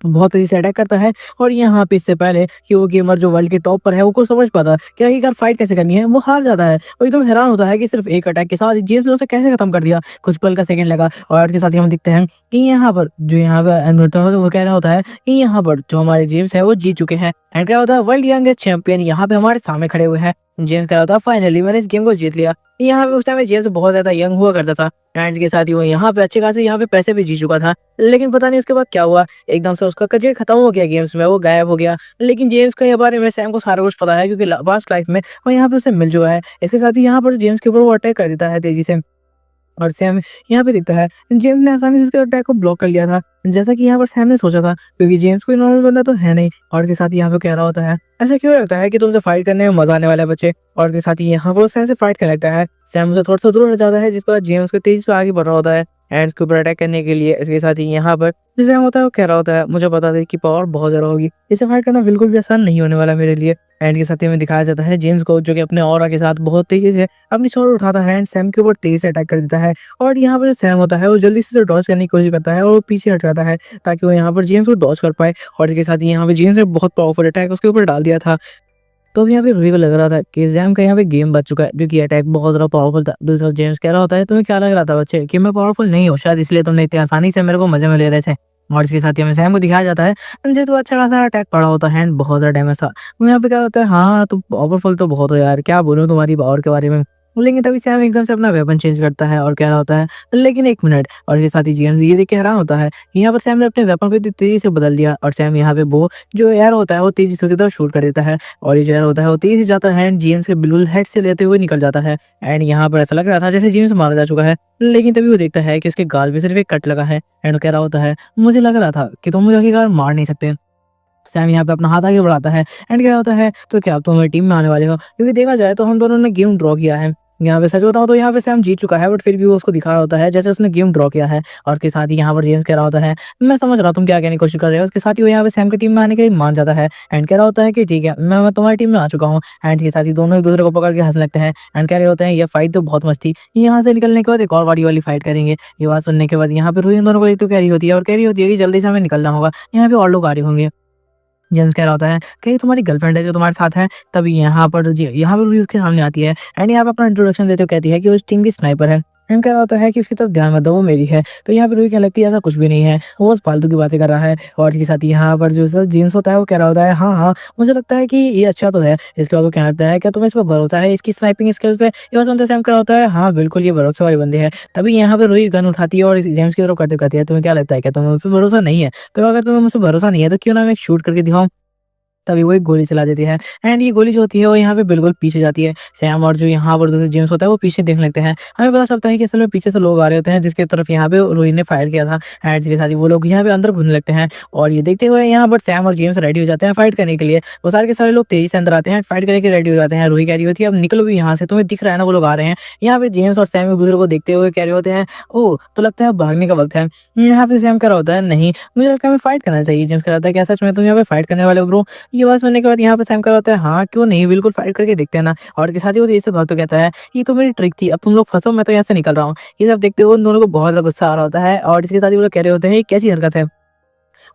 बहुत तेज़ी से अटैक करता है और यहाँ पे इससे पहले कि वो गेमर जो वर्ल्ड के टॉप पर है वो को समझ पाता कि आखिरकार फाइट कैसे करनी है, वो हार जाता है। वो एकदम हैरान होता है कि सिर्फ एक अटैक के साथ जेम्स ने उसे कैसे खत्म कर दिया। कुछ पल का सेकंड लगा और के साथ ही हम दिखते हैं कि यहाँ पर जो यहाँ पर एडमिटर होता है वो कह रहा होता है कि यहाँ पर जो हमारे जेम्स है वो जीत चुके हैं एंड क्या होता है वर्ल्ड यंगेस्ट चैंपियन यहाँ पे हमारे सामने खड़े हुए हैं। जेम्स कह रहा होता है, फाइनली मैंने इस गेम को जीत लिया। यहाँ पे उस टाइम जेम्स बहुत ज़्यादा यंग हुआ करता था एंड के साथ ही वो यहाँ पे अच्छे खासे यहाँ पे पैसे भी जीत चुका था। लेकिन पता नहीं उसके बाद क्या हुआ, एकदम से उसका करियर खत्म हो गया गेम्स में, वो गायब हो गया। लेकिन जेम्स को ये बारे में सैम को सारा कुछ पता है क्योंकि पास्ट लाइफ में वो यहाँ पे उसे मिल चुका है। इसके साथ ही यहाँ पर जेम्स के ऊपर वो अटैक कर देता है तेजी से। और सैम यहाँ पे दिखता है, जेम्स ने आसानी से उसके अटैक को ब्लॉक कर लिया था, जैसा कि यहाँ पर सैम ने सोचा था, क्योंकि जेम्स कोई नॉर्मल बंदा तो है नहीं। और के साथ ही यहाँ पे कह रहा होता है, ऐसा क्यों लगता है कि तुमसे फाइट करने में मजा आने वाला है बच्चे। और के साथ ही यहाँ पर वो सैम से फाइट करने लगता है। सैम उसे थोड़ा सा दूर हट जाता है, जिस पर जेम्स को तेजी से आगे बढ़ रहा होता है एंड उसके ऊपर अटैक करने के लिए। इसके साथ ही यहाँ पर जो सैम होता है वो कह रहा होता है, मुझे पता था कि पावर बहुत ज़्यादा होगी, इसे फाइट करना बिल्कुल भी आसान नहीं होने वाला मेरे लिए। एंड के साथ ही हमें दिखाया जाता है जेम्स को, जो कि अपने ऑरा के साथ बहुत तेजी से अपनी स्वॉर्ड उठाता है एंड सैम के ऊपर तेजी से अटैक कर देता है। और यहाँ पर जो सैम होता है वो जल्दी से डॉज करने की कोशिश करता है और वो पीछे हट जाता है, ताकि वो यहाँ पर जेम्स को डॉज कर पाए। और इसके साथ ही यहाँ पे जेम्स ने बहुत पावरफुल अटैक उसके ऊपर डाल दिया था। तो अब यहाँ पे रूही को लग रहा था कि जैम का यहाँ पे गेम बच चुका है, क्योंकि अटैक बहुत ज़्यादा पावरफुल था। दूसरा जेम्स कह रहा होता है, तुम्हें क्या लग रहा था बच्चे कि मैं पावरफुल नहीं हूँ, शायद इसलिए तुमने इतनी आसानी से मेरे को मजे में ले रहे थे। और इसके साथ ही हमें सैम को दिखाया जाता है, जो अच्छा खासा अटैक पड़ा होता है एंड बहुत ज़्यादा डैमेज था। वो यहाँ पे क्या होता है, हाँ तुम पावरफुल तो बहुत हो यार, क्या बोलूँ तुम्हारी पावर के बारे में। लेकिन तभी सैम एकदम से अपना वेपन चेंज करता है और कह रहा होता है, लेकिन एक मिनट। और इसके साथ ही जेम्स ये देख के हैरान होता है, यहाँ पर सैम ने अपने वेपन को इतनी तेजी से बदल दिया। और सैम यहाँ पे वो जो एयर होता है वो तेजी से उसकी तरफ शूट कर देता है, और ये जो एयर होता है वो तेजी से जाता है एंड जेम्स के बिल्कुल हेड से लेते हुए निकल जाता है। एंड यहाँ पर ऐसा लग रहा था जैसे जेम्स मारा जा चुका है। लेकिन तभी वो देखता है कि उसके गाल में सिर्फ एक कट लगा है एंड वो कह रहा होता है, मुझे लग रहा था कि तुम मुझे आखिरकार मार नहीं सकते। सैम यहाँ पे अपना हाथ आगे बढ़ाता है एंड क्या होता है, तो क्या अब तो हमारी टीम में आने वाले हो, क्योंकि देखा जाए तो हम दोनों ने गेम ड्रॉ किया है। यहाँ पे सच बताऊं तो यहाँ पे सैम जीत चुका है, बट फिर भी वो उसको दिखा रहा होता है जैसे उसने गेम ड्रॉ किया है। और उसके साथ ही यहाँ पर जेम्स कह रहा होता है, मैं समझ रहा हूँ तुम क्या कहने की कोशिश कर रहे हो। उसके साथ ही वो यहाँ पे सैम की टीम में आने के लिए मान जाता है एंड कह रहा होता है कि ठीक है, मैं तुम्हारी टीम में आ चुका हूँ। एंड के साथ ही दोनों एक दूसरे को पकड़ के हंसने लगते हैं एंड कह रहे होते हैं, ये फाइट तो बहुत मस्त थी, यहाँ से निकलने के बाद एक और बड़ी वाली फाइट करेंगे। ये बात सुनने के बाद यहाँ पे रूही इन दोनों को एक तो कह रही होती है और कह रही होती है कि जल्दी से हमें निकलना होगा, यहाँ पे और लोग आ रहे होंगे। जेम्स कह रहा होता है, कहीं तुम्हारी गर्लफ्रेंड है जो तुम्हारे साथ है। तभी यहाँ पर भी उसके सामने आती है एंड यहाँ पे अपना इंट्रोडक्शन देते हुए कहती है कि वो इस टीम की स्नाइपर है। एंड कह रहा होता है कि उसकी तरफ ध्यान मत दो, वो मेरी है। तो यहाँ पे रूही कहने लगती है, ऐसा कुछ भी नहीं है, वो बस फालतू की बातें कर रहा है। और इसके साथ ही यहाँ पर जो जेम्स होता है वो कह रहा होता है, हाँ हाँ मुझे लगता है कि ये अच्छा तो है। इसके बाद वो क्या कहता है, क्या तुम्हें इस पर भरोसा है, इसकी स्नाइपिंग स्किल्स पे। ये बात सुनते सैम कह रहा होता है, हाँ बिल्कुल ये भरोसे वाली बंदी है। तभी यहाँ पे रूही गन उठाती है और जेम्स की तरफ करते कहती है, तुम्हें क्या लगता है, क्या तुम्हें मुझ पर भरोसा नहीं है। तो अगर तुम्हें मुझसे भरोसा नहीं है तो क्यों ना मैं शूट करके दिखाऊं। तभी वो एक गोली चला देती है एंड ये गोली जो होती है वो यहाँ पे बिल्कुल पीछे जाती है। सैम और जो यहाँ पर दूसरे जेम्स होता है वो पीछे देखने लगते हैं। हमें पता चलता है कि असल में पीछे से लोग आ रहे होते हैं, जिसके तरफ यहाँ पे रोहित ने फायर किया था। एंड इसके साथ ही वो लोग यहाँ पे अंदर घुसने लगते हैं और ये देखते हुए यहाँ पर सैम और जेम्स रेडी हो जाते हैं फाइट करने के लिए। वो सारे के सारे लोग तेजी से अंदर आते हैं, फाइट करने के रेडी हो जाते हैं। रोहित कह रही होती है, अब निकलो भी यहाँ से, तुम्हें दिख रहा है ना वो लोग आ रहे हैं। यहाँ पे जेम्स और सैम एक दूसरे को देखते हुए कह रहे होते हैं, ओ तो लगता है अब भागने का वक्त है। यहाँ पे सैम कह रहा होता है, नहीं मुझे लगता है हमें फाइट करना चाहिए। जेम्स कह रहा था, क्या सच में तुम यहाँ पे फाइट करने वाले हो ब्रो। ये बात सुनने के बाद यहाँ पे सैम कह रहा होता है, हाँ क्यों नहीं, बिल्कुल फाइट करके देखते हैं ना। और इसके साथ ही वो तेजी से भागते कहता है, ये तो मेरी ट्रिक थी, अब तुम लोग फंसो, मैं तो यहाँ से निकल रहा हूँ। ये सब देखते हुए उन दोनों को बहुत ज्यादा गुस्सा आ रहा होता है और इसके साथ ही वो लोग कह रहे होते हैं, ये कैसी हरकत है।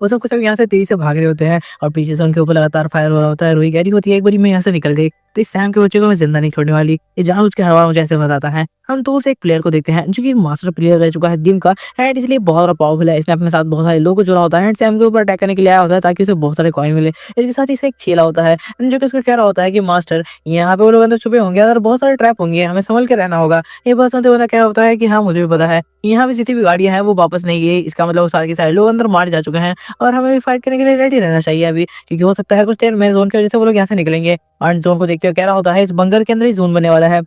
वो सब कुछ अब यहाँ से तेजी से भाग रहे होते हैं और पीछे से उनके ऊपर लगातार फायर हो रहा होता है। रूही कह रही होती है, एक बारी मैं यहाँ से निकल गई तो इस सैम के बच्चे को मैं जिंदा नहीं छोड़ने वाली। ये जानबूझ के हर बार मुझे ऐसे बताता है। हम दूर से एक प्लेयर को देखते हैं जो कि मास्टर प्लेयर रह चुका है गेम का एंड इसलिए बहुत ज्यादा पावरफुल है। इसने अपने साथ बहुत सारे लोगों को जोड़ा होता है एंड सैम के ऊपर अटैक करने के लिए आया होता है ताकि उसे बहुत सारे कॉइन मिले। इसके साथ ही इसका एक चेला होता है जो कि उसको कह रहा होता है कि मास्टर यहाँ पे वो लोग अंदर छुपे होंगे और बहुत सारे ट्रैप होंगे, हमें संभल के रहना होगा। ये बात सुनते हुए क्या होता है कि हाँ मुझे भी पता है, यहाँ पे जितनी भी गाड़ियां हैं वो वापस नहीं गई, इसका मतलब वो सारे के सारे लोग अंदर मारे जा चुके हैं और हमें भी फाइट करने के लिए रेडी रहना चाहिए अभी, क्योंकि हो सकता है कुछ देर में जोन की वजह से वो लोग यहाँ से निकलेंगे। और जोन को देखते हुए कह रहा होता है, इस बंकर के अंदर ही जोन बनने वाला है,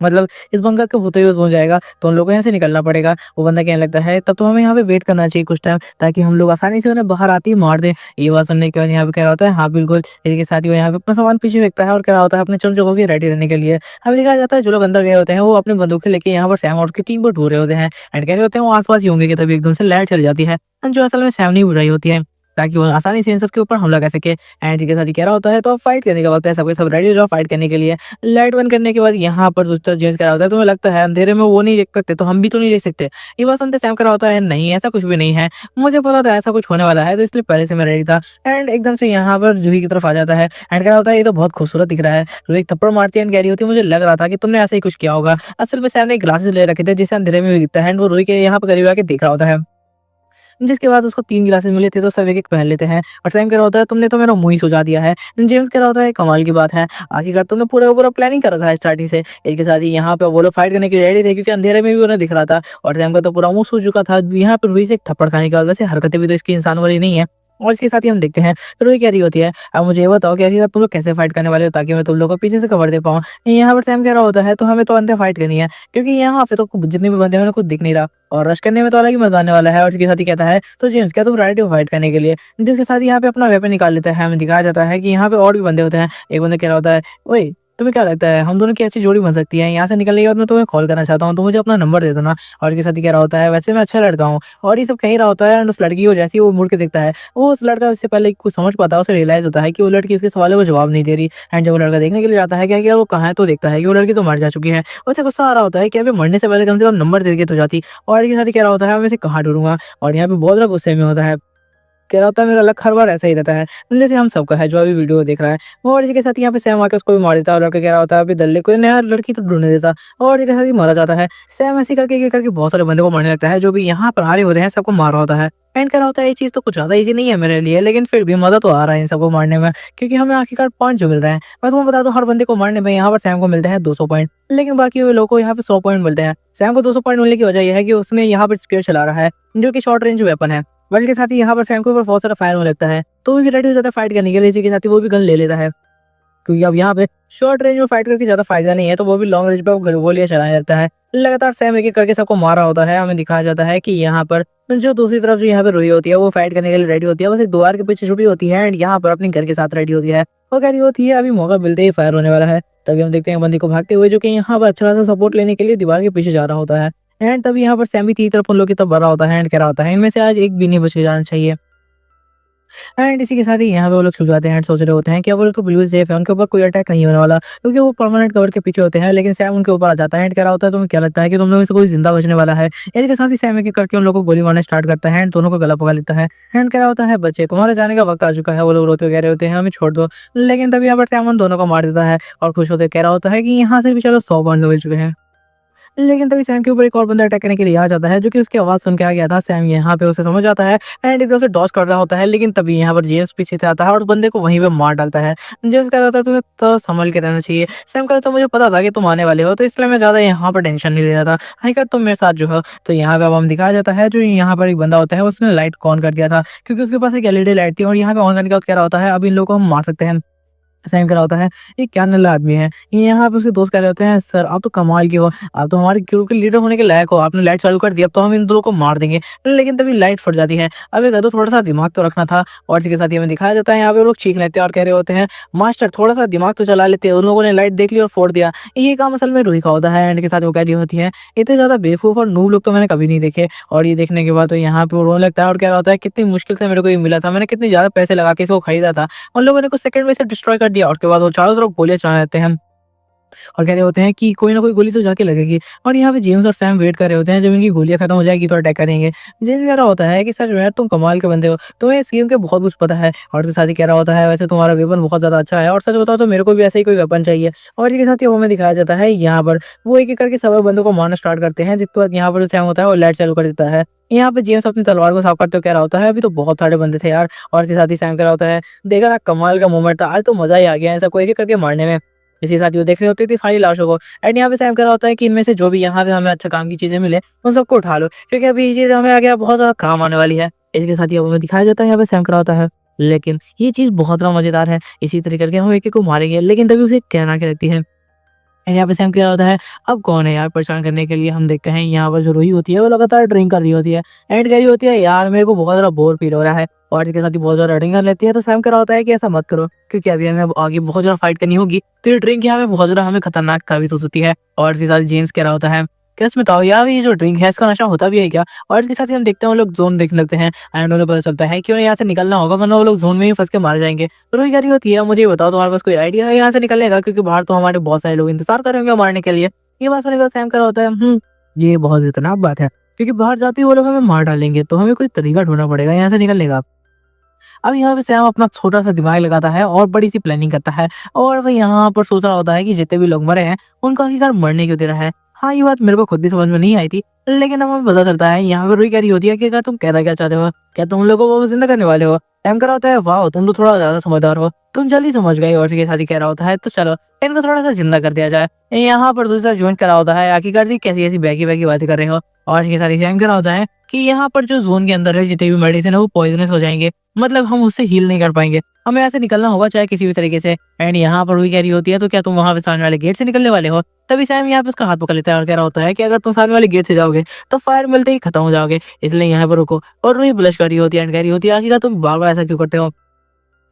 मतलब इस बंकर के होते हुए जोन जाएगा तो उन लोगों को यहाँ से निकलना पड़ेगा। वो बंदा कहने लगता है, तब तो हमें यहाँ पे वेट करना चाहिए कुछ टाइम, ताकि हम लोग आसानी से उन्हें बाहर आते ही मार दे। ये बात सुनने के बाद यहाँ पे कह रहा होता है, हाँ बिल्कुल। इसके साथ ही वो यहाँ पे अपना सामान पीछे फेंकता है और कह रहा होता है अपने चुन जगहों की रेडी रहने के लिए। हमें दिखाया जाता है जो लोग अंदर गए होते हैं वो अपनी बंदूकें लेके यहाँ पर सैम और उसकी टीम पर ढूंढ रहे होते हैं एंड कह रहे होते हैं वो आसपास ही होंगे कि तभी एकदम से लाइट चली जाती है जो असल में सैम नहीं बुझाई होती है, ताकि वो आसानी से इन सबके ऊपर हमला कर सके। एंड के साथ ही कह रहा होता है, तो अब फाइट करने का वक्त है, सबके सब रेडी हो जाओ फाइट करने के लिए। लाइट बंद करने के बाद यहाँ पर दूसरा जेम्स कह रहा होता है, तुम्हें लगता है अंधेरे में वो नहीं देख सकते तो हम भी तो नहीं देख सकते। ये बात सुनते सैम कह रहा होता है, नहीं ऐसा कुछ भी नहीं है, मुझे पता था ऐसा कुछ होने वाला है तो इसलिए पहले से मैं रेडी था। एंड एकदम से यहाँ पर जूही की तरफ आ जाता है एंड कह रहा होता है, ये तो बहुत खूबसूरत दिख रहा है। जूही एक थप्पड़ मारती है एंड कह रही होती है, मुझे लग रहा था कि तुमने ऐसा ही कुछ किया होगा। असल में सैम ने ग्लासेस ले रखे थे जिससे अंधेरे में भी दिखता है एंड वो रूही के यहाँ पर करीब आके देख रहा होता है। जिसके बाद उसको 3 ग्लासेस मिले थे तो सब एक-एक पहन लेते हैं और सैम कह रहा होता है तुमने तो मेरा मुँह ही सुझा दिया है। जेम्स कह रहा होता है कमाल की बात है, आखिरकार तुमने पूरा का पूरा प्लानिंग कर रखा है स्टार्टिंग से। इसके साथ ही यहाँ पे वो लोग फाइट करने के लिए रेडी थे क्योंकि अंधेरे में भी उन्हें दिख रहा था और सैम का तो पूरा मुँह सूज चुका था। यहाँ पे रूही से एक थप्पड़ खाने के बाद वैसे हरकतें भी तो इसकी इंसान वाली नहीं है। और इसके साथ ही हम देखते हैं रूही कह रही होती है, अब मुझे ये बताओ कि आखिर तुम लोग कैसे फाइट करने वाले हो ताकि मैं तुम लोगों को पीछे से कवर दे पाऊँ। यहाँ पर सैम कह रहा होता है तो हमें तो अंदर फाइट करनी है क्योंकि यहाँ पे तो जितने भी बंदे हैं उन्हें कुछ दिख नहीं रहा और रश करने में तो अलग ही मजा आने वाला है। और इसके साथ ही कहता है तो जेम्स क्या तुम रेडी हो फाइट करने के लिए? जिसके साथ ही यहाँ पे अपना वेपन निकाल लेता है। हमें दिखाया जाता है कि यहाँ पे और भी बंदे होते हैं। एक बंदा कह रहा होता है, ओए तुम्हें क्या लगता है हम दोनों की ऐसी जोड़ी बन सकती है? यहाँ से निकलने के बाद मैं तुम्हें कॉल करना चाहता हूँ, तो मुझे अपना नंबर दे दो ना। और इसके साथ ही कह रहा होता है वैसे मैं अच्छा लड़का हूँ और ये सब कह ही रहा होता है एंड उस लड़की को जैसे ही वो मुड़ के देखता है, वो उस लड़का उससे पहले कुछ समझ पाता है, उसे रियलाइज होता है कि वो लड़की उसके सवालों का जवाब नहीं दे रही। एंड जब वो लड़का देखने के लिए जाता है कि यार वो कहाँ है, तो देखता है कि वो लड़की तो मर जा चुकी है। उसे गुस्सा आ रहा होता है कि अभी मरने से पहले कम से कम नंबर दे के तो जाती। और इसके साथ ही कह रहा होता है मैं इसे कहाँ ढूंढूंगा। और यहाँ पे बहुत ज्यादा गुस्से में होता है, कह रहा होता है मेरा लक हर बार ऐसा ही रहता है, जैसे हम सबका है जो अभी वीडियो देख रहा है। और इसी के साथ यहाँ पे सैम आके उसको भी मार देता है और लड़का कह रहा होता है अभी दल्ले कोई नया लड़की तो ढूंढने देता। और इसके साथ ही मारा जाता है। सैम ऐसे करके ये करके बहुत सारे बंदे को मारने लगता है जो भी यहाँ पर आ रहे होते हैं, सबको मारा होता है। एंड कह रहा होता है ये चीज़ तो कुछ ज़्यादा ईजी नहीं है मेरे लिए, लेकिन फिर भी मज़ा तो आ रहा है इन सबको मारने में क्योंकि हमें आखिरकार पॉइंट जो मिल रहे हैं। मैं तुम्हें बता दूं हर बंदे को मारने में यहाँ पर सैम को मिलते हैं 200 पॉइंट, लेकिन बाकी वो लोगों को यहाँ पे 100 पॉइंट मिलते हैं। सैम को 200 पॉइंट मिलने की वजह यह है कि उसने यहाँ पर स्पीयर चला रहा है जो कि शॉर्ट रेंज वेपन है। वर्ल्ड के साथ ही यहाँ पर सैम के ऊपर बहुत सारा फायर होने लगता है तो वो भी रेडी हो जाता है फाइट करने के लिए। इसी के साथ ही वो भी गन ले लेता है क्योंकि अब यहाँ पे शॉर्ट रेंज में फाइट करके ज्यादा फायदा नहीं है, तो वो भी लॉन्ग रेंज पे गोलियां चलाने लगता है। लगातार सैम एक एक करके सबको मारा होता है। हमें दिखाया जाता है कि यहाँ पर जो दूसरी तरफ जो यहाँ पे रूही होती है वो फाइट करने के लिए रेडी होती है, बस एक दीवार के पीछे छुपी होती है एंड यहाँ पर अपने घर के साथ रेडी होती है। वो कह रही होती है अभी मौका मिलते ही फायर होने वाला है। तभी हम देखते हैं बंदी को भागते हुए जो कि यहाँ पर अच्छा खासा सपोर्ट लेने के लिए दीवार के पीछे जा रहा होता है। एंड तभी यहाँ पर सैम भी तीसरी तरफ उन लोग की तरफ बढ़ रहा होता है एंड कह रहा होता है इनमें से आज एक भी नहीं बच के जाना चाहिए। एंड इसी के साथ ही यहाँ पे वो लोग छुप जाते हैं एंड सोच रहे होते हैं कि अब वो लोग तो बिल्कुल सेफ है, उनके ऊपर कोई अटैक नहीं होने वाला क्योंकि वो परमानेंट कवर के पीछे होते हैं। लेकिन सैम उनके ऊपर आ जाता है एंड कह रहा होता है तुम्हें क्या लगता है कि तुम लोगों से कोई जिंदा बचने वाला है? इसके साथ ही सैम एक एक करके उन लोगों को गोली मारना स्टार्ट करता है एंड दोनों को गला पकड़ लेता है। एंड कह रहा होता है बच्चे तुम्हारे जाने का वक्त आ चुका है। वो लोग रोते हुए कह रहे होते हैं हमें छोड़ दो, लेकिन तभी यहाँ पर सैम उन दोनों को मार देता है और खुश होते कह रहा होता है कि यहाँ से भी चलो 100 पॉइंट मिल चुके हैं। लेकिन तभी सैम के ऊपर एक और बंदा अटैक करने के लिए आ जाता है जो कि उसकी आवाज़ सुन के आ गया था। सैम यहाँ पे उसे समझ आता है एंड एकदम से डॉज कर रहा होता है, लेकिन तभी यहाँ पर जेम्स पीछे से आता है और बंदे को वहीं पे मार डालता है। जेम्स कह रहा था तुम्हें तो संभल के रहना चाहिए। सैम कह रहा था मुझे पता था कि तुम आने वाले हो तो इसलिए मैं ज़्यादा यहाँ पर टेंशन नहीं ले रहा था, हाईकर तुम मेरे साथ जो हो। तो यहाँ पे अब हम दिखाया जाता है जो यहाँ पर एक बंदा होता है उसने लाइट ऑन कर दिया था क्योंकि उसके पास एक एलईडी लाइट थी और यहाँ पे ऑन करने के बाद कह रहा होता है अब इन लोगों को हम मार सकते हैं। सैम कह रहा होता है ये क्या नल्ला आदमी है। यहाँ पे उसके दोस्त कह रहे होते हैं सर आप तो कमाल के हो, आप तो हमारे ग्रुप के लीडर होने के लायक हो, आपने लाइट चालू कर दी, अब तो हम इन दोनों को मार देंगे। लेकिन तभी लाइट फट जाती है। अब एक थोड़ा सा दिमाग तो रखना था। और इसके साथ ही हमें दिखाया जाता है यहाँ पे वो लोग चीख लेते हैं और कह रहे होते हैं मास्टर थोड़ा सा दिमाग तो चला लेते हैं। उन लोगों ने लाइट देख ली और फोड़ दिया। ये काम असल में रूही का होता है। एंड के साथ वो कह रही होती है इतने ज्यादा बेवकूफ और नूब लोग तो मैंने कभी नहीं देखे। और ये देखने के बाद तो यहाँ पे वो रोने लगता है और कह रहा होता है कितनी मुश्किल से मेरे को ये मिला था, मैंने कितने ज्यादा पैसे लगा के इसको खरीदा था, उन लोगों ने कुछ सेकंड में इसे डिस्ट्रॉय कर दिया। और उसके बाद वो चारों तरफ गोलियां चला देते हैं और कह रहे होते हैं कि कोई ना कोई गोली तो जाके लगेगी। और यहाँ पे जेम्स और सैम वेट कर रहे होते हैं जब इनकी गोलियां खत्म हो जाएगी तो अटैक करेंगे। जेम्स कह रहा होता है कि सच में यार तुम कमाल के बंदे हो, तुम्हें इस गेम के बहुत कुछ पता है। और उसके साथ ही कह रहा होता है वैसे तुम्हारा वेपन बहुत ज्यादा अच्छा है और सच बताओ तो मेरे को भी ऐसा ही कोई वेपन चाहिए। और इसके साथ ही वो हमें दिखाया जाता है यहाँ पर वो एक एक करके सब बंदों को मारना स्टार्ट करते हैं, जिसके बाद यहाँ पर जो सैम होता है वो लाइट चालू कर देता है। यहाँ पे जेम्स अपनी तलवार को साफ करते हुए कह रहा होता है अभी तो बहुत सारे बंदे थे यार। और इसके साथ ही सैम कह रहा होता है देखा ना कमाल का मोमेंट था, आज तो मजा ही आ गया ऐसा कोई एक एक करके मारने में। इसी साथ ही वो देख रहे होते थे सारी लाशों को। एंड यहाँ पे सैम कह रहा होता है कि इनमें से जो भी यहाँ पे हमें अच्छा काम की चीजें मिले उन सबको उठा लो क्योंकि अभी ये चीज हमें आगे बहुत ज्यादा काम आने वाली है। इसके साथ ही अब हमें दिखाया जाता है यहाँ पे सैम कह रहा होता है लेकिन ये चीज बहुत ज्यादा मजेदार है, इसी तरीके करके हम एक एक को मारेंगे। लेकिन तभी उसे कहना के लगती है। एंड यहाँ पे सैम क्या होता है अब कौन है यार परेशान करने के लिए। हम देखते हैं यहाँ पर जो रूही होती है वो लगातार ड्रिंक कर रही होती है एंड कह रही होती है यार मेरे को बहुत ज्यादा बोर फील हो रहा है। और इसके साथ ही बहुत ज्यादा ड्रिंक कर लेती है। तो सैम कह रहा होता है कि ऐसा मत करो क्योंकि अभी हमें अब आगे बहुत ज्यादा फाइट करनी होगी, तो ये ड्रिंक यहाँ पे बहुत ज्यादा हमें खतरनाक साबित हो सकती है। और इसके साथ जेम्स कह रहा होता है क्या इसमें बताओ यार ये जो ड्रिंक है इसका नशा होता भी है क्या? और इसके साथ ही हम देखते हैं वो लोग जोन देखने लगते हैं एंड उन्हें पता चलता है कि उन्हें यहाँ से निकलना होगा वरना वो लोग जोन में ही फंस के मारे जाएंगे। तो रोही कह रही होती है मुझे ये बताओ तुम्हारे पास कोई आइडिया है यहाँ से निकलने का, क्योंकि बाहर तो हमारे बहुत सारे लोग इंतजार कर रहे होंगे मारने के लिए। ये बात सुनने का सैम कर रहा होता है ये बहुत खतरनाक बात है क्योंकि बाहर जाते ही वो लोग हमें मार डालेंगे, तो हमें कोई तरीका ढूंढना पड़ेगा यहाँ से निकलने का। अब यहाँ पे सैम अपना छोटा सा दिमाग लगाता है और बड़ी सी प्लानिंग करता है और वो यहाँ पर सोच रहा होता है कि जितने भी लोग मरे हैं उनको आखिरकार मरने क्यों दे रहा है। हाँ, ये बात मेरे को खुद भी समझ में नहीं आई थी, लेकिन अब हमें पता चलता है यहाँ पे रुई कह रही होती है कि अगर तुम कहना क्या चाहते हो? क्या तुम लोगों को वापस ज़िंदा करने वाले हो? सैम कह रहा होता है, वाओ! तुम तो थोड़ा ज़्यादा समझदार हो, तुम जल्दी समझ गए। और उसके साथ ही कह रहा होता है, तो चलो इनको थोड़ा-सा ज़िंदा कर दिया जाए। यहाँ पर दूसरा जॉइन करा होता है, आखिरकार जी कैसी-कैसी बहकी-बहकी बातें कर रहे हो। और इसके साथ ही सैम कह रहा होता है कि यहाँ पर जो ज़ोन के अंदर है जितने भी मेडिसिन है वो पॉइज़नस हो जाएँगे, मतलब हम उससे हील नहीं कर पाएँगे। हमें यहाँ से निकलना होगा चाहे किसी भी तरीके से। एंड यहाँ पर रुई कह रही होती है, तो क्या तुम वहाँ पे सामने वाले गेट से निकलने वाले हो? तभी सैम यहाँ पे उसका हाथ पकड़ लेता है और कह रहा होता है कि अगर तुम सामने वाले गेट से जाओगे तो फायर मिलते ही खत्म हो जाओगे, इसलिए यहाँ पर रुको। और रुई ब्लश कर रही होती है एंड कह रही होती है, आखिरकार तुम बार-बार ऐसा क्यों करते हो?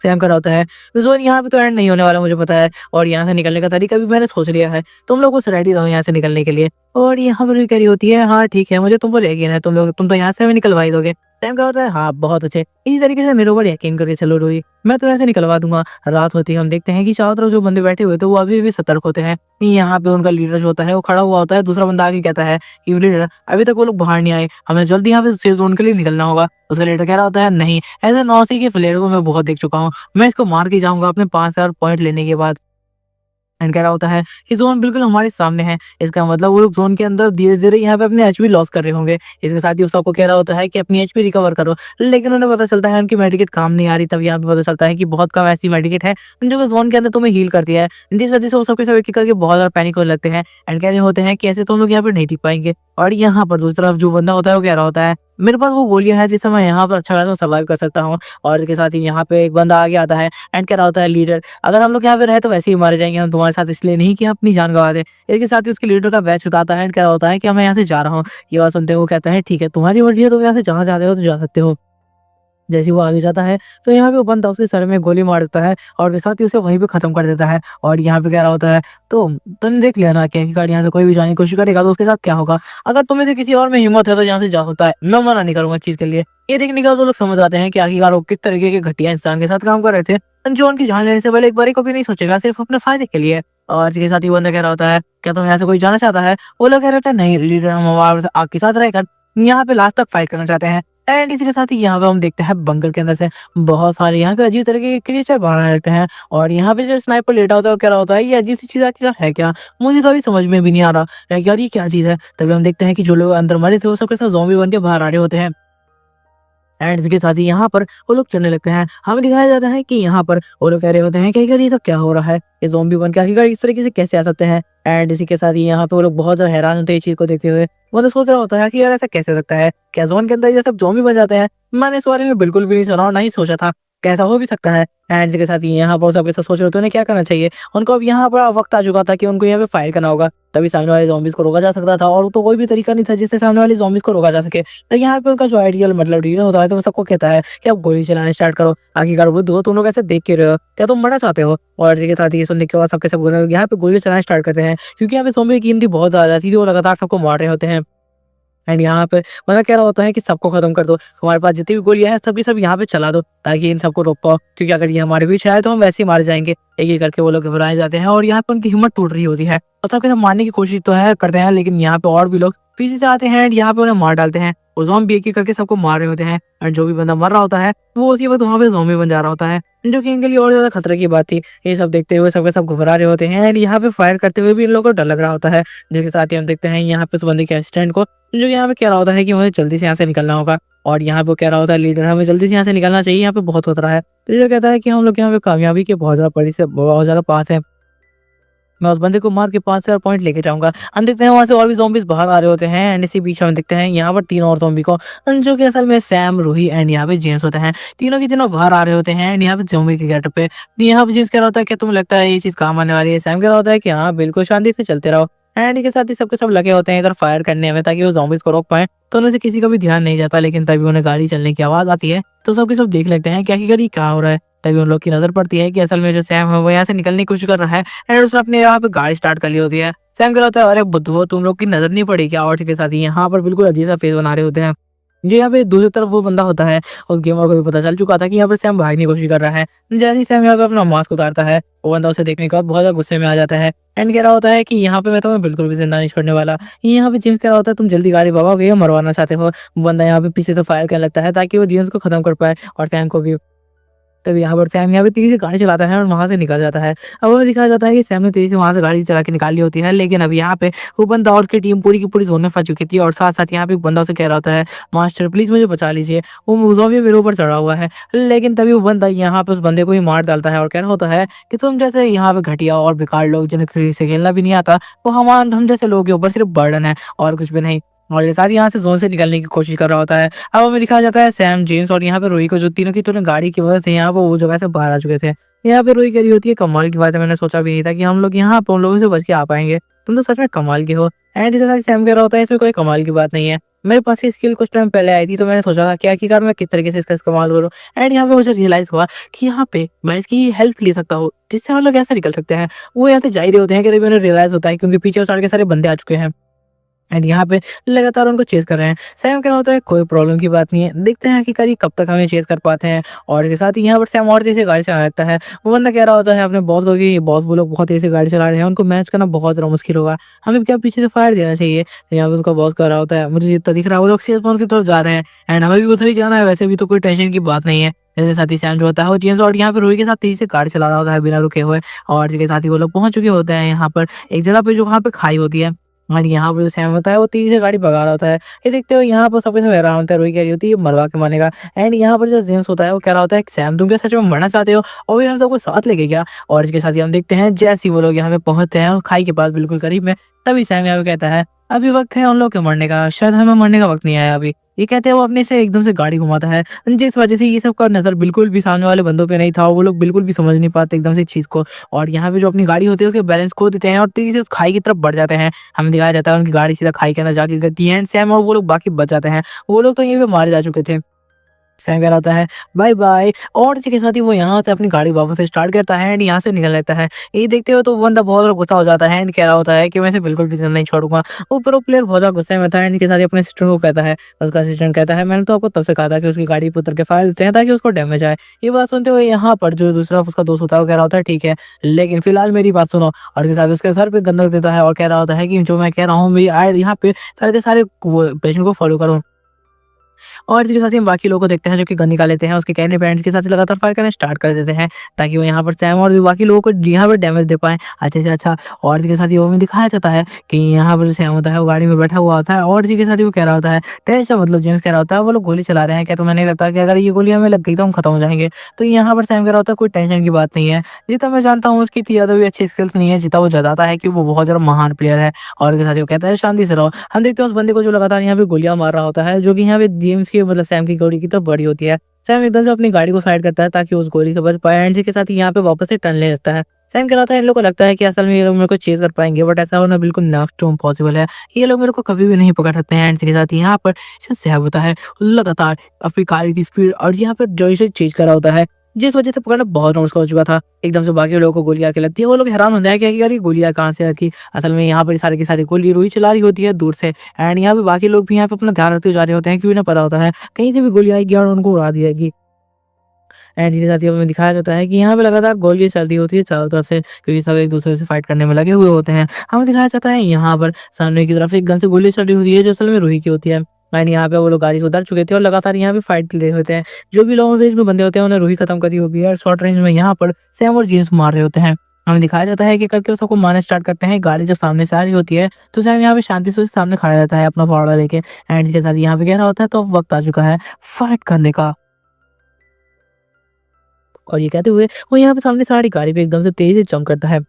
सैम कह रहा होता है, ज़ोन यहाँ पे तो एंड नहीं होने वाला मुझे पता है, और यहाँ से निकलने का तरीका भी मैंने सोच लिया है। तुम लोग बस रेडी रहो यहाँ से निकलने के लिए। और यहाँ पर रुई कह रही होती है, हाँ ठीक है, मुझे तुम पर यकीन है, तुम तो यहाँ से हमें निकलवा ही दोगे। सैम कह रहा होता है, हाँ बहुत अच्छे, इसी तरीके से मेरे ऊपर यकीन करके चलो रुई, मैं तो ऐसे निकलवा दूँगा। रात होती है हम देखते हैं कि चारों तरफ जो बंदे बैठे हुए थे वो अभी भी सतर्क होते हैं। यहाँ पे उनका लीडर जो होता है वो खड़ा हुआ होता है, दूसरा बंदा आके कहता है कि लीडर अभी तक वो लोग बाहर नहीं आए, हमें जल्दी यहाँ पे सेफ ज़ोन के लिए निकलना होगा। उसका लीडर कह रहा होता है, नहीं, ऐसे नौसिखिए के प्लेयर को मैं बहुत देख चुका हूँ, मैं इसको मार के जाऊँगा अपने 5000 पॉइंट लेने के बाद। एंड कह रहा होता है कि ज़ोन बिल्कुल हमारे सामने है, इसका मतलब वो लोग ज़ोन के अंदर धीरे-धीरे यहाँ पे अपने एचपी लॉस कर रहे होंगे। इसके साथ ही वो सबको कह रहा होता है कि अपनी एचपी रिकवर करो, लेकिन उन्हें पता चलता है उनकी मेडिकेट काम नहीं आ रही। तब यहाँ पे पता चलता है कि बहुत कम ऐसी मेडिकेट है जो कि ज़ोन के अंदर तुम्हें हील करती है, जिस वजह से वो सब के सब एक-एक करके बहुत ज़्यादा पैनिक होने लगते हैं एंड कह रहे होते हैं कि ऐसे तो हम लोग यहाँ पे नहीं टिक पाएँगे। और यहाँ पर दूसरी तरफ जो बंदा होता है वो कह रहा होता है, मेरे पास वो गोलियाँ हैं जिससे मैं यहाँ पर अच्छा खासा सर्वाइव कर सकता हूँ। और इसके साथ ही यहाँ पे एक बंदा आगे आता है एंड कह रहा होता है, लीडर अगर हम लोग यहाँ पे रहे तो वैसे ही मारे जाएँगे, हम तुम्हारे साथ इसलिए नहीं कि हम अपनी जान गँवा दें। इसके साथ ही उसके लीडर का बैच उतारता है एंड कह रहा होता है कि मैं यहाँ से जा रहा हूँ। ये बात सुनते ही वो कहता है, ठीक है तुम्हारी मर्ज़ी है, तुम यहाँ से जहाँ जाते हो तो जा सकते हो। जैसे ही वो आगे जाता है तो यहाँ पे वो बंदा उसके सर में गोली मार देता है और साथ ही उसे वहीं पे खत्म कर देता है। और यहाँ पे कह रहा होता है, तो तुमने देख लिया ना कि आखिरकार यहाँ से कोई भी जाने की कोशिश करेगा तो उसके साथ क्या होगा। अगर तुम्हें से किसी और में हिम्मत है तो यहाँ से जा सकता है, मैं मना नहीं करूंगा इस चीज के लिए। ये देखने के बाद वो लोग समझ आते हैं कि आखिरकार वो किस तरीके के घटिया इंसान के साथ काम कर रहे थे, जो उनकी जान लेने से पहले एक बारी को भी नहीं सोचेगा, सिर्फ अपने फायदे के लिए। और इसके साथ ही वो बंदा कह रहा होता है, क्या तुम यहाँ से कोई जाना चाहता है? वो लोग कह रहे होते हैं, नहीं लीडर, हम हमारे आपके साथ रहकर यहाँ पे लास्ट तक फाइट करना चाहते हैं। एंड इसी के साथ ही यहाँ पे हम देखते हैं बंकर के अंदर से बहुत सारे यहाँ पे अजीब तरीके के क्रिएचर बाहर आने लगते हैं। और यहाँ पे जो स्नाइपर लेटा होता है वो कह रहा होता है, ये अजीब सी चीज़ आखिर है क्या? मुझे तो अभी समझ में भी नहीं आ रहा है कि यार ये क्या चीज़ है। तभी हम देखते हैं कि जो लोग अंदर मरे थे वो सब के सब ज़ॉम्बी बन के बाहर आ रहे होते हैं। एंड इसके साथ ही यहाँ पर वो लोग चलने लगते हैं। हमें दिखाया जाता है कि यहाँ पर वो लोग कह रहे होते हैं कि आखिर ये सब क्या हो रहा है? ये ज़ॉम्बी बन के आखिरकार इस तरीके से कैसे आ सकते हैं? एंड इसी के साथ ही यहाँ पे वो लोग बहुत ज़्यादा हैरान होते हैं इस चीज़ को देखते हुए। वो तो सोच रहा होता है कि यार ऐसा कैसे हो सकता है? क्या ज़ोन के अंदर ये सब ज़ॉम्बी बन जाते हैं? मैंने इस बारे में बिल्कुल भी नहीं सुना और ना ही सोचा था। कैसा हो भी सकता है? एंड इसी के साथ ही यहाँ पर सब के सब सोच रहे होते हैं उन्हें क्या करना चाहिए? उनको अब यहाँ पर वक़्त आ चुका था कि उनको यहाँ पे फायर करना होगा। तभी सामने वाले ज़ॉम्बीज़ को रोका जा सकता था और तो कोई भी तरीका नहीं था जिससे सामने वाले ज़ॉम्बीज़ को रोका जा सके। तो यहाँ पे उनका जो आइडियल मतलब लीडर होता है तो वो सबको कहता है कि अब गोली चलाना स्टार्ट करो। आखिरकार वो दो तुम लोग ऐसे देख क्यों रहे हो? क्या तुम मरना चाहते हो? और इसी के साथ ही सुनने के बाद सबके सब यहाँ पे गोली चलाना स्टार्ट करते हैं क्योंकि यहाँ पे ज़ॉम्बी की गिनती बहुत ज़्यादा थी, वो लगातार सबको मार रहे होते हैं। एंड यहाँ पे मतलब कह रहा होता है कि सबको खत्म कर दो, हमारे पास जितनी भी गोलियां हैं सभी सब यहाँ पे चला दो ताकि इन सबको रोक पाओ, क्योंकि अगर ये हमारे पीछे आए तो हम वैसे ही मारे जाएंगे। एक एक करके वो लोग घबराए जाते हैं और यहाँ पे उनकी हिम्मत टूट रही होती है और सबके सब मारने की कोशिश तो है करते हैं, लेकिन यहाँ पे और भी लोग पीछे से आते हैं एंड यहाँ पे उन्हें मार डालते हैं। वो ज़ॉम्बी एक एक करके सबको मार रहे होते हैं एंड जो भी बंदा मर रहा होता है वो उसी वक्त वहाँ पे ज़ॉम्बी बन जा रहा होता है, जो कि इनके लिए और ज्यादा खतरे की बात थी। ये सब देखते हुए सबके सब घबरा रहे होते हैं एंड यहाँ पे फायर करते हुए भी इन लोगों को डर लग रहा होता है। जिसके साथ ही हम देखते हैं यहाँ पे उस बंदे के असिस्टेंट को, जो यहाँ पे कह रहा होता है कि मुझे जल्दी से यहाँ से निकलना होगा। और यहाँ पे वो कह रहा होता है, लीडर हमें जल्दी से यहाँ से निकलना चाहिए, यहाँ पे बहुत खतरा है। तो लीडर कहता है कि हम लोग यहाँ पे कामयाबी के बहुत ज़्यादा पास है, मैं उस बंदे को मार के 5000 पॉइंट लेके जाऊँगा। हम देखते हैं वहाँ से और भी ज़ॉम्बीज़ बाहर आ रहे होते हैं एंड इसी बीच हम देखते हैं यहाँ पर 3 और ज़ॉम्बी को, जो कि असल में सैम, रूही एंड यहाँ पे जेम्स होते हैं। तीनों के तीनों बाहर आ रहे होते हैं एंड यहाँ पे ज़ॉम्बी के गेटअप पे। यहाँ पे जेम्स कह रहा होता है कि तुम्हें लगता है ये चीज़ काम आने वाली है? सैम कह रहा होता है कि हाँ, बिल्कुल शांति से चलते रहो। एंड इसके साथ ही सबके सब लगे होते हैं इधर फायर करने में ताकि वो ज़ॉम्बीज़ को रोक पाएँ। तो उनमें से किसी का भी ध्यान नहीं जाता, लेकिन तभी उन्हें गाड़ी चलने की आवाज़ आती है। तो सब के सब देख लेते हैं कि आखिरकार ये क्या हो रहा है। तभी उन लोग की नज़र पड़ती है कि असल में जो सैम है वो यहाँ से निकलने की कोशिश कर रहा है एंड उसने अपने यहाँ पे गाड़ी स्टार्ट कर ली होती है। सैम कह रहा होता है, अरे बुद्धू तुम लोग की नज़र नहीं पड़ी क्या? और इसके साथ ही यहाँ पर बिल्कुल अजीब सा फेस बना रहे होते हैं। जो यहाँ पे दूसरी तरफ वो बंदा होता है, उस गेमर को भी पता चल चुका था कि यहाँ पर सैम भागने की कोशिश कर रहा है। जैसे ही सैम यहाँ पे अपना मास्क उतारता है, वो बंदा उसे देखने के बाद बहुत ज़्यादा गुस्से में आ जाता है एंड कह रहा होता है कि यहाँ पे मैं तुम्हें बिल्कुल भी जिंदा नहीं छोड़ने वाला। यहाँ पे जेम्स कह रहा होता है, तुम जल्दी गाड़ी भगाओगे या मरवाना चाहते हो? वो बंदा यहाँ पे पीछे से फायर करने लगता है ताकि वो जेम्स को खत्म कर पाए और सैम को भी। तभी यहाँ पर सैम यहाँ पे तेज़ी से गाड़ी चलाता है और वहाँ से निकल जाता है। अब हमें दिखाया जाता है कि सैम ने तेज़ी से वहाँ से गाड़ी चला के निकाली होती है, लेकिन अब यहाँ पे वो बंदा और उसकी टीम पूरी की पूरी ज़ोन में फँस चुकी थी और साथ-साथ यहाँ पे एक बंदा उसे कह रहा होता है, "मास्टर प्लीज़ मुझे बचा लीजिए।" वो ज़ॉम्बी मेरे ऊपर चढ़ा हुआ है, लेकिन तभी वो बंदा यहाँ पे उस बंदे को ही मार डालता है और कह रहा होता है कि तुम जैसे यहाँ पे घटिया और बेकार लोग जिन्हें किसी से खेलना भी नहीं आता, वो हम जैसे लोगों के ऊपर सिर्फ़ बर्डन है और कुछ भी नहीं। और ये सारी यहाँ से ज़ोन से निकलने की कोशिश कर रहा होता है। अब हमें दिखाया जाता है सैम, जेम्स और यहाँ पे रूही को, जो तीनों की तीनों गाड़ी की वजह से यहाँ पे वो जगह से बाहर आ चुके थे। यहाँ पे रूही कह रही होती है, कमाल की बात है, मैंने सोचा भी नहीं था कि हम लोग यहाँ पे उन लोगों से बच के आ पाएँगे। तुम तो सच में कमाल के हो। एंड इधर साथ सैम कह रहा होता है, इसमें कोई कमाल की बात नहीं है। मेरे पास ये स्किल कुछ टाइम पहले आई थी, तो मैंने सोचा था कि आखिरकार मैं किस तरीके से इसका इस्तेमाल करूँ। एंड यहाँ पे मुझे रियलाइज़ हुआ कि यहाँ पे मैं इसकी हेल्प ले सकता हूँ, जिससे हम लोग ऐसे निकल सकते हैं। वो यहाँ से जा ही रहे होते हैं कि तभी उन्हें रियलाइज़ होता है कि उनके पीछे वो सारे बंदे आ चुके हैं। एंड यहाँ पे लगातार उनको चेज़ कर रहे हैं। सैम कह रहा होता है, कोई प्रॉब्लम की बात नहीं है, देखते हैं आखिरकार ये कब तक हमें चेज़ कर पाते हैं। और इसके साथ ही यहाँ पर सैम और तेज़ी से गाड़ी चलाने लगता है। वो बंदा कह रहा होता है अपने बॉस को कि बॉस, वो लोग बहुत तेज़ी से गाड़ी चला रहे हैं, उनको मैच करना बहुत ज़्यादा मुश्किल होगा, हमें क्या पीछे से फायर देना चाहिए। तो यहाँ पे उसका बॉस कह रहा होता है, मुझे जितना दिख रहा है वो लोग सेफ जोन की तरफ जा रहे हैं एंड हमें भी उधर ही जाना है, वैसे भी तो कोई टेंशन की बात नहीं है। इसके साथ ही सैम जो होता है वो जेम्स और यहाँ पे रूही के साथ तेज़ी से गाड़ी चला रहा होता है बिना रुके हुए। और इसके साथ ही वो लोग पहुँच चुके होते हैं यहाँ पर एक जगह पे, जो वहाँ पे खाई होती है। और यहाँ पर जो सैम होता है वो तेज़ी से गाड़ी भगा रहा होता है। ये देखते हुए यहाँ पर सब के सब हैरान होता है। रूही कह रही होती है, ये मरवा के मानेगा। एंड यहाँ पर जो जेम्स होता है वो कह रहा होता है, सैम तुम क्या सच में मरना चाहते हो और भी हम सबको साथ लेके गया। और इसके साथ ही हम देखते हैं जैसे ही वो लोग यहाँ पे पहुंचते हैं और खाई के पास बिल्कुल करीब में, तभी सैम यहाँ पे कहता है, अभी वक्त है उन लोग के मरने का, शायद हमें मरने का वक्त नहीं आया अभी। ये कहते हैं वो अपने से एकदम से गाड़ी घुमाता है, जिस वजह से ये सब का नजर बिल्कुल भी सामने वाले बंदों पे नहीं था और वो लोग बिल्कुल भी समझ नहीं पाते एकदम से इस चीज को। और यहाँ पे जो अपनी गाड़ी होती है उसके बैलेंस खो देते हैं और तेजी से उस खाई की तरफ बढ़ जाते हैं। हमें दिखाया जाता है उनकी गाड़ी सीधा खाई के अंदर जाके गिरती है एंड सैम और वो लोग बाकी बच जाते हैं। वो लोग तो यहीं पे मारे जा चुके थे। सैम कह रहा होता है, बाय बाय। और इसी के साथ ही वो यहाँ से अपनी गाड़ी वापस से स्टार्ट करता है एंड यहाँ से निकल लेता है। ये देखते हुए तो वो बंदा बहुत ज़्यादा गुस्सा हो जाता है एंड कह रहा होता है कि मैं इसे बिल्कुल भी नहीं छोड़ूंगा। वो प्रो प्लेयर बहुत ज़्यादा गुस्से में था एंड के साथ ही अपने असिस्टेंट को कहता है, उसका असिस्टेंट कहता है, मैंने तो आपको तब से कहा था कि उसकी गाड़ी पे उतर के फायर देते हैं ताकि उसको डैमेज आए। ये बात सुनते हुए यहाँ पर जो दूसरा उसका दोस्त होता है वो कह रहा होता है, ठीक है, लेकिन फिलहाल मेरी बात सुनो। और इसके साथ उसके सर पे गंदक देता है और कह रहा होता है कि जो मैं कह रहा हूँ मेरी यहाँ पे सारे के सारे पेशेंट को फॉलो करो। और इसके साथ ही हम बाकी लोगों को देखते हैं जो कि गन निकाल लेते हैं, उसके कहने पेरेंट्स के साथ लगातार फायर करना स्टार्ट कर देते हैं ताकि वो यहाँ पर सैम और बाकी लोगों को यहाँ पर डैमेज दे पाएँ अच्छे से अच्छा। और इसके साथ ही वो हमें दिखाया जाता है कि यहाँ पर जो सैम होता है वो गाड़ी में बैठा हुआ होता है और इसी के साथ ही वो कह रहा होता है, टेंशन मतलब जेम्स कह रहा होता है, वो लोग गोली चला रहे हैं, क्या तुम्हें नहीं लगता कि अगर ये गोली हमें लग गई तो हम खत्म हो जाएँगे? तो यहाँ पर सैम कह रहा होता है, कोई टेंशन की बात नहीं है, जितना मैं जानता हूँ उसकी इतनी ज़्यादा भी अच्छी स्किल्स नहीं है जितना वो जताता है कि वो बहुत ज़्यादा महान प्लेयर है। और इसके साथ ही वो कहता है, शांति से रहो। हम देखते हैं उस बंदे को जो लगातार यहाँ पे गोलियाँ मार रहा होता है, जो कि यहाँ पे जेम्स की मतलब सैम की गोली की तरफ बड़ी होती है। सैम एकदम से अपनी गाड़ी को साइड करता है ताकि उस गोली से बच पाए एंड के साथ ही यहाँ पे वापस से टर्न ले लगता है। सैम कह रहा था, इन लोगों को लगता है कि असल में ये लोग मेरे को चेज़ कर पाएँगे, बट ऐसा होना बिल्कुल नेक्स्ट टू इम्पॉसिबल है। ये लोग मेरे को कभी भी नहीं पकड़ सकते हैं। एंड के साथ ही यहाँ पर जो सैम होता है लगातार अपनी गाड़ी की स्पीड और यहाँ पर जो इसे चेज़ कर रहा होता है, जिस वजह से पकड़ना बहुत मुश्किल हो चुका था। एकदम से बाकी लोगों को गोली आके लगती है, वो लोग हैरान हो जाए कि यार ये गोलियाँ कहाँ से आती? असल में यहाँ पर सारी की सारी गोली रूही चला रही होती है दूर से एंड यहाँ पे बाकी लोग भी यहाँ पे अपना ध्यान रखते हुए जा रहे होते हैं क्योंकि उन्हें पता होता है कहीं से भी गोली आएगी और उनको उड़ा दी जाएगी। एंड इसके साथ ही हमें दिखाया जाता है कि यहाँ पे लगातार गोलियाँ चल रही होती है चारों तरफ से क्योंकि सब एक दूसरे से फाइट करने में लगे हुए होते हैं। हमें दिखाया जाता है यहाँ पर सामने की तरफ एक गन से गोली चल रही होती है जो असल में रूही की होती है। एंड यहाँ पे वो लोग गाड़ी से उतर चुके थे और लगातार यहाँ पे फाइट ले रहे होते हैं। जो भी लॉन्ग रेंज में बंदे होते हैं उन्हें रूही खत्म करी होती है और शॉर्ट रेंज में यहाँ पर सैम और जेम्स मार रहे होते हैं। हमें दिखाया जाता है कि करके वो सबको मारना स्टार्ट करते हैं। गाड़ी जब सामने से आ रही होती है तो सैम यहाँ पे शांति से उसके सामने खड़ा रहता है अपना फावड़ा लेके एंड इसके साथ यहाँ पे कह रहा होता है, तो अब वक्त आ चुका है फाइट करने का। और ये कहते हुए वो यहाँ पे सामने सारी गाड़ी पे एकदम से तेज़ी से जंप करता है।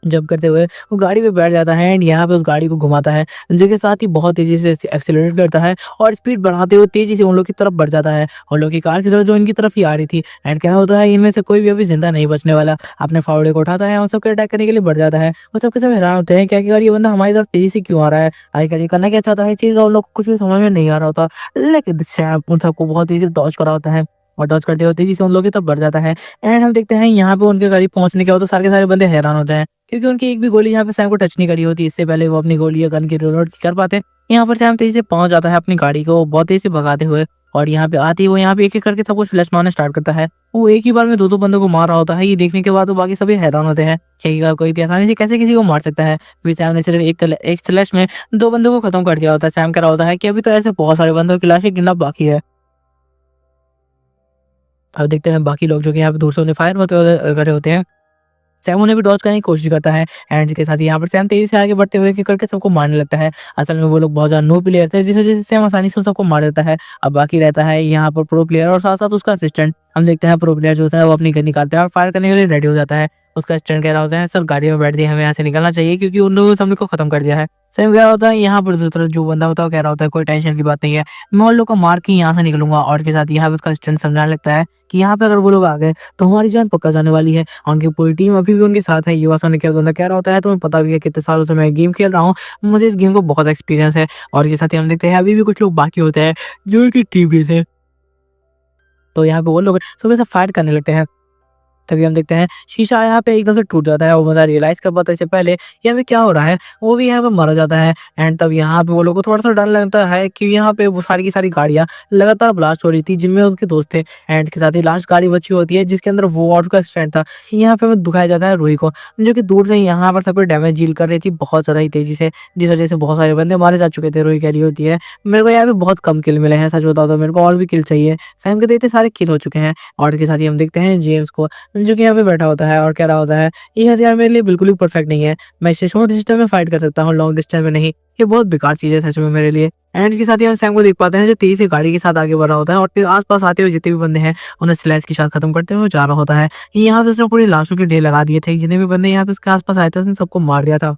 जंप करते हुए वो गाड़ी पे बैठ जाता है एंड यहाँ पे उस गाड़ी को घुमाता है, जिसके साथ ही बहुत तेज़ी से एक्सेलरेट करता है और स्पीड बढ़ाते हुए तेज़ी से उन लोग की तरफ बढ़ जाता है। उन लोग की कार की तरफ जो इनकी तरफ ही आ रही थी एंड क्या होता है, इनमें से कोई भी अभी ज़िंदा नहीं बचने वाला। अपने फावड़े को उठाता है और सबके अटैक करने के लिए बढ़ जाता है। वो सबके सब हैरान होते हैं, क्या कि यार ये बंदा हमारी तरफ तेज़ी से क्यों आ रहा है? आखिर ये करना क्या चाहता है? इस चीज़ का उन लोग को कुछ भी समझ में नहीं आ रहा होता। लेकिन सैम उन सबको बहुत तेज़ी से डॉज करा होता है और डॉज करते हुए तेज़ी से उन लोगों की तरफ बढ़ जाता है। एंड हम देखते हैं यहाँ पे उनके करीब पहुँचने के बाद तो सारे के सारे बंदे हैरान होते हैं क्योंकि उनकी एक भी गोली यहाँ पे सैम को टच नहीं करी होती। इससे पहले वो अपनी गोली या गन की रीलोड कर पाते। यहाँ पर सैम तेज़ी से पहुँच जाता है अपनी गाड़ी को बहुत तेज़ी से भगाते हुए और यहाँ पे आते ही वो यहाँ पे एक-एक करके सब कुछ फ्लैश मारना स्टार्ट करता है। वो एक ही बार में 2-2 बंदों को मार रहा होता है। ये देखने के बाद तो बाकी सभी हैरान होते हैं कि यार कोई भी आसानी से कैसे किसी को मार सकता है। फिर सैम ने सिर्फ एक स्लैश में 2 बंदों को खत्म कर दिया होता है। सैम कह रहा होता है कि अभी तो ऐसे बहुत सारे बंदों की लाशें गिनना बाकी है। और देखते हैं बाकी लोग जो कि यहाँ पे दूर से उन्हें फायर होते हुए कर रहे होते हैं। सैम उन्हें भी डॉज करने की कोशिश करता है एंड इसके साथ ही यहाँ पर सैम तेज़ी से आगे बढ़ते हुए करके सबको मारने लगता है। असल में वो लोग बहुत ज़्यादा नो प्लेयर थे, जिस वजह से सैम आसानी से सबको मार देता है। अब बाकी रहता है यहाँ पर प्रो प्लेयर और साथ-साथ उसका असिस्टेंट। हम देखते हैं प्रो प्लेयर जो होता है वो अपनी गन निकालता है और फायर करने के लिए रेडी हो जाता है। उसका असिस्टेंट कह रहा होता है, "सब गाड़ी में बैठ जाइए, हमें यहाँ से निकलना चाहिए क्योंकि उन लोगों ने सब को खत्म कर दिया है।" सैम कह रहा होता है, यहाँ पर दूसरी तरफ जो बंदा होता है वो कह रहा होता है, "कोई टेंशन की बात नहीं है, मैं उन लोगों को मार के यहाँ से निकलूँगा।" और के साथ यहाँ पे उसका असिस्टेंट समझाने लगता है कि यहाँ पे अगर वो लोग आ गए तो हमारी जान पक्का जाने वाली है और उनकी पूरी टीम अभी भी उनके साथ है। ये बात सुन के बंदा कह रहा होता है, तुम्हें पता भी है कितने सालों से मैं गेम खेल रहा हूँ, मुझे इस गेम को बहुत एक्सपीरियंस है। और के साथ ही हम देखते हैं अभी भी कुछ लोग बाकी होते हैं जो उनकी टीम में थे। तो यहाँ पे वो लोग सुबह से फाइट करने लगते हैं। तभी हम देखते हैं शीशा यहाँ पे एकदम से टूट जाता है और बंदा रियलाइज़ कर पाता है इससे पहले यहाँ पे क्या हो रहा है, वो भी यहाँ पे मारा जाता है। एंड तब यहाँ पे वो लोगों को थोड़ा-सा डर लगता है कि यहाँ पे वो सारी की सारी गाड़ियाँ लगातार ब्लास्ट हो रही थी जिनमें उनके दोस्त थे। एंड इसके साथ ही लास्ट गाड़ी बची होती है जिसके अंदर वो और उसका स्टैंड था। यहाँ पे हमें दिखाया जाता है रूही को, जो कि दूर से ही यहाँ पर सब पे डैमेज डील कर रही थी बहुत ज़्यादा ही तेज़ी से, जिस वज़ह से बहुत सारे बंदे मारे जा चुके थे। रूही कह रही होती है, मेरे को यहाँ पे बहुत कम किल मिले हैं, सच बताऊँ तो मेरे को और भी किल चाहिए। सैम के तो इतने सारे किल हो चुके हैं। और इसके साथ ही हम देखते हैं जेम्स को, जो कि यहाँ पे बैठा होता है और कह रहा होता है, ये हथियार मेरे लिए बिल्कुल भी परफेक्ट नहीं है। मैं इसे शॉर्ट डिस्टेंस में फाइट कर सकता हूँ, लॉन्ग डिस्टेंस में नहीं। ये बहुत बेकार चीज़ है सच में मेरे लिए। एंड इसके साथ ही हम सैम को देख पाते हैं जो तेज़ी से गाड़ी के साथ आगे बढ़ रहा होता है और फिर आस-पास आते हुए जितने भी बंदे हैं उन्हें स्लैश के साथ खत्म करते हुए जा रहा होता है। यहाँ पे उसने पूरी लाशों के ढेर लगा दिए थे, जितने भी बंदे यहाँ पे उसके आस-पास आए थे उसने सबको मार दिया था।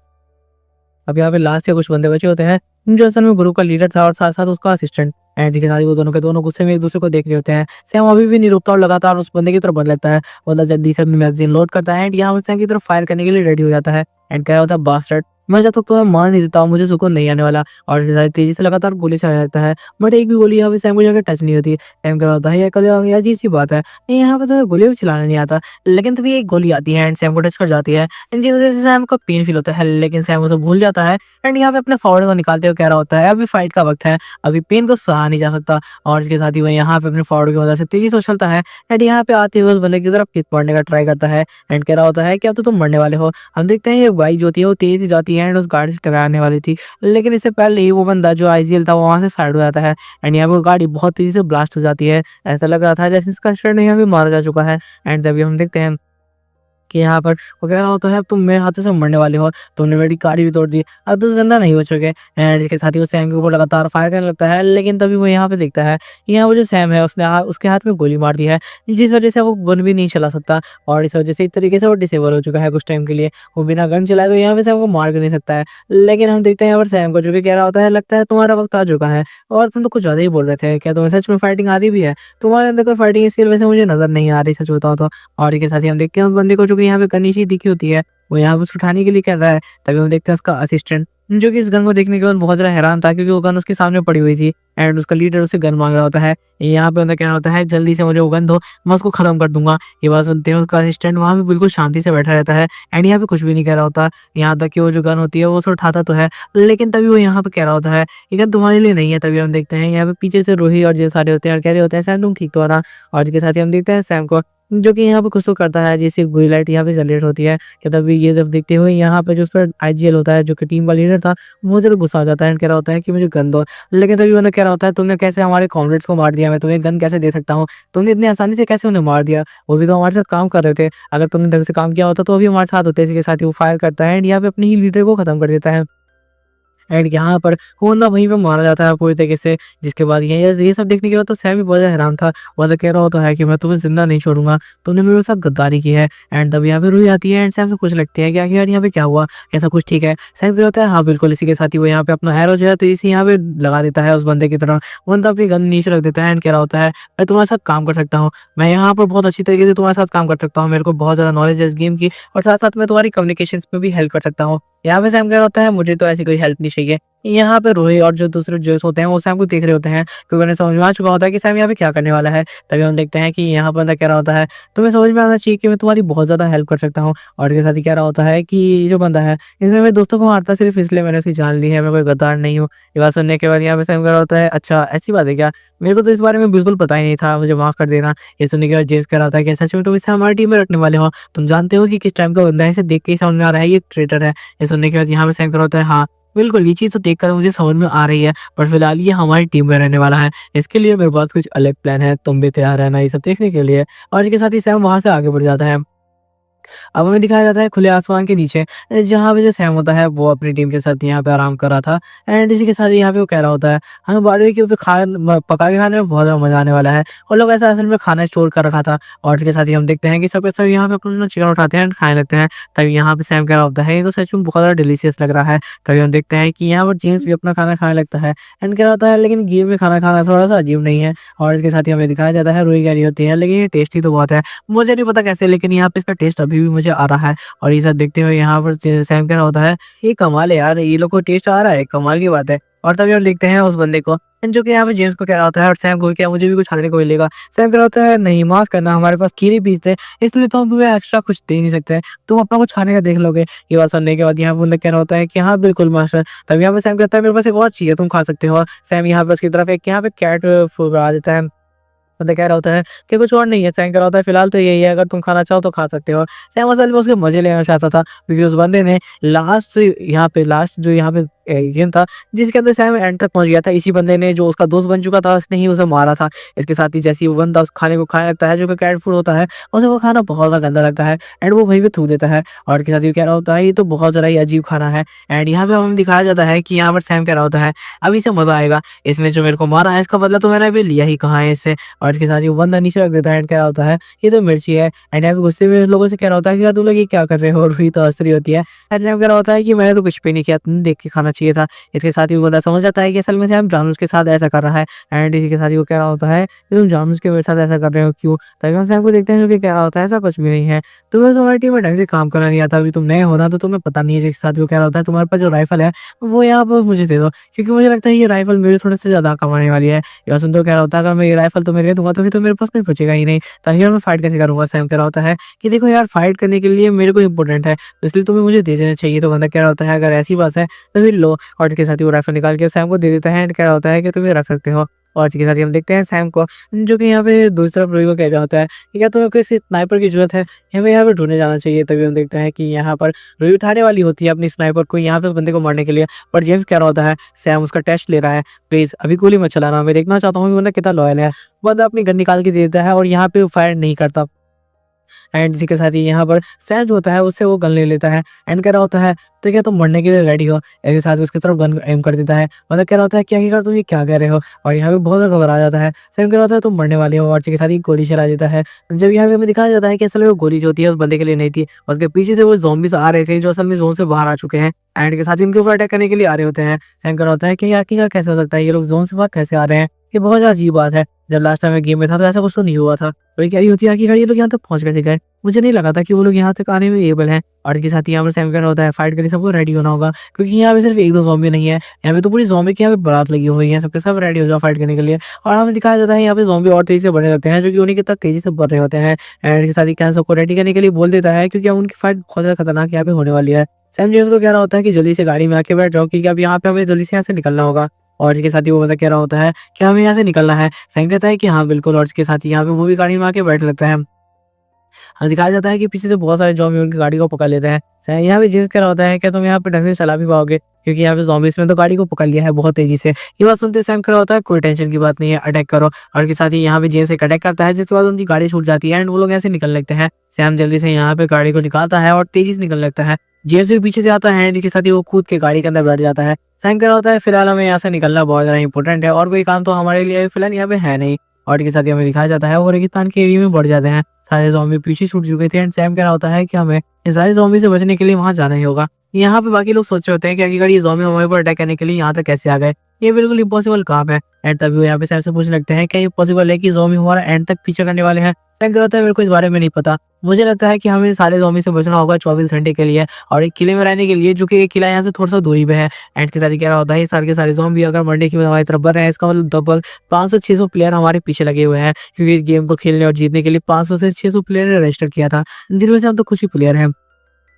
अब यहाँ पे लास्ट के कुछ बंदे बचे होते हैं, जो असल में ग्रुप का लीडर था और साथ-साथ उसका असिस्टेंट। एंड इसके साथ ही वो दोनों के दोनों गुस्से में एक-दूसरे को देख रहे होते हैं। सैम अभी भी नहीं रुकता और लगातार उस बंदे की तरफ बढ़ लेता है। बंदा जल्दी से अपनी मैगज़ीन लोड करता है एंड यहाँ पे सैम की तरफ फायर करने के लिए रेडी हो जाता है। एंड कह रहा होता है, बास्टर्ड, मैं जब तक तुम्हें मार नहीं देता हूँ मुझे सुकून नहीं आने वाला। और इसके साथ तेज़ी से लगातार गोली चलाया जाता है, बट एक भी गोली यहाँ पे सैम को जाके टच नहीं होती। सैम कह रहा होता है, ये अजीब-सी बात है, यहाँ पे तो गोली भी चलाना नहीं आता। लेकिन तभी एक गोली आती है एंड सैम को टच कर जाती है। जिस वजह से सैम को पेन फील होता है, लेकिन सैम उसे भूल जाता है एंड यहाँ पे अपने फावड़े को निकालते हुए कह रहा होता है, अभी फाइट का वक़्त है, अभी पेन को सहा नहीं जा सकता। और इसके साथ ही वो यहाँ पे अपने फावड़े की मदद से तेज़ी से उछलता है एंड यहाँ पे आते हुए उस बंदे की तरफ किक मारने का ट्राई करता है एंड कह रहा होता है कि अब तो तुम मरने वाले हो। हम देखते हैं ये बाइक जो होती है वो तेज़ ही जाती है एंड उस गाड़ी से टकराने वाली थी। लेकिन इससे पहले ही वो बंदा जो आईजीएल था वो वहाँ से साइड हो जाता है एंड यहाँ पे वो गाड़ी बहुत तेज़ी से ब्लास्ट हो जाती है। ऐसा लग रहा था जैसे इसका स्टैंड यहाँ पे मारा जा चुका है। एंड तभी हम देखते हैं कि यहाँ पर वो कह रहा होता है, तुम मेरे हाथों से मरने वाले हो, तुमने मेरी गाड़ी भी तोड़ दी, अब तो ज़िंदा नहीं बचोगे। एंड इसके साथ ही वो सैम के ऊपर लगातार फायर करने लगता है, लेकिन तभी वो यहाँ पे देखता है, यहाँ वो जो सैम है उसने उसके हाथ में गोली मार दी है, जिस वजह से वो गन भी नहीं चला सकता और इस वजह से एक तरीके से वो डिसेबल हो चुका है कुछ टाइम के लिए। वो बिना गन चलाए तो यहाँ पे सैम को मार भी नहीं सकता है। लेकिन हम देखते हैं यहाँ पर सैम को, जो कि कह रहा होता है, लगता है तुम्हारा वक़्त आ चुका है और तुम तो कुछ ज़्यादा ही बोल रहे थे, क्या तुम्हें सच में फाइटिंग आती भी है? तुम्हारे अंदर कोई फाइटिंग स्किल वैसे मुझे नज़र नहीं आ रही, सच बताऊँ तो। और इसके साथ ही हम देखते हैं उस बंदे को, जो कि यहाँ पे गन नीचे दिखी होती है, वो यहाँ पे उसे उठाने के लिए कह रहा है। तभी हम देखते हैं उसका असिस्टेंट, जो कि इस गन को देखने के बाद बहुत ज़्यादा हैरान था क्योंकि वो गन उसके सामने पड़ी हुई थी एंड उसका लीडर उससे गन माँग रहा होता है। यहाँ पे बंदा कह रहा होता है, जल्दी से मुझे वो गन दो, मैं उसको खत्म कर दूँगा। ये बात सुनते हैं उसका असिस्टेंट वहाँ पे बिल्कुल शांति से बैठा रहता है एंड यहाँ पे कुछ भी नहीं कह रहा होता। यहाँ तक कि वो जो गन होती है वो उसे उठाता तो है, लेकिन तभी वो यहाँ पे कह रहा होता है, ये गन तुम्हारे लिए नहीं है। तभी हम देखते हैं यहाँ पे पीछे से रूही और जे सारे होते हैं और कह रहे होते हैं, सैम तुम ठीक तो हो ना? और इसके साथ ही हम देखते हैं सैम को, जो कि यहाँ पे कुछ तो करता है, जैसे ग्रीन लाइट यहाँ पे जनरेट होती है कि तभी ये जब देखते हुए यहाँ पे जो उसका आईजीएल होता है, जो कि टीम का लीडर था, वो ज़रा गुस्सा आ जाता है एंड कह रहा होता है कि मुझे गन दो। लेकिन तभी उन्हें कह रहा होता है, तुमने कैसे हमारे कॉमरेड्स को मार दिया, मैं तुम्हें गन कैसे दे सकता हूँ? तुमने इतनी आसानी से कैसे उन्हें मार दिया? वो भी तो हमारे साथ काम कर रहे थे। अगर तुमने ढंग से काम किया होता तो अभी हमारे साथ होते। इसी के साथ ही वो फायर करता है एंड यहाँ पे अपने ही लीडर को खत्म कर देता है। एंड यहाँ पर होंडा वहीं पे मारा जाता है पूरी तरीके से, जिसके बाद ये सब देखने के बाद तो सैम भी बहुत ज़्यादा हैरान था। वो तो कह रहा होता है कि मैं तुम्हें ज़िंदा नहीं छोड़ूँगा, तुमने मेरे साथ गद्दारी की है। एंड तब यहाँ पे रूही आती है एंड सैम से पूछने लगती है कि आखिर यार यहाँ पे क्या हुआ? क्या सब कुछ ठीक है? सैम कह होता है, हाँ बिल्कुल। इसी के साथ ही वो यहाँ पे अपना एरो जो है तो इसी यहाँ पे लगा देता है उस बंदे की तरफ। वो बंदा अपनी गन नीचे रख देता है एंड कह रहा होता है, मैं तुम्हारे साथ काम कर सकता हूँ, मैं यहाँ पर बहुत अच्छी तरीके से तुम्हारे साथ काम कर सकता हूँ, मेरे को बहुत ज़्यादा नॉलेज है इस गेम की और साथ-साथ मैं तुम्हारी कम्युनिकेशंस में भी हेल्प कर सकता हूँ। यहाँ पे सैम कह रहा होता है, मुझे तो ऐसी कोई हेल्प नहीं चाहिए। यहाँ पे रूही और जो दूसरे जोश होते हैं वो सैम को देख रहे होते हैं, क्योंकि उन्हें समझ में आ चुका होता है कि सैम यहाँ पे क्या करने वाला है। तभी हम देखते हैं कि यहाँ पर बंदा कह रहा होता है, तुम्हें समझ में आना चाहिए कि मैं तुम्हारी बहुत ज़्यादा हेल्प कर सकता हूँ। और इसके साथ ही कह रहा होता है कि ये जो बंदा है, इसने मेरे दोस्तों को मारता सिर्फ इसलिए मैंने उसकी जान ली है, मैं कोई गद्दार नहीं हूँ। ये बात सुनने के बाद यहाँ पे सैम कह रहा होता है, अच्छा ऐसी बात है क्या? मेरे को तो इस बारे में बिल्कुल पता ही नहीं था, मुझे माफ़ कर देना। ये सुनने के बाद जेम्स कह रहा था कि सच में तुम इसे हमारी टीम में रखने वाले हो? तुम जानते हो कि किस टाइम का बंदा है? इसे देख के ही समझ में आ रहा है ये ट्रेटर है। ये सुनने के बाद यहाँ पे सैम कह रहा होता है, हाँ, बिल्कुल, ये चीज़ तो देखकर मुझे समझ में आ रही है, पर फिलहाल ये हमारी टीम में रहने वाला है। इसके लिए मेरे पास कुछ अलग प्लान है, तुम भी तैयार रहना ये सब देखने के लिए। और इसके साथ ही सैम वहाँ से आगे बढ़ जाता है। अब हमें दिखाया जाता है खुले आसमान के नीचे जहाँ पे जो सैम होता है वो अपनी टीम के साथ यहाँ पे आराम कर रहा था एंड इसी के साथ यहाँ पे वो कह रहा होता है हमें बारबेक्यू पे पका के खाने में बहुत ज़्यादा मज़ा आने वाला है और लोग ऐसा असल में खाना स्टोर कर रखा था और इसके साथ ही हम देखते हैं कि सब के सब यहाँ पे अपना चिकन उठाते हैं एंड खाने लगते हैं। तभी यहाँ पे सैम कह रहा होता है ये तो सच में बहुत ज़्यादा डिलीशियस लग रहा है। तभी हम देखते हैं कि यहाँ पर जेम्स भी अपना खाना खाने लगता है एंड कह रहा होता है लेकिन गेम में खाना खाना थोड़ा सा अजीब नहीं है। और इसके साथ ही हमें दिखाया जाता है रुई कह रही होती है लेकिन ये टेस्टी तो बहुत है, मुझे नहीं पता कैसे लेकिन यहाँ पे इसका टेस्ट अभी भी मुझे आ रहा है। और ये सब देखते हुए यहाँ पर सैम कह रहा होता है ये कमाल है यार, ये लोग को टेस्ट आ रहा है, कमाल की बात है। और तभी हम देखते हैं उस बंदे को जो कि यहाँ पे जेम्स को कह रहा होता है और सैम को क्या मुझे भी कुछ खाने को मिलेगा। सैम कह रहा होता है नहीं माफ करना, हमारे पास कीड़े पीस थे इसलिए तो हम तुम्हें एक्स्ट्रा कुछ दे नहीं सकते, तुम अपना कुछ खाने का देख लोगे। ये बात सुनने के बाद यहाँ पे बंदा कह रहा होता है कि हाँ बिल्कुल मास्टर। तब यहाँ पे सैम कहता है मेरे पास एक और चीज़ है तुम खा सकते हो। और सैम यहाँ पे उसकी तरफ एक यहाँ पे कैट फूड आ देता है। बंदा कह रहा होता है कि कुछ और नहीं है। सैम कह रहा होता है फिलहाल तो यही है, अगर तुम खाना चाहो तो खा सकते हो। सैम असल में उसके मजे लेना चाहता था क्योंकि उस बंदे ने लास्ट जो यहाँ पे गेम था जिसके अंदर सैम एंड तक पहुंच गया था, इसी बंदे ने जो उसका दोस्त बन चुका था उसने ही उसे मारा था। इसके साथ ही जैसे ही वो बंदा उस खाने को खाने लगता है जो कि कैट फूड होता है उसे वो खाना बहुत ज़्यादा गंदा लगता है एंड वो वहीं पे थूक देता है। और इसके साथ ही कह रहा होता है ये तो बहुत ज़्यादा ही अजीब खाना है। एंड यहाँ पे हमें दिखाया जाता है कि यहाँ पर सैम कह रहा होता है अभी से मजा आएगा, इसने जो मेरे को मारा है इसका बदला तो मैंने अभी लिया ही कहाँ है इससे। और इसके साथ ही वो बंदा नीचे रख देता है एंड कह रहा होता है ये तो मिर्ची है। एंड यहाँ पे गुस्से में लोगों से कह रहा होता है कि यार तुम लोग ये क्या कर रहे हो, और रुई तो हंस रही होती है। एंड यहाँ पे कह रहा होता है कि मैंने तो कुछ भी नहीं किया, तुमने देख के खाना चाहिए था। इसके साथ ही वो बंदा समझ जाता है कि असल में सैम जानबूझ के साथ ऐसा कर रहा है। एंड इसी के साथ ही वो कह रहा होता है कि तुम जानबूझ के मेरे साथ ऐसा कर रहे हो क्यों। तभी हम सैम को देखते हैं जो कि कह रहा होता है ऐसा कुछ भी नहीं है, तुम्हें हमारी टीम में ढंग से काम करना नहीं आता, अभी तुम नए हो ना तो तुम्हें पता नहीं है। जिसके साथ वो कह रहा होता है तुम्हारे पास जो राइफल है वो यहाँ पर मुझे दे दो क्योंकि मुझे लगता है ये राइफल मेरे थोड़े से ज्यादा कमाने वाली है। या सुन तो कह रहा होता है अगर मैं ये राइफल तुम्हें दे दूंगा तो फिर तो मेरे पास नहीं बचेगा ही नहीं, ताकि मैं फाइट कैसे करूंगा। सैम कह रहा होता है कि देखो यार फाइट करने के लिए मेरे को इंपॉर्टेंट है तो इसलिए तुम्हें मुझे दे देना चाहिए। तो बंदा कह रहा होता है अगर ऐसी बात है तो फिर लो। और इसके साथ ही वो राइफल निकाल के सैम को दे देता है एंड कह रहा होता है कि तुम ये रख सकते हो। और इसके साथ ही हम देखते हैं सैम को जो कि यहाँ पे दूसरी तरफ रुई को कह रहा होता है कि क्या तुम्हें किसी स्नाइपर की जरूरत है, हमें यहाँ पे ढूंढने जाना चाहिए। तभी हम देखते हैं कि यहाँ पर रुई उठाने वाली होती है अपनी स्नाइपर को यहाँ पे उस बंदे को मारने के लिए, पर जेम्स कह रहा होता है सैम उसका टेस्ट ले रहा है, प्लीज अभी गोली मत चलाना, मैं देखना चाहता हूँ कि बंदा कितना लॉयल है। बंदा अपनी गन निकाल के दे देता है और यहाँ पे फायर नहीं करता। एंड इसी के साथ ही यहाँ पर सैम जो होता है उससे वो गन ले लेता है एंड कह रहा होता है तो क्या तुम मरने के लिए रेडी हो। इसके साथ उसकी तरफ गन एम कर देता है। मतलब कह रहा होता है क्या कर तुम ये क्या कह रहे हो। और यहाँ पे बहुत ज़्यादा घबरा जाता है। सैम कह रहा होता है तुम मरने वाले हो और इसके साथ ही गोली चला देता है। जब यहाँ पे हमें दिखाया जाता है कि असल में वो गोली जो होती है उस बंदे के लिए नहीं थी, उसके पीछे से वो ज़ॉम्बीज़ आ रहे थे जो असल में जोन से बाहर आ चुके हैं एंड के साथ ही उनके ऊपर अटैक करने के लिए आ रहे होते हैं। सैम कह रहा होता है कि यार कैसे हो सकता है, ये लोग जोन से बाहर कैसे आ रहे हैं, ये बहुत ज़्यादा अजीब बात है। जब लास्ट टाइम मैं गेम में था तो ऐसा कुछ तो नहीं हुआ था। और ये कह रही होती है आखिरकार ये लोग यहाँ तक पहुंच कैसे गए, मुझे नहीं लगा था कि वो लोग यहाँ तक आने में एबल हैं। और इसके साथ ही यहाँ पर सैम कह रहा होता है फाइट के लिए सबको रेडी होना होगा क्योंकि यहाँ पे सिर्फ एक दो ज़ॉम्बी नहीं है, यहाँ पे तो पूरी ज़ॉम्बी की यहाँ पे बारात लगी हुई है, सबके सब रेडी हो जाओ फाइट करने के लिए। और हमें दिखाया जाता है यहाँ पे ज़ॉम्बी और तेजी से बढ़ने लगते हैं जो कि उन्हीं के तक तेजी से बढ़ रहे होते हैं। एंड इसके साथ ही कैन सबको रेडी करने के लिए बोल देता है क्योंकि अब उनकी फाइट बहुत ज़्यादा खतरनाक यहाँ पे होने वाली है। सैम जेम्स को कह रहा होता है कि जल्दी से गाड़ी में आके बैठ जाओ क्योंकि अब यहाँ पे हमें जल्दी से यहाँ से निकलना होगा। और इसके साथ ही वो बंदा कह रहा होता है कि हमें यहाँ से निकलना है। सैम कहता है कि हाँ बिल्कुल। और इसके साथ ही यहाँ पे वो भी गाड़ी में आके बैठ लगता है। हाँ, दिखाया जाता है कि पीछे से बहुत सारे ज़ॉम्बी उनकी गाड़ी को पकड़ लेते हैं। यहाँ पे जेम्स कह रहा होता है क्या तुम यहाँ पे ढंग से चला भी पाओगे क्योंकि यहाँ पे ज़ॉम्बीज़ ने तो गाड़ी को पकड़ लिया है बहुत तेजी से। ये बात सुनते सैम कह रहा होता है कोई टेंशन की बात नहीं है, अटैक करो। और इसके साथ ही यहाँ पे जेम्स एक अटैक करता है जिसके बाद उनकी गाड़ी छूट जाती है एंड वो लोग ऐसे निकल लगते हैं। सैम जल्दी से यहाँ पे गाड़ी को निकालता है और तेजी से निकल लगता है। जेम्स भी पीछे से आता है एंड इसके साथ ही वो कूद के गाड़ी के अंदर बैठ जाता है। सैम कह रहा होता है फिलहाल हमें यहाँ से निकलना बहुत ज़्यादा इंपॉर्टेंट है और कोई काम तो हमारे लिए फिलहाल यहाँ पे है नहीं। और इसके साथ ही हमें दिखाया जाता है वो रेगिस्तान के एरिया में बढ़ जाते हैं। सारे ज़ॉम्बी पीछे छूट चुके थे एंड सैम कह रहा होता है कि हमें इस सारे ज़ॉम्बी से बचने के लिए वहाँ जाना ही होगा। यहाँ पे बाकी लोग सोच रहे होते हैं कि आखिरकार ये ज़ॉम्बी हमारे ऊपर अटैक करने के लिए यहाँ तक कैसे आ गए, ये बिल्कुल इम्पॉसिबल काम है। एंड तभी वो यहाँ पे सैम से पूछने लगते हैं क्या ये पॉसिबल है कि ज़ॉम्बी हमारा एंड तक पीछे करने वाले हैं। सैम कह रहा होता है मेरे को इस बारे में नहीं पता, मुझे लगता है कि हमें सारे ज़ॉम्बी से बचना होगा 24 घंटे के लिए और एक किले में रहने के लिए जो कि एक किला यहाँ से थोड़ा सा दूरी पे है। एंड के साथ ही कह रहा होता है सारे के सारे ज़ॉम्बी अगर मरने की हमारी तरफ बढ़ रहे हैं इसका मतलब लगभग 500-600 प्लेयर हमारे पीछे लगे हुए हैं क्योंकि इस गेम को खेलने और जीतने के लिए 500 से 600 प्लेयर ने रजिस्टर किया था, जिनमें से हम तो कुछ ही प्लेयर हैं।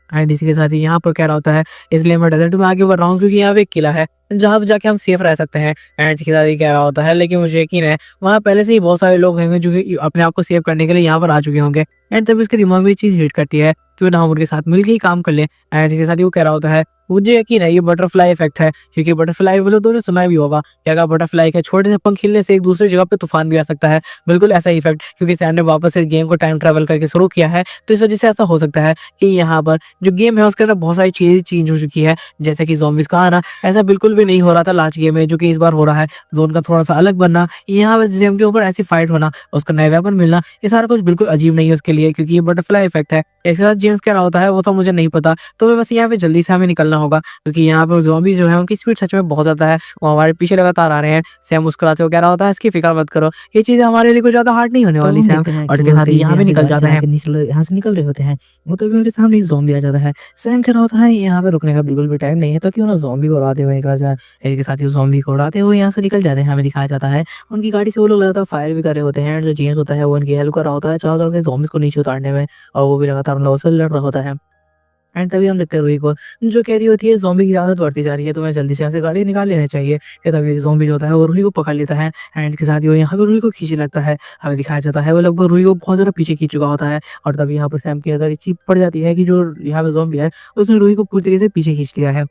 एंड इसी के साथ ही यहाँ पर कह रहा होता है इसलिए मैं डेजर्ट में आगे बढ़ रहा हूँ क्योंकि यहाँ पे एक किला है जहाँ पे जाके हम सेफ रह सकते हैं। एंड इसके साथ ही कह रहा होता है लेकिन मुझे यकीन है वहाँ पहले से ही बहुत सारे लोग होंगे जो कि अपने आप को सेव करने के लिए यहाँ पर आ चुके होंगे। एंड तब इसके दिमाग में ये चीज़ हिट करती है क्यों ना हम उनके साथ मिलके ही काम कर लें। एंड इसके साथ ही वो कह रहा होता है, मुझे यकीन है ये बटरफ्लाई इफेक्ट है, क्योंकि बटरफ्लाई बोले तो सुना भी होगा कि अगर बटरफ्लाई के छोटे से पंख खिलने से एक दूसरी जगह पे तूफान भी आ सकता है। बिल्कुल ऐसा ही इफेक्ट, क्योंकि सैम ने वापस से गेम को टाइम ट्रैवल करके शुरू किया है, तो इस वजह से ऐसा हो सकता है कि यहाँ पर जो गेम है उसके अंदर बहुत सारी चीजें चेंज हो चुकी है, जैसे कि ज़ॉम्बीज़ का आना ऐसा बिल्कुल भी नहीं हो रहा था लास्ट गेम में, जो कि इस बार हो रहा है। ज़ोन का थोड़ा-सा अलग बनना, यहाँ पे जेम के ऊपर ऐसी फाइट होना, उसका नया वेपन मिलना, ये सारा कुछ बिल्कुल अजीब नहीं है उसके लिए, क्योंकि ये बटरफ्लाई इफेक्ट है। इसके साथ जेम्स क्या रहा होता है वो तो मुझे नहीं पता, तो मैं बस यहाँ पे जल्दी से हमें निकलना होगा, क्योंकि यहाँ पे ज़ॉम्बी जो है उनकी स्पीड सच में बहुत ज़्यादा है, वो हमारे पीछे लगातार आ रहे हैं। सैम मुस्कुराते हुए कह रहा होता है, इसकी फिक्र मत करो, ये चीज़ें हमारे लिए कुछ ज़्यादा हार्ड नहीं होने तब वाली हम सैम। देखते हैं और कि इसके वो साथ ही तेज़ी से यहाँ पे यहाँ से निकल गाड़ी जाता चला है। के यहाँ से निकल रहे होते हैं। वो तभी उनके सामने एक ज़ॉम्बी आ जाता है। सैम कह रहा होता है यहाँ पे रुकने का बिल्कुल भी टाइम नहीं है, तो क्यों ना ज़ॉम्बी को उड़ाते हुए निकला जाए। इसके साथ ही ज़ॉम्बी को उड़ाते हुए यहाँ से निकल जाते हैं, हमें दिखाया जाता है। उनकी गाड़ी से वो लोग लगातार फायर भी कर रहे होते हैं, जो जेम्स होता है वो उनकी हेल्प कर रहा होता है चारों तरफ से ज़ॉम्बीज़ को नीचे उतारने में, और वो भी लगातार उन लोगों से लड़ रहा होता है। एंड तभी हम देखते हैं रूही को, जो कह रही होती है ज़ॉम्बी की आदत बढ़ती जा रही है, तुम्हें जल्दी से यहाँ से गाड़ी निकाल लेनी चाहिए। फिर तभी ज़ॉम्बी जो होता है वो रूही को पकड़ लेता है, एंड इसके साथ ही वो यहाँ पे रूही को खींचने लगता है। हमें दिखाया जाता है वो लगभग रूही को बहुत ज़्यादा पीछे खींच चुका होता है, और तभी यहाँ पर सैम की अगर चीप पड़ जाती है कि जो यहाँ पे ज़ॉम्बी है उसने रूही को पूरी तरीके से पीछे खींच लिया है,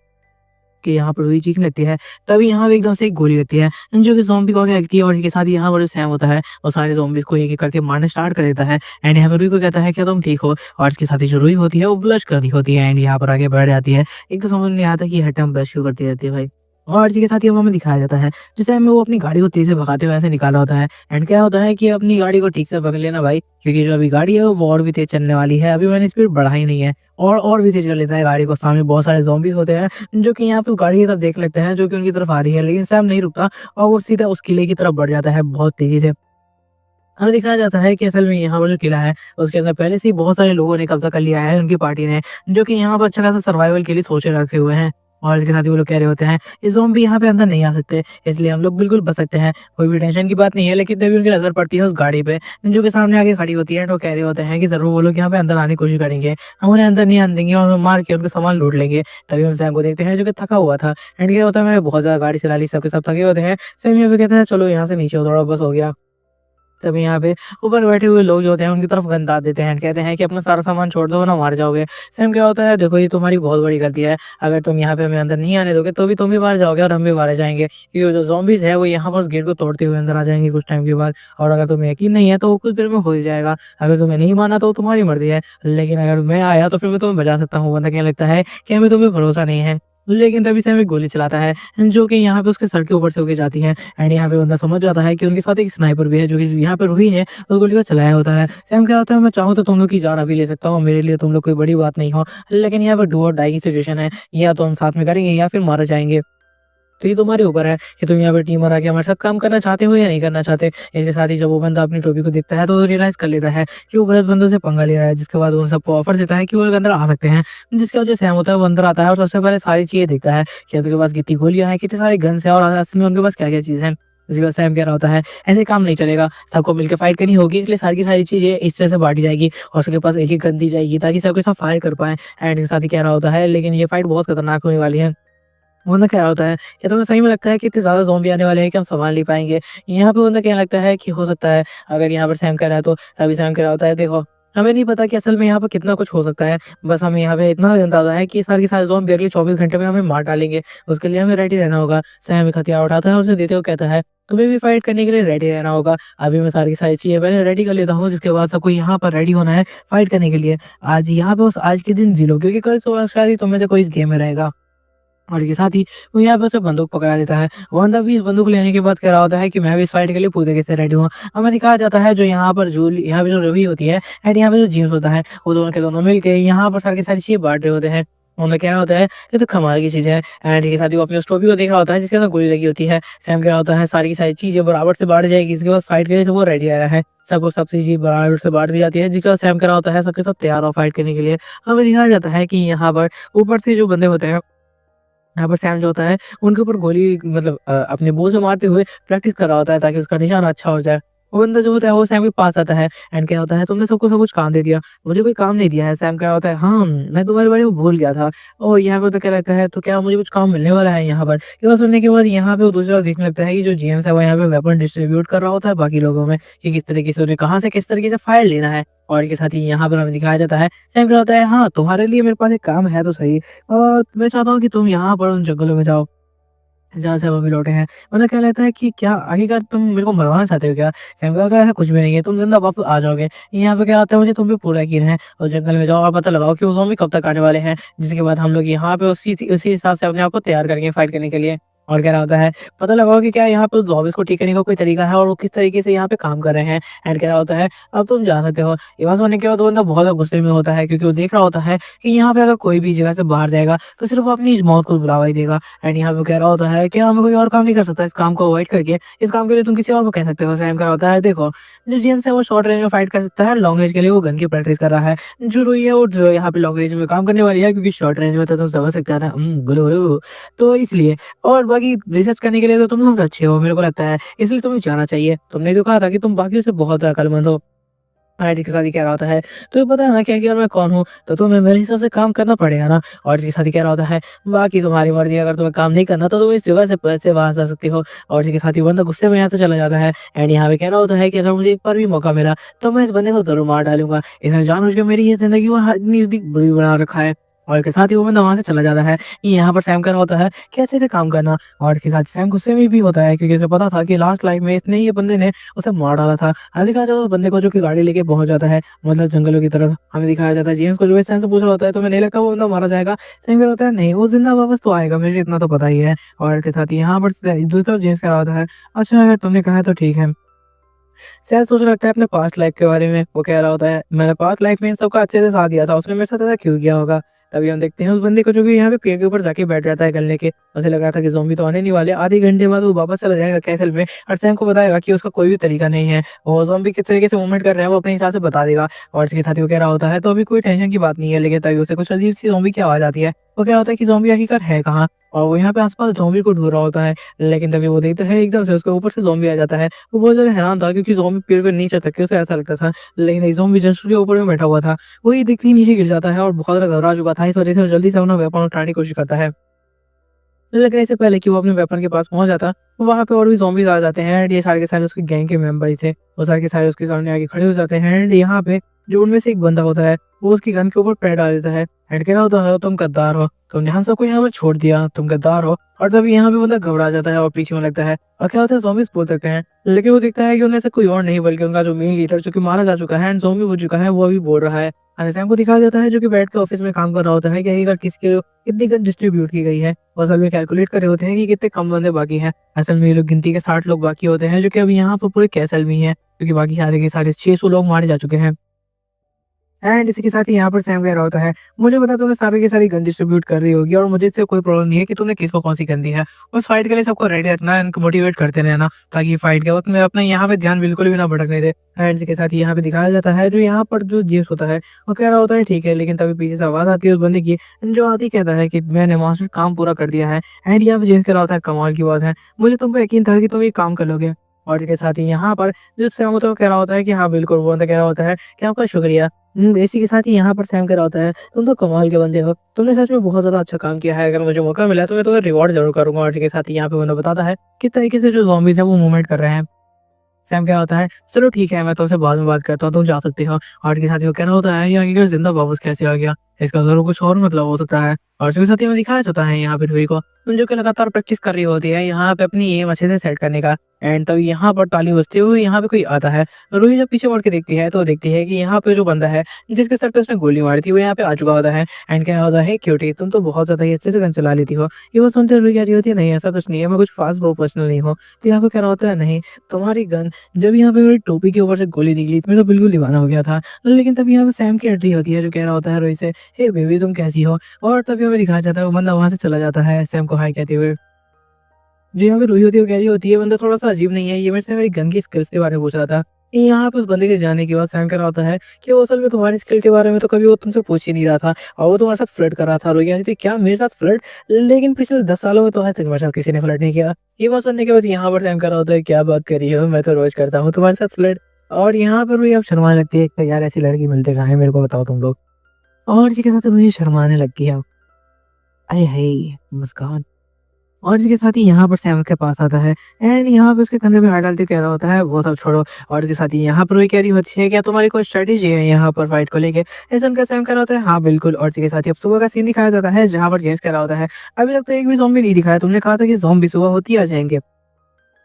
कि यहाँ पर रूही चीखने लगती है। तभी यहाँ पे एकदम से एक गोली लगती है, जो कि ज़ॉम्बी को आगे लगती है, और इसके साथ ही यहाँ पर जो सैम होता है वो सारे ज़ॉम्बीज़ को एक-एक करके मारना स्टार्ट कर देता है। एंड यहाँ पे रूही को कहता है, क्या तुम ठीक हो? और इसके साथ ही जो रूही होती है वो ब्लश कर रही होती है, एंड यहाँ पर आगे बढ़ जाती है। एक तो समझ नहीं आता कि हर टाइम ब्लश क्यों करती रहती है भाई। और इसी के साथ ही अब हमें दिखाया जाता है, जिस टाइम में वो अपनी गाड़ी को तेज़ से भगाते हुए ऐसे निकाला होता है, एंड क्या होता है कि अपनी गाड़ी को ठीक से पकड़ लेना भाई, क्योंकि जो अभी गाड़ी है वो और भी तेज़ चलने वाली है। अभी मैंने स्पीड बढ़ाई नहीं है, और भी तेज़ कर लेता है गाड़ी को। सामने बहुत सारे ज़ॉम्बीज़ होते हैं, जो कि यहाँ पे गाड़ी की तरफ देख लेते हैं, जो कि उनकी तरफ आ रही है, लेकिन सैम नहीं रुकता और वो सीधा उस किले की तरफ बढ़ जाता है बहुत तेज़ी से। हमें दिखाया जाता है कि असल में यहाँ पर जो किला है, उसके अंदर पहले से ही बहुत सारे लोगों ने कब्ज़ा कर लिया है, उनकी पार्टी ने, जो कि यहाँ पर अच्छा खासा सर्वाइवल के लिए सोचे रखे हुए हैं। और इसके साथ ही वो लोग कह रहे होते हैं, ये ज़ॉम्बी यहाँ पे अंदर नहीं आ सकते, इसलिए हम लोग बिल्कुल बच सकते हैं, कोई भी टेंशन की बात नहीं है। लेकिन तभी उनकी नज़र पड़ती है उस गाड़ी पे, जो कि सामने आके खड़ी होती है, तो वो कह रहे होते हैं कि ज़रूर वो लोग यहाँ पे अंदर आने की कोशिश करेंगे। हम उन्हें अंदर नहीं आने देंगे और उन्हें मार के उनका सामान लूट लेंगे। तभी हम सैम को देखते हैं, जो कि थका हुआ था, एंड क्या होता है, मैंने बहुत ज़्यादा गाड़ी चला ली, सबके सब थके होते हैं। सैम यहाँ पे कहते हैं, चलो यहाँ से नीचे उतरो, बस हो गया। तभी यहाँ पे ऊपर बैठे हुए लोग जो होते हैं उनकी तरफ गन दाग देते हैं, कहते हैं कि अपना सारा सामान छोड़ दो वरना मार जाओगे। सेम क्या होता है, देखो ये तुम्हारी बहुत बड़ी गलती है, अगर तुम यहाँ पे हमें अंदर नहीं आने दोगे तो भी तुम भी मार जाओगे और हम भी मारे जाएंगे, क्योंकि जो zombies है वो यहाँ पर उस गेट को तोड़ते हुए अंदर आ जाएंगे कुछ टाइम के बाद। और अगर तुम्हें यकीन नहीं है तो वो कुछ देर में हो ही जाएगा, अगर तुम्हें नहीं माना तो तुम्हारी मर्जी है, लेकिन अगर मैं आया तो फिर मैं तुम्हें बचा सकता हूँ, वरना क्या लगता है कि हमें तुम्हें भरोसा नहीं है। लेकिन तभी सैम एक गोली चलाता है, जो कि यहाँ पे उसके सर के ऊपर से होके जाती है, एंड यहाँ पे बंदा समझ जाता है कि उनके साथ एक स्नाइपर भी है, जो कि यहाँ पे रूही ने उस गोली को चलाया होता है। सैम क्या होता है, मैं चाहूँ तो तुम लोग की जान अभी ले सकता हूँ, मेरे लिए तुम लोग कोई बड़ी बात नहीं हो, लेकिन यहाँ पे डू और डाई की सिचुएशन है, या तो हम साथ में करेंगे या फिर मारे जाएँगे। तो ये तुम्हारे ऊपर है कि तुम यहाँ पे टीम बना के हमारे साथ काम करना चाहते हो या नहीं करना चाहते। इसके साथ ही जब वो बंदा अपनी टोपी को देखता है तो वो रियलाइज़ कर लेता है कि वो गलत बंदों से पंगा ले रहा है, जिसके बाद वो उन सबको ऑफर देता है कि वो लोग अंदर आ सकते हैं। जिसकी वजह से सैम होता है वो अंदर आता है और सबसे पहले सारी चीज़ें देखता है कि उनके पास कितनी गोलियाँ हैं, कितने सारे गन्स हैं और असल में उनके पास क्या-क्या चीज़ है। इसके बाद सैम कह रहा होता है, ऐसे काम नहीं चलेगा, सबको मिलकर फाइट करनी होगी, इसलिए सारी की सारी चीज़ें इस तरह से बाँटी जाएगी और सबके पास एक-एक गन दी जाएगी ताकि सबके साथ फायर कर पाएँ। एंड इसके साथ ही कह रहा होता है, लेकिन ये फाइट बहुत खतरनाक होने वाली है। वरना क्या होता है, या तो हमें सही में लगता है कि इतने ज़्यादा ज़ॉम्बी आने वाले हैं कि हम सँभाल नहीं पाएँगे। यहाँ पे वरना क्या लगता है कि हो सकता है अगर यहाँ पर सैम कह रहा है तो तभी सैम कह रहा होता है, देखो हमें नहीं पता कि असल में यहाँ पर कितना कुछ हो सकता है। बस हमें यहाँ पे इतना अंदाज़ा है कि सारे के सारे ज़ॉम्बी अगले 24 घंटे में हमें मार डालेंगे। उसके लिए हमें रेडी रहना होगा। सैम एक हथियार उठाता है और उसे देते हुए कहता है, तुम्हें भी फाइट करने के लिए रेडी रहना होगा। अभी मैं सारी की सारी चीज़ें पहले रेडी कर लेता हूँ, जिसके बाद सबको यहाँ पर रेडी होना है फाइट करने के लिए। आज यहाँ पे बस आज के दिन जी लो, क्योंकि कल सुबह शायद ही तुम में से कोई इस गेम में रहेगा। और इसके साथ ही वो यहाँ पे उसे बंदूक पकड़ा देता है। वंदा भी इस बंदूक लेने के बाद कह रहा होता है कि मैं भी इस फाइट के लिए पूरी तरीके से रेडी हूँ। हमें दिखाया जाता है जो यहाँ पे जो रूही होती है एंड यहाँ पे जो जेम्स होता है, वो दोनों के दोनों मिलके यहाँ पर सारी की सारी चीज़ें बाँट रहे होते हैं। उन्हें कह रहा होता है, ये तो कमाल की चीज़ है। एंड इसके साथ ही वो अपनी उस टोपी को देख रहा होता है जिसके अंदर गोली लगी होती है। सैम कह रहा होता है, सारी की सारी चीज़ें बराबर से बाँट जाएगी, इसके बाद फाइट के लिए वो रेडी आ रहा है। सबको सब चीज़ें बराबर से बाँट दी जाती है, जिसके बाद सैम कह रहा होता है सबके सब तैयार हो फाइट करने के लिए। हमें दिखाया जाता है कि यहाँ पर ऊपर से जो बंदे होते हैं, यहाँ पर सैम जो होता है उनके ऊपर गोली मतलब अपने बो से मारते हुए प्रैक्टिस कर रहा होता है ताकि उसका निशाना अच्छा हो जाए। वो बंदा जो होता है वो सैम के पास आता है एंड क्या होता है, तुमने सबको सब कुछ काम दे दिया, मुझे कोई काम नहीं दिया है। सैम क्या होता है, हाँ, मैं तुम्हारे बारे में भूल गया था। और यहाँ पे तो क्या लगता है, तो क्या मुझे कुछ काम मिलने वाला है यहाँ पर? ये बात सुनने के बाद यहाँ पे वो दूसरी तरफ देखने लगता है कि जो जेम्स है वो यहाँ पे वेपन डिस्ट्रीब्यूट कर रहा होता है बाकी लोगों में, कि किस तरीके से उन्हें कहाँ से किस तरीके से फायर लेना है। और इसके साथ ही यहाँ पर हमें दिखाया जाता है, सैम क्या होता है, हाँ, तुम्हारे लिए मेरे पास एक काम है तो सही, और मैं चाहता हूँ कि तुम यहाँ पर उन जंगलों में जाओ जहाँ से हम अभी लौटे हैं। मतलब क्या लगता है कि क्या आखिरकार तुम मेरे को मरवाना चाहते हो क्या? सैम का ऐसा कुछ भी नहीं है, तुम ज़िंदा वापस आ जाओगे। यहाँ पे क्या होता है, मुझे तुम पे पूरा यकीन है, और जंगल में जाओ और पता लगाओ कि वो ज़ॉम्बी कब तक आने वाले हैं। जिसके बाद हम लोग यहाँ पे उसी हिसाब से अपने आप को तैयार करेंगे फाइट करने के लिए। और क्या होता है, पता लगाओ कि क्या यहाँ पे ज़ॉम्बीज़ को ठीक करने का कोई तरीका है और वो किस तरीके से यहाँ पे काम कर रहे हैं। एंड क्या होता है, अब तुम जा सकते हो। ये बात सुनने के बाद वो बंदा बहुत ज़्यादा गुस्से में होता है, क्योंकि वो देख रहा होता है कि यहाँ पे अगर कोई भी जगह से बाहर जाएगा तो सिर्फ़ वो अपनी मौत को बुलावा ही देगा। एंड यहाँ पे कह रहा होता है कि हाँ, मैं कोई और काम नहीं कर सकता इस काम को अवॉइड करके, इस काम के लिए तुम किसी और को कह सकते हो। सैम कह रहा होता है, देखो, जो जेम्स है वो शॉर्ट रेंज में फाइट कर सकता है, लॉन्ग रेंज के लिए वो गन की प्रैक्टिस कर रहा है। जो रुई है वो जो यहाँ पे लॉन्ग रेंज में काम करने वाली है, क्योंकि शॉर्ट रेंज में तो तुम समझ सकते हो ना, गुलू गुलू, तो इसलिए। और बाकी रिसर्च करने के लिए तो तुम सबसे अच्छे हो मेरे को लगता है, इसलिए तुम्हें जाना चाहिए। तुमने तो कहा था कि तुम बाकियों से बहुत अक्लमंद हो। हाँ, इसके साथ ही कह रहा होता है, तुम्हें पता है ना क्या कि अगर मैं कौन हूँ, तो तुम्हें मेरे हिसाब से काम करना पड़ेगा ना। और इसके साथ ही कह रहा होता है, बाकी तुम्हारी मर्ज़ी, अगर तुम्हें काम नहीं करना तो तुम इस जगह से बाहर जा सकती हो। और इसके साथ ही बंदा गुस्से में यहाँ से चला जाता है। एंड यहाँ पे कह रहा होता है कि अगर मुझे एक बार भी मौका मिला, तो मैं इस बंदे को ज़रूर मार डालूँगा। इसने जानबूझ के मेरी ये ज़िंदगी को इतनी इतनी बुरी बना रखा है। और इसके साथ ही वो बंदा वहाँ से चला जाता है। यहाँ पर सैम कह रहा होता है कि अच्छे से काम करना। और इसके साथ सैम गुस्से में भी होता है, क्योंकि उसे पता था कि लास्ट लाइफ में इसने ये बंदे ने उसे मार डाला था। हमें दिखाया जाता है उस बंदे को जो कि गाड़ी लेके पहुँच जाता है, मतलब जंगलों की तरफ। हमें दिखाया जाता है जेम्स को जो है सैम से पूछ रहा होता है, तुम्हें नहीं लगता वो बंदा मारा जाएगा? सैम कह रहा होता है, नहीं, वो ज़िंदा वापस तो आएगा, मुझे इतना तो पता ही है। और इसके साथ ही यहाँ पर दूसरी तरफ जेम्स कह रहा होता है, अच्छा अगर तुमने कहा है तो ठीक है। सैम सोचने लगता है अपने पास्ट लाइफ के बारे में। वो कह रहा होता है, मैंने पास्ट लाइफ में इन सबका अच्छे से साथ दिया था, उसने मेरे साथ ऐसा क्यों किया होगा? तभी हम देखते हैं उस बंदे को जो कि यहाँ पे पेड़ के ऊपर जाके बैठ जाता है गलने के। उसे लग रहा था कि ज़ॉम्बी तो आने नहीं वाले, आधे घंटे बाद वो वापस चला जाएगा कैसल में, और सैम को बताएगा कि उसका कोई भी तरीका नहीं है, वो ज़ॉम्बी किस तरीके से मूवमेंट कर रहे हैं वो अपने हिसाब से बता देगा। और इसके साथ ही वो कह रहा होता है, तो अभी कोई टेंशन की बात नहीं है। लेकिन तभी उसे कुछ अजीब सी ज़ॉम्बी की आवाज़ आती है। वो क्या होता है कि ज़ॉम्बी आखिरकार है कहाँ, और वो यहाँ पे आस-पास ज़ॉम्बी को ढूँढ रहा होता है। लेकिन तभी वो देखता है एकदम से उसके ऊपर से ज़ॉम्बी आ जाता है। वो बहुत ज़्यादा हैरान था, क्योंकि ज़ॉम्बी पेड़ पे नहीं चढ़ सकते, उसे ऐसा लगता था। लेकिन एक ज़ॉम्बी जस्ट उसके ऊपर में बैठा हुआ था। वो ये देखते ही नीचे गिर जाता है और बहुत ज़्यादा घबरा चुका था। इस वजह से वो जल्दी से अपना वेपन उठाने की कोशिश करता है। लेकिन इससे पहले कि वो अपने वेपन के पास पहुँच जाता, वहाँ पे और भी ज़ॉम्बीज़ आ जाते हैं, एंड ये सारे के सारे उसके गैंग के मेंबर ही थे। वो सारे के सारे उसके सामने आके खड़े हो जाते हैं, एंड यहाँ पे जो उनमें से एक बंदा होता है, वो उसकी गन के ऊपर पैर डाल देता है। एंड कह रहा होता है, तुम गद्दार हो, तुमने हम सबको यहाँ पर छोड़ दिया, तुम गद्दार हो। और तभी यहाँ पे बंदा घबरा जाता है और पीछे होने लगता है। और क्या होता है, ज़ॉम्बीज़ बोल सकते हैं, लेकिन वो देखता है कि उनमें से कोई और नहीं, बल्कि उनका जो मेन लीडर जो कि मारा जा चुका है एंड ज़ॉम्बी हो चुका है, वो अभी बोल रहा है। सैम को दिखाया जाता है जो कि बैठ के ऑफिस में काम कर रहा होता है, कि अगर किसके कितनी गन डिस्ट्रीब्यूट की गई है, और असल में कैलकुलेट कर रहे होते हैं कि कितने कम बंदे बाकी हैं। असल में ये लोग गिनती के 60 लोग बाकी होते हैं, जो कि अभी यहाँ पर पूरे कैसल में ही हैं, क्योंकि बाकी सारे के सारे 600 लोग मारे जा चुके हैं। एंड इसी के साथ ही यहाँ पर सैम कह रहा होता है, मुझे पता है तूने सारी की सारी गन डिस्ट्रीब्यूट कर रही होगी, और मुझे इससे कोई प्रॉब्लम नहीं है कि तूने किसको कौन सी गन दी है। उस फाइट के लिए सबको रेडी रखना, इनको मोटिवेट करते रहना, ताकि फाइट के वक्त में अपना यहाँ पे ध्यान बिल्कुल भी ना भटकने दे। एंड इसी के साथ ही यहाँ पे दिखाया जाता है, जो यहाँ पर जो जेम्स होता है, वो कह रहा होता है ठीक है, लेकिन तभी पीछे से आवाज़ आती है उस बंदे की, जो आती कहता है कि मैंने मास्टर काम पूरा कर दिया है। एंड यहाँ पे जेम्स कह रहा होता है, कमाल की बात है, मुझे तुम पे यकीन था कि तुम ये काम कर लोगे। और इसके साथ ही यहाँ पर जो सैम होता है वो कह रहा होता है कि हाँ बिल्कुल, वो बंदा कह रहा होता है कि आपका शुक्रिया। इसी के साथ ही यहाँ पर सैम कह रहा होता है, तुम तो कमाल के बंदे हो, तुमने सच में बहुत ज़्यादा अच्छा काम किया है, अगर मुझे मौका मिला तो मैं तुम्हें रिवॉर्ड ज़रूर करूँगा। और इसके साथ ही यहाँ पे बंदा बताता है किस तरीके से जो ज़ॉम्बीज़ है वो मूवमेंट कर रहे हैं। सैम क्या होता है, चलो ठीक है, मैं तुमसे बाद में बात करता हूँ, तुम जा सकते हो। और इसके साथ ही वो कह रहा होता है, ये हकीकत जिंदा वापस कैसे आ गया, इसका ज़रूर कुछ और मतलब हो सकता है। और इसके साथ ही हमें दिखाया जाता है यहाँ पे रूही को, जो कि लगातार प्रैक्टिस कर रही होती है यहाँ पे अपनी एम अच्छे से सेट करने का। एंड तभी यहाँ पर ताली बजते हुए यहाँ पे कोई आता है। रूही जब पीछे मुड़ के देखती है, तो देखती है कि यहाँ पे जो बंदा है जिसके सर पे उसने गोली मारी थी, वो यहाँ पे आ चुका होता है। एंड क्या होता है, क्यूटी, तुम तो बहुत ज़्यादा ही अच्छे से गन चला लेती हो। ये वो सुनते रूही कह रही होती है, नहीं ऐसा कुछ नहीं है, मैं कुछ फास्ट प्रोफेशनल नहीं हूँ। तो यहाँ पे कह रहा होता है, नहीं, तुम्हारी गन, जब यहाँ पे मेरी टोपी के ऊपर से गोली निकली तो मैं तो बिल्कुल दीवाना हो गया था। लेकिन तभी यहाँ पे सैम की एंट्री होती है, जो कह रहा होता है रोहित से, हे बेबी तुम कैसी हो। और तभी हमें दिखाया जाता है वो बंदा वहाँ से चला जाता है सैम को हाय कहते हुए। जो यहाँ पे रूही होती है वो कह रही होती है, बंदा थोड़ा सा अजीब नहीं है, ये मेरे से मेरी गन की स्किल्स के बारे में पूछ रहा था। यहाँ पे उस बंदे के जाने के बाद सैम कह रहा होता है कि वो असल में तुम्हारी स्किल के बारे में तो कभी वो तुमसे पूछ ही नहीं रहा था और वो तुम्हारे साथ फ्लर्ट कर रहा था। रोई कह रही थी, क्या मेरे साथ फ्लर्ट? लेकिन पिछले 10 सालों में तो आज तक मेरे साथ किसी ने फ्लर्ट नहीं किया। ये बात सुनने के बाद यहाँ पर सैम कह रहा होता है, क्या बात कर रही हो, मैं तो रोज करता हूँ तुम्हारे साथ फ्लर्ट। और यहाँ पर रुई अब शर्माने लगती है कि यार ऐसी लड़की मिलते कहाँ है, मेरे को बताओ तुम लोग। और इसी के साथ रुई शर्माने लगती है। अरे हाय मुस्कान। और इसके साथ ही यहाँ पर सैम के पास आता है एंड यहाँ पे उसके कंधे पे हाथ डालते कह रहा होता है वो सब छोड़ो। और इसके साथ ही यहाँ पर वही कह रही होती है, क्या तुम्हारी कोई स्ट्रेटेजी है यहाँ पर फाइट को लेके? ऐसा सुनकर सैम कह रहा होता है, हाँ बिल्कुल। और इसके साथ ही अब सुबह का सीन दिखाया जाता है जहाँ पर जेम्स कह रहा होता है, अभी तक तो एक भी ज़ॉम्बी नहीं दिखाया, तुमने कहा था कि ज़ॉम्बी सुबह होती ही आ जाएंगे।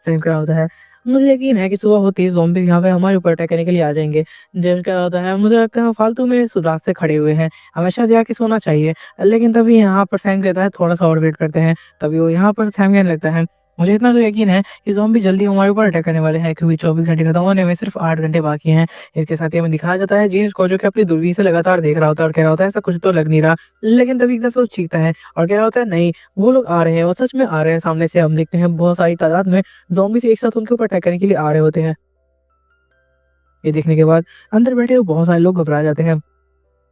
सेम करा होता है, मुझे यकीन है कि सुबह होते ही ज़ॉम्बी यहाँ पे हमारे ऊपर अटैक करने के लिए आ जाएँगे। जेट कह रहा होता है, मुझे लगता है वो फालतू में रात से खड़े हुए हैं, हमें शायद जाके सोना चाहिए। लेकिन तभी यहाँ पर सैम कहता है, थोड़ा-सा और वेट करते हैं। तभी वो यहाँ पर सैम कहने लगता है, मुझे इतना तो यकीन है कि ज़ॉम्बी जल्दी हमारे ऊपर अटैक करने वाले हैं, क्योंकि 24 घंटे खत्म होने में सिर्फ़ 8 घंटे बाकी हैं। इसके साथ ही हमें दिखाया जाता है जेम्स को, जो कि अपनी दूरबीन से लगातार देख रहा होता है और कह रहा होता है, ऐसा कुछ तो लग नहीं रहा। लेकिन तभी एकदम से वो चीखता है और कह रहा होता है, नहीं, वो लोग आ रहे हैं, वो सच में आ रहे हैं। सामने से हम देखते हैं बहुत सारी तादाद में ज़ॉम्बीज़ एक साथ उनके ऊपर अटैक करने के लिए आ रहे होते हैं। ये देखने के बाद अंदर बैठे हुए बहुत सारे लोग घबरा जाते हैं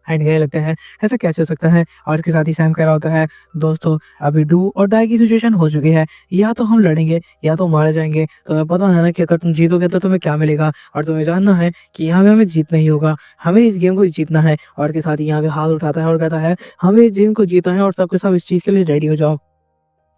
एंड कहने लगते हैं, ऐसा कैसे हो सकता है? और इसके साथ ही सैम कह रहा होता है, दोस्तों अभी डू और डाई की सिचुएशन हो चुकी है, या तो हम लड़ेंगे या तो मारे जाएंगे। तुम्हें पता है ना कि अगर तुम जीतोगे तो तुम्हें क्या मिलेगा, और तुम्हें जानना है कि यहाँ पे हमें जीतना ही होगा, हमें इस गेम को जीतना है। और इसके साथ ही यहाँ पे हाथ उठाता है और कहता है, हमें इस गेम को जीतना है और सबके सब इस चीज़ के लिए रेडी हो जाओ।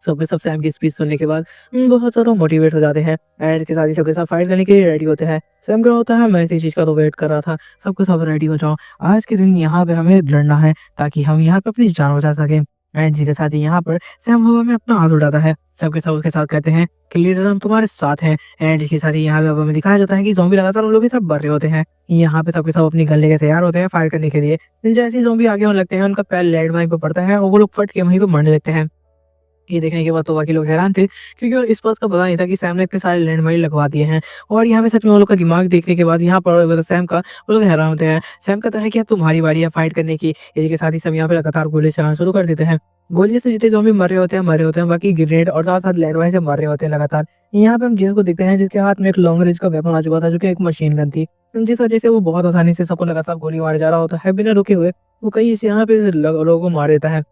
सब के सब सैम की स्पीच सुनने के बाद बहुत ज़्यादा मोटिवेट हो जाते हैं एंड इसके साथ ही सबके साथ फाइट करने के लिए रेडी होते हैं। सैम क्या होता है, मैं इसी चीज़ का तो वेट कर रहा था, सबके सब रेडी हो जाओ, आज के दिन यहाँ पे हमें लड़ना है ताकि हम यहाँ पे अपनी जान बचा सकें। एंड इसी के साथ ही यहाँ पर सैम हवा में अपना हाथ उठाता है, सबके सब उसके साथ कहते हैं कि लीडर हम तुम्हारे साथ हैं। एंड इसके साथ ही यहाँ पे अब हमें दिखाया जाता है कि ज़ॉम्बी लगातार उन लोगों की तरफ बढ़ रहे होते हैं। यहाँ पे सबके सब अपनी गन लेके तैयार होते हैं फायर करने के लिए। जैसे ही ज़ॉम्बी आगे होने लगते हैं, उनका पैर लैंडमाइन पे पड़ता है और वो लोग फट के वहीं पे मरने लगते हैं। ये देखने के बाद तो बाकी लोग हैरान थे, क्योंकि और इस बात का पता नहीं था कि सैम ने इतने सारे लैंडमाइन लगवा दिए हैं। और यहाँ पे सच में वो लोग का दिमाग देखने के बाद यहाँ पर मतलब सैम का, वो लोग हैरान होते हैं। सैम कहता है कि अब तुम्हारी बारी है फाइट करने की। इसी के साथ ही सब यहाँ पे लगातार गोली चलाना शुरू कर देते हैं। गोली से जितने ज़ॉम्बी मर रहे होते हैं, मर रहे होते हैं, बाकी ग्रेनेड और साथ-साथ लैंडमाइन से मर रहे होते हैं लगातार। यहाँ पे हम जेम्स को देखते हैं जिसके हाथ में एक लॉन्ग रेंज का वेपन आ चुका था, जो कि एक मशीन गन थी। जिस वजह से वो बहुत आसानी से सबको लगातार गोली मारे जा रहा होता है बिना रुके हुए। वो कहीं से यहाँ पे लोगों को मार देता है।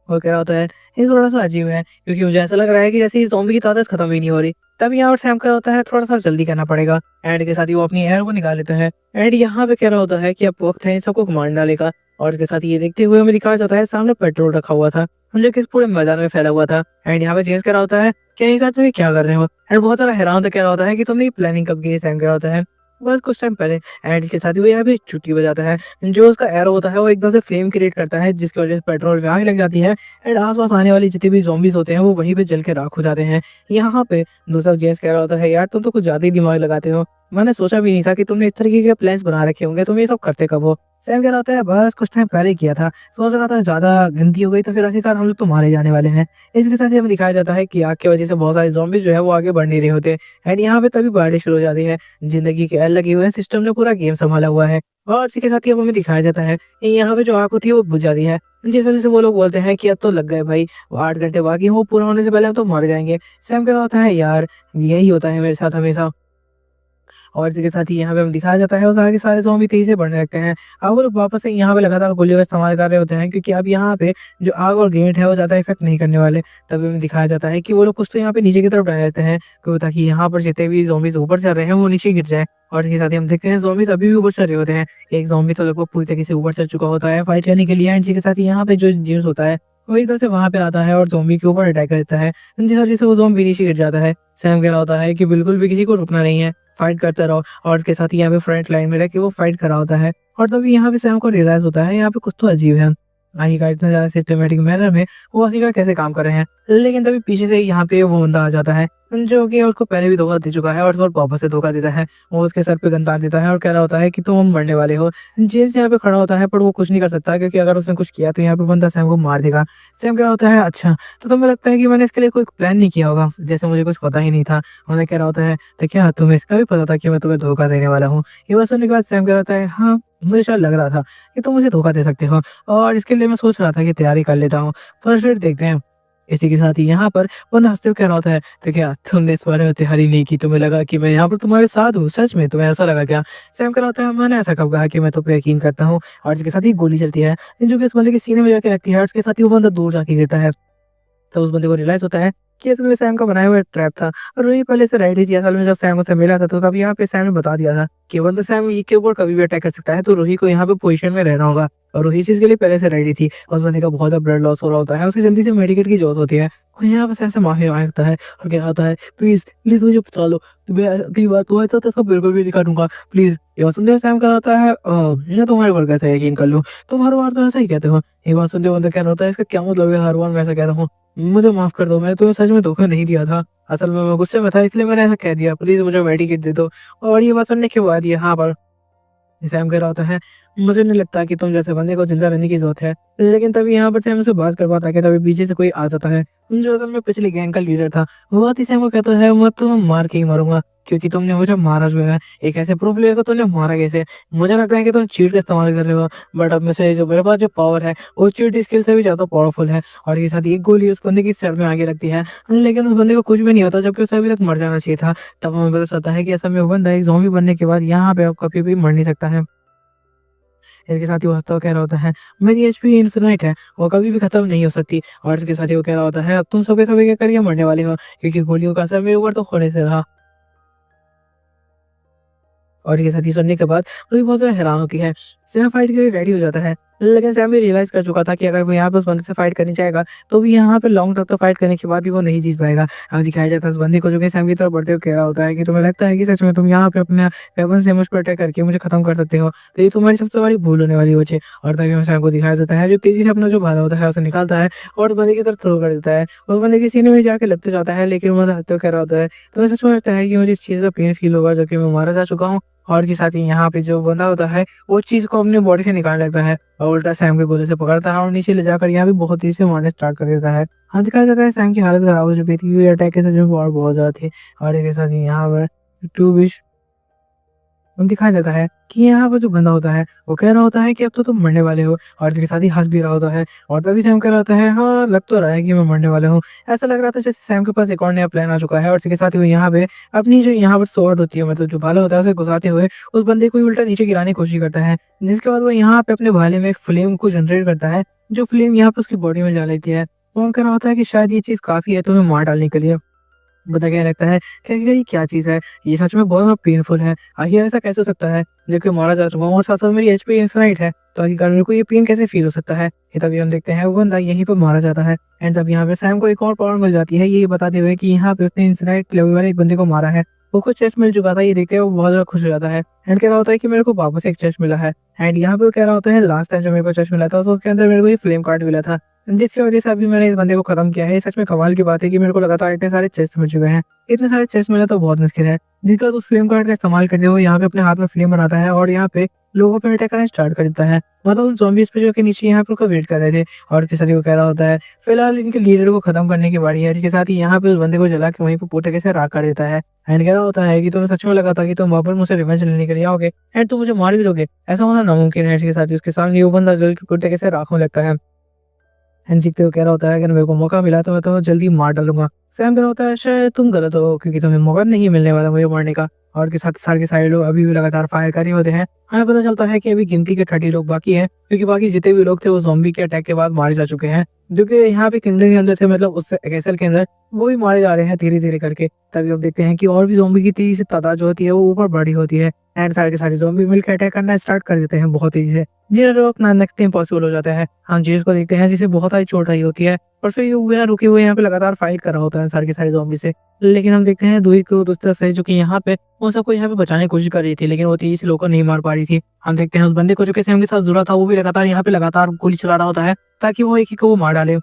वो कह रहा होता है, ये थोड़ा-सा अजीब है, क्योंकि मुझे ऐसा लग रहा है कि जैसे ये ज़ॉम्बी की तादाद खत्म ही नहीं हो रही। तब यहाँ पर सैम कह रहा होता है, थोड़ा-सा जल्दी करना पड़ेगा। एंड के साथ ही वो अपनी एयर को निकाल लेता है। एंड यहाँ पे कह रहा होता है कि अब वक़्त है इन सबको मार डालने का। और इसके साथ ही ये देखते हुए हमें दिखाया जाता है सामने पेट्रोल रखा हुआ था, जो कि इस पूरे मैदान में फैला हुआ था। एंड यहाँ पे जेम्स कह रहा होता है, क्या ये कहा तुम ये क्या कर रहे हो? एंड बहुत ज़्यादा हैरान होकर कह रहा होता है कि तुमने ये प्लानिंग कब की है? सैम कह रहा होता है, बस कुछ टाइम पहले। एंड इसके साथ ही वो यहाँ पे चुटकी बजाता है, जो उसका एरो होता है वो एकदम से फ्लेम क्रिएट करता है, जिसकी वजह से पेट्रोल में आग लग जाती है। एंड आस-पास आने वाले जितने भी ज़ॉम्बीज़ होते हैं वो वहीं पे जल के राख हो जाते हैं। यहाँ पे दूसरा जेम्स कह रहा होता है, यार तुम तो कुछ ज़्यादा ही दिमाग लगाते हो। मैंने सोचा भी नहीं था कि तुमने इस तरीके के प्लान्स बना रखे होंगे, तुम ये सब करते कब हो? सैम कह रहा होता है, बस कुछ टाइम पहले किया था, सोच रहा था ज़्यादा गिनती हो गई तो फिर आखिरकार हम लोग तो मारे जाने वाले हैं। इसके साथ ही हमें दिखाया जाता है कि आग की वजह से बहुत सारे ज़ॉम्बीज़ जो है वो आगे बढ़ नहीं रहे होते। एंड यहाँ पे तभी बारिश शुरू हो जाती है। ज़िंदगी के एल लगे हुए हैं, सिस्टम ने पूरा गेम सँभाला हुआ है। और इसी के साथ ही अब हमें दिखाया जाता है कि यहाँ पे जो आग होती है वो बुझ जाती है। जिस वजह से वो लोग बोलते हैं कि अब तो लग गए भाई, वो 8 घंटे बाकी हैं, वो पूरा होने से पहले हम तो मर जाएँगे। सैम कह रहा होता है, यार यही होता है मेरे साथ हमेशा। और इसी के साथ ही यहाँ पे हमें दिखाया जाता है वो सारे के सारे ज़ॉम्बी तेज़ी से बढ़ने लगते हैं। अब वो लोग वापस से यहाँ पे लगातार गोलियों का इस्तेमाल कर रहे होते हैं, क्योंकि अब यहाँ पे जो आग और ग्रेनेड है वो ज़्यादा इफ़ेक्ट नहीं करने वाले। तभी हमें दिखाया जाता है कि वो लोग कुछ तो यहाँ पे नीचे की तरफ डाल देते हैं, क्यों, ताकि यहाँ पर जितने भी ज़ॉम्बीज़ ऊपर चढ़ रहे हैं वो नीचे गिर जाएँ। और इसके साथ ही हम देखते हैं ज़ॉम्बीज़ अभी भी ऊपर चढ़ रहे होते हैं। एक ज़ॉम्बी तो लगभग पूरी तरीके से ऊपर चढ़ चुका होता है फाइट करने के लिए। एंड इसी के साथ ही यहाँ पे जो जेम्स होता है वो एकदम से वहाँ पे आता है और ज़ॉम्बी के ऊपर अटैक कर देता है, जिस वजह से वो ज़ॉम्बी नीचे गिर जाता है। सैम कह रहा होता है कि बिल्कुल भी किसी को रुकना नहीं है, फाइट करते रहो। और उसके साथ ही यहाँ पे फ्रंट लाइन में रह के वो फाइट कर रहा होता है। और तभी यहाँ पे सैम को रियलाइज़ होता है यहाँ पे कुछ तो अजीब है। आखिरकार इतना ज़्यादा सिस्टमैटिक मैनर में वो आखिरकार कैसे काम कर रहे हैं। लेकिन तभी पीछे से यहाँ पे वो बंदा आ जाता है, जो कि उसको पहले भी धोखा दे चुका है और इस बार वापस से धोखा देता है। वो उसके सर पे गन तान देता है और कह रहा होता है कि तुम मरने वाले हो। जेम्स यहाँ पे खड़ा होता है, पर वो कुछ नहीं कर सकता, क्योंकि अगर उसने कुछ किया तो यहाँ पे बंदा सैम को मार देगा। सैम कह रहा होता है, अच्छा तो तुम्हें लगता है कि मैंने इसके लिए कोई प्लान नहीं किया होगा, जैसे मुझे कुछ पता ही नहीं था। उन्हें कह रहा होता है, तो क्या तुम्हें इसका भी पता था कि मैं तुम्हें धोखा देने वाला हूँ? ये बात सुनने के बाद सैम कह रहा होता है, हाँ मुझे शायद लग रहा था कि तुम मुझे धोखा दे सकते हो, और इसके लिए मैं सोच रहा था कि तैयारी कर लेता हूँ, पर फिर देखते हैं। इसी के साथ ही यहाँ पर बंदा हँसते हुए कह रहा होता है, तो क्या तुमने इस बारे में तैयारी नहीं की? तुम्हें लगा कि मैं यहाँ पर तुम्हारे साथ हूँ? सच में तुम्हें ऐसा लगा क्या? सैम कह रहा होता है, मैंने ऐसा कब कहा कि मैं तुम पे यकीन करता हूँ? और इसके साथ ही गोली चलती है, जो कि उस बंदे के सीने में जाके लगती है और उसके साथ ही वो बंदा दूर जाके गिरता है। तो उस बंदे को रियलाइज़ होता है कि असल में सैम का बनाया हुआ एक ट्रैप था और वही पहले से रेडी थी। असल में जब सैम उससे मिला था तो तब यहाँ पे सैम ने बता दिया था कि बंदा सैम ये के ऊपर कभी भी अटैक कर सकता है, तो रूही को यहाँ पे पोजीशन में रहना होगा और रूही इस चीज़ के लिए पहले से रेडी थी। उस बंदे का बहुत ज़्यादा ब्लड लॉस हो रहा होता है, उसे जल्दी से मेडिकेट की ज़रूरत होती है और यहाँ पे सैम से माफ़ी माँगता है और कह रहा होता है, प्लीज़, प्लीज़ मुझे बचा लो। तुम्हें अगली बार तुम्हारे साथ ऐसा बिल्कुल भी नहीं करूँगा, प्लीज़। ये बात सुनते हुए सैम कह रहा होता है, मैं तुम्हारे ऊपर कैसे यकीन कर लूँ? तुम हर बार तो ऐसा ही कहते हो। ये बात सुनते हुए बंदा कह रहा होता है, इसका क्या मतलब है हर बार मैं ऐसा कहता हूँ? मुझे माफ़ कर दो, मैंने तुम्हें सच में धोखा नहीं दिया था। असल में मैं गुस्से में था इसलिए मैंने ऐसा कह दिया। प्लीज़ मुझे मेडिकेट दे दो। और ये बात सुनने के बाद यहाँ पर सैम कह रहा होता है, मुझे नहीं लगता कि तुम जैसे बंदे को ज़िंदा रहने की ज़रूरत है। लेकिन तभी यहाँ पर सैम उससे बात कर पाता है कि तभी पीछे से कोई आ जाता है, जो असल में पिछली गैंग का लीडर था। वो आते ही सैम को कहता है, मैं तुम्हें मार के ही मरूँगा क्योंकि तुमने मुझे मारा जो है, एक ऐसे प्रो प्लेयर को तुमने मारा कैसे? मुझे लगता है कि तुम चीट का इस्तेमाल कर रहे हो, बट अब में से जो मेरे पास जो पावर है, वो चीट स्किल से भी ज़्यादा पावरफुल है। और ये साथ एक गोली उस बंदे के सर में आगे लगती है, लेकिन उस बंदे को कुछ भी नहीं होता जबकि उसे अभी तक मर जाना चाहिए था। तब हमें पता चलता है कि असल में वो बंदा एक ज़ॉम्बी बनने के बाद यहाँ पे अब कभी भी मर नहीं सकता है। इसके साथ ही वो हँसता हुआ कह रहा होता है, मेरी एचपी इन्फिनाइट है, वो कभी भी खत्म नहीं हो सकती। और इसके साथ ही वो कह रहा होता है, अब तुम सब के सब एक-एक करके मरने वाले हो क्योंकि गोलियों का असर मेरे ऊपर तो होने से रहा। और ये साथी सुनने के बाद रूही बहुत ज़्यादा हैरान होती है। सैम फाइट के लिए रेडी हो जाता है, लेकिन सैम भी रियलाइज़ कर चुका था कि अगर वो यहाँ पे उस बंदे से फाइट करने जाएगा, तो भी यहाँ पे लॉन्ग तक तो फाइट करने के बाद भी वो नहीं जीत पाएगा। अब दिखाया जाता है उस बंदे को जो कि सैम की तरफ बढ़ते हुए कह रहा होता है कि तुम्हें लगता है कि सच में तुम यहाँ पे अपने वेपन से मुझ पर अटैक करके मुझे खत्म कर सकते हो, तो ये तुम्हारी सबसे बड़ी भूल होने वाली बचे। और तभी हमें सैम को दिखाया जाता है जो तेज़ी से अपना जो भाला होता है उसे निकालता है और उस बंदे की तरफ थ्रो कर देता है। उस बंदे के सीने में जाके लगते जाता है, लेकिन वो हँसते हुए कह रहा होता है, तो ऐसा सोचता है कि मुझे इस चीज़ का पेन फ़ील होगा जबकि मैं मारा जा चुका हूँ। और के साथ ही यहाँ पे जो बंदा होता है, वो चीज़ को अपनी बॉडी से निकालने लगता है और उल्टा सैम के गोले से पकड़ता है और नीचे ले जाकर यहाँ पे बहुत तेज़ी से मारना स्टार्ट कर देता है। हाँ, दिखाया जाता है सैम की हालत खराब हो चुकी थी, ये अटैक के सच में और बहुत ज़्यादा थी। और इसके साथ ही यहाँ पर टू विश दिखाया जाता है कि यहाँ पर जो बंदा होता है, वो कह रहा होता है कि अब तो तुम मरने वाले हो और इसके साथ ही हँस भी रहा होता है और तभी सैम कह रहा होता है, हाँ, लग तो रहा है कि मैं मरने वाला हूँ। ऐसा लग रहा था जैसे सैम के पास एक और नया प्लान आ चुका है और इसके साथ ही वो यहाँ पे अपनी जो यहाँ पर स्वॉर्ड होती है, मतलब जो भाला होता है, उसे घुसाते हुए उस बंदे को ही उल्टा नीचे गिराने की कोशिश करता है। जिसके बाद वो यहाँ पे अपने भाले में फ्लेम को जनरेट करता है, जो फ्लेम यहाँ पे उसकी बॉडी में जा लेती है। तो वो कह रहा होता है कि शायद ये चीज़ काफ़ी है तुम्हें मार डालने के लिए। पता क्या लगता है कि आखिर ये क्या चीज़ है? ये सच में बहुत ज़्यादा पेनफुल है। आखिर ऐसा कैसे हो सकता है? जबकि मारा जा चुका हूँ और साथ-साथ मेरी एचपी इन्फिनाइट है, तो आखिरकार मेरे को ये पेन कैसे फ़ील हो सकता है? ये तभी हम देखते हैं वो बंदा यहीं पे मारा जाता है एंड तब यहाँ पे सैम को एक और पावर मिल जाती है, ये बताते हुए कि यहाँ पे उसने इन्फिनाइट लेवल वाले एक बंदे को मारा है। वो को चेस्ट मिल चुका था, ये देखते हुए वो बहुत ज़्यादा खुश हो जाता है एंड कह रहा होता है कि मेरे को वापस एक चेस्ट मिला है एंड यहाँ पे वो कह रहा होता है लास्ट टाइम जब मेरे को चेस्ट मिला था तो उसके अंदर मेरे को ये फ्लेम कार्ड मिला था, जिसकी वजह से अभी मैंने इस बंदे को खत्म किया है। ये सच में कमाल की बात है कि मेरे को लगातार इतने सारे चेस्ट मिल चुके हैं। इतने सारे चेस्ट मिला तो बहुत मुश्किल है। जिसका उस फ्लेम कार्ड का इस्तेमाल करते हुए यहाँ पे अपने हाथ में फ्लेम बनाता है और यहाँ पे लोगों पे अटैक करना स्टार्ट कर देता है। मतलब उन ज़ॉम्बीज़ पे जो कि नीचे यहाँ पे उनका वेट कर रहे थे और इसके साथ ही वो कह रहा होता है, फिलहाल इनके लीडर को खत्म करने की बारी है। इसके साथ ही यहाँ पे उस बंदे को जला के वहीं पे पूरे से राख कर देता है एंड कह रहा होता है कि तुम्हें सच में लगा था कि तुम वापस मुझसे रिवेंज लेने के लिए आओगे एंड तुम मुझे मार भी दोगे। ऐसा होना नामुमकिन है। इसके साथ ही उसके सामने वो बंदा जल के पूरे से राख होने लगता है। एंड जीतते हुए कह रहा होता है, अगर मेरे को मौका मिला तो मैं तुम्हें जल्दी मार डालूँगा। सैम कह रहा होता है, शायद तुम गलत हो क्योंकि तुम्हें मौका नहीं मिलने वाला मुझे मारने का। और के सारे लोग अभी भी लगातार फायर कर रहे होते हैं। हमें पता चलता है कि अभी गिनती के 30 लोग बाकी हैं क्योंकि बाकी जितने भी लोग थे वो ज़ॉम्बी के अटैक के बाद मारे जा चुके हैं। जो कि यहाँ पे किले के अंदर थे, मतलब उस कैसल के अंदर, वो भी मारे जा रहे हैं धीरे-धीरे करके। तभी हम देखते हैं कि और भी ज़ॉम्बी की तेज़ी से तादाद जो होती है वो ऊपर बढ़ रही होती है एंड सारे के सारे ज़ॉम्बी मिलकर अटैक करना स्टार्ट कर देते हैं बहुत तेज़ी से। जिन्हें रोकना नेक्स्ट टाइम इम्पॉसिबल हो जाता है। हम जेम्स को देखते हैं जिसे बहुत सारी चोट आई होती है और फिर ये बिना रुके हुए यहाँ पे लगातार फाइट कर रहा होता है सारे के सारे ज़ॉम्बी से। लेकिन हम देखते हैं दूही को दूसरा से जो कि यहाँ पे उन सबको यहाँ पे बचाने की कोशिश कर रही थी, लेकिन वो तेज़ी से लोगों को नहीं मार पा रही थी। हम देखते हैं उस बंदे को जो कि सैम के साथ जुड़ा था वो भी लगातार यहाँ पे लगातार गोली चला रहा होता है ताकि वो एक-एक को वो मार डाले।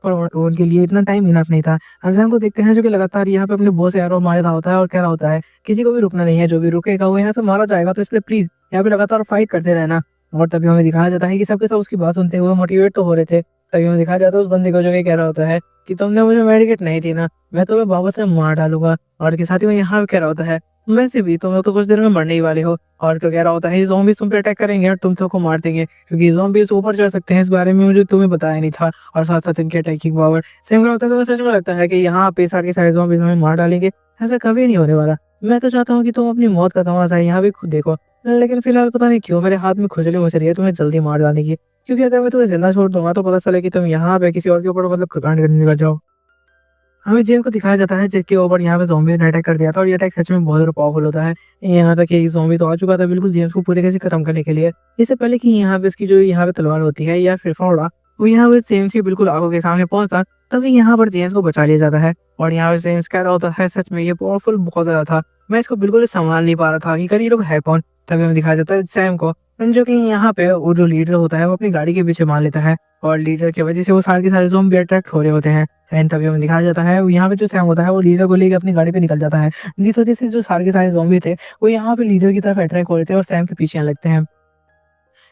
पर उनके लिए इतना टाइम इनफ नहीं था। हम सैम को देखते हैं जो कि लगातार यहाँ पे अपने बॉस से एरो मार रहा होता है और कह रहा होता है, किसी को भी रुकना नहीं है, जो भी रुकेगा वो यहाँ पे मारा जाएगा, तो इसलिए प्लीज़ यहाँ पे लगातार फाइट करते रहना। और तभी हमें दिखाया जाता है कि सबके सब उसकी बात सुनते हुए मोटिवेट तो हो रहे थे। तभी हमें दिखाया जाता है उस बंदे को जो कि कह रहा होता है कि तुमने मुझे मेडिकेट नहीं दी ना, मैं तुम्हें वापस से मार डालूँगा। और इसके साथ ही वो यहाँ पे कह रहा होता है, वैसे भी तुम लोग तो कुछ देर में मरने ही वाले हो। और तो कह रहा होता है ये ज़ॉम्बीज़ तुम पे अटैक करेंगे और तुम सबको मार देंगे, क्योंकि ज़ॉम्बीज़ ऊपर चढ़ सकते हैं, इस बारे में मुझे तुम्हें बताया नहीं था। और साथ-साथ इनकी अटैकिंग पावर। सैम कह रहा होता है तो सच में लगता है कि यहाँ पे सारे के सारे ज़ॉम्बीज़ हमें मार डालेंगे। ऐसा कभी नहीं होने वाला। मैं तो चाहता हूँ कि तुम अपनी मौत का तमाशा यहाँ भी खुद देखो। लेकिन फिलहाल पता नहीं क्यों मेरे हाथ में खुजली मच रही है तुम्हें जल्दी मार डालने की। क्योंकि अगर मैं तुम्हें ज़िंदा छोड़ दूँगा तो पता चले कि तुम यहाँ पे किसी और के ऊपर मतलब कांड करने लग जाओ। हमें जेल को दिखाया जाता है जिसके ऊपर यहाँ पे ज़ॉम्बीज़ ने अटैक कर दिया था और ये अटैक सच में बहुत ज़्यादा पावरफुल होता है। यहाँ तक कि ज़ॉम्बी तो आ चुका था बिल्कुल जेम्स को पूरे कैसे खत्म करने के लिए। इससे पहले कि यहाँ पे इसकी जो यहाँ पे तलवार होती है या फिर फावड़ा, वो यहाँ पे जेम्स की बिल्कुल आँखों के सामने पहुँचता, तभी यहाँ पर जेम्स को बचा लिया जाता है। और यहाँ पे जेम्स कह रहा होता है सच में ये पावरफुल बहुत ज़्यादा था। मैं इसको बिल्कुल संभाल नहीं पा रहा था कि ये लोग है कौन? तभी हमें दिखाया जाता है सैम को, जो कि यहाँ पे वो जो लीडर होता है वो अपनी गाड़ी के पीछे मान लेता है और लीडर की वजह से वो सारे के सारे ज़ॉम्बी अट्रैक्ट हो रहे होते हैं। एंड तभी हमें दिखाया जाता है यहाँ पे जो सैम होता है वो लीडर को लेके अपनी गाड़ी पे निकल जाता है, जिस वजह से जो सारे के सारे ज़ॉम्बी थे वो यहाँ पे लीडर की तरफ अट्रैक्ट हो रहे थे और सैम के पीछे आने लगते हैं।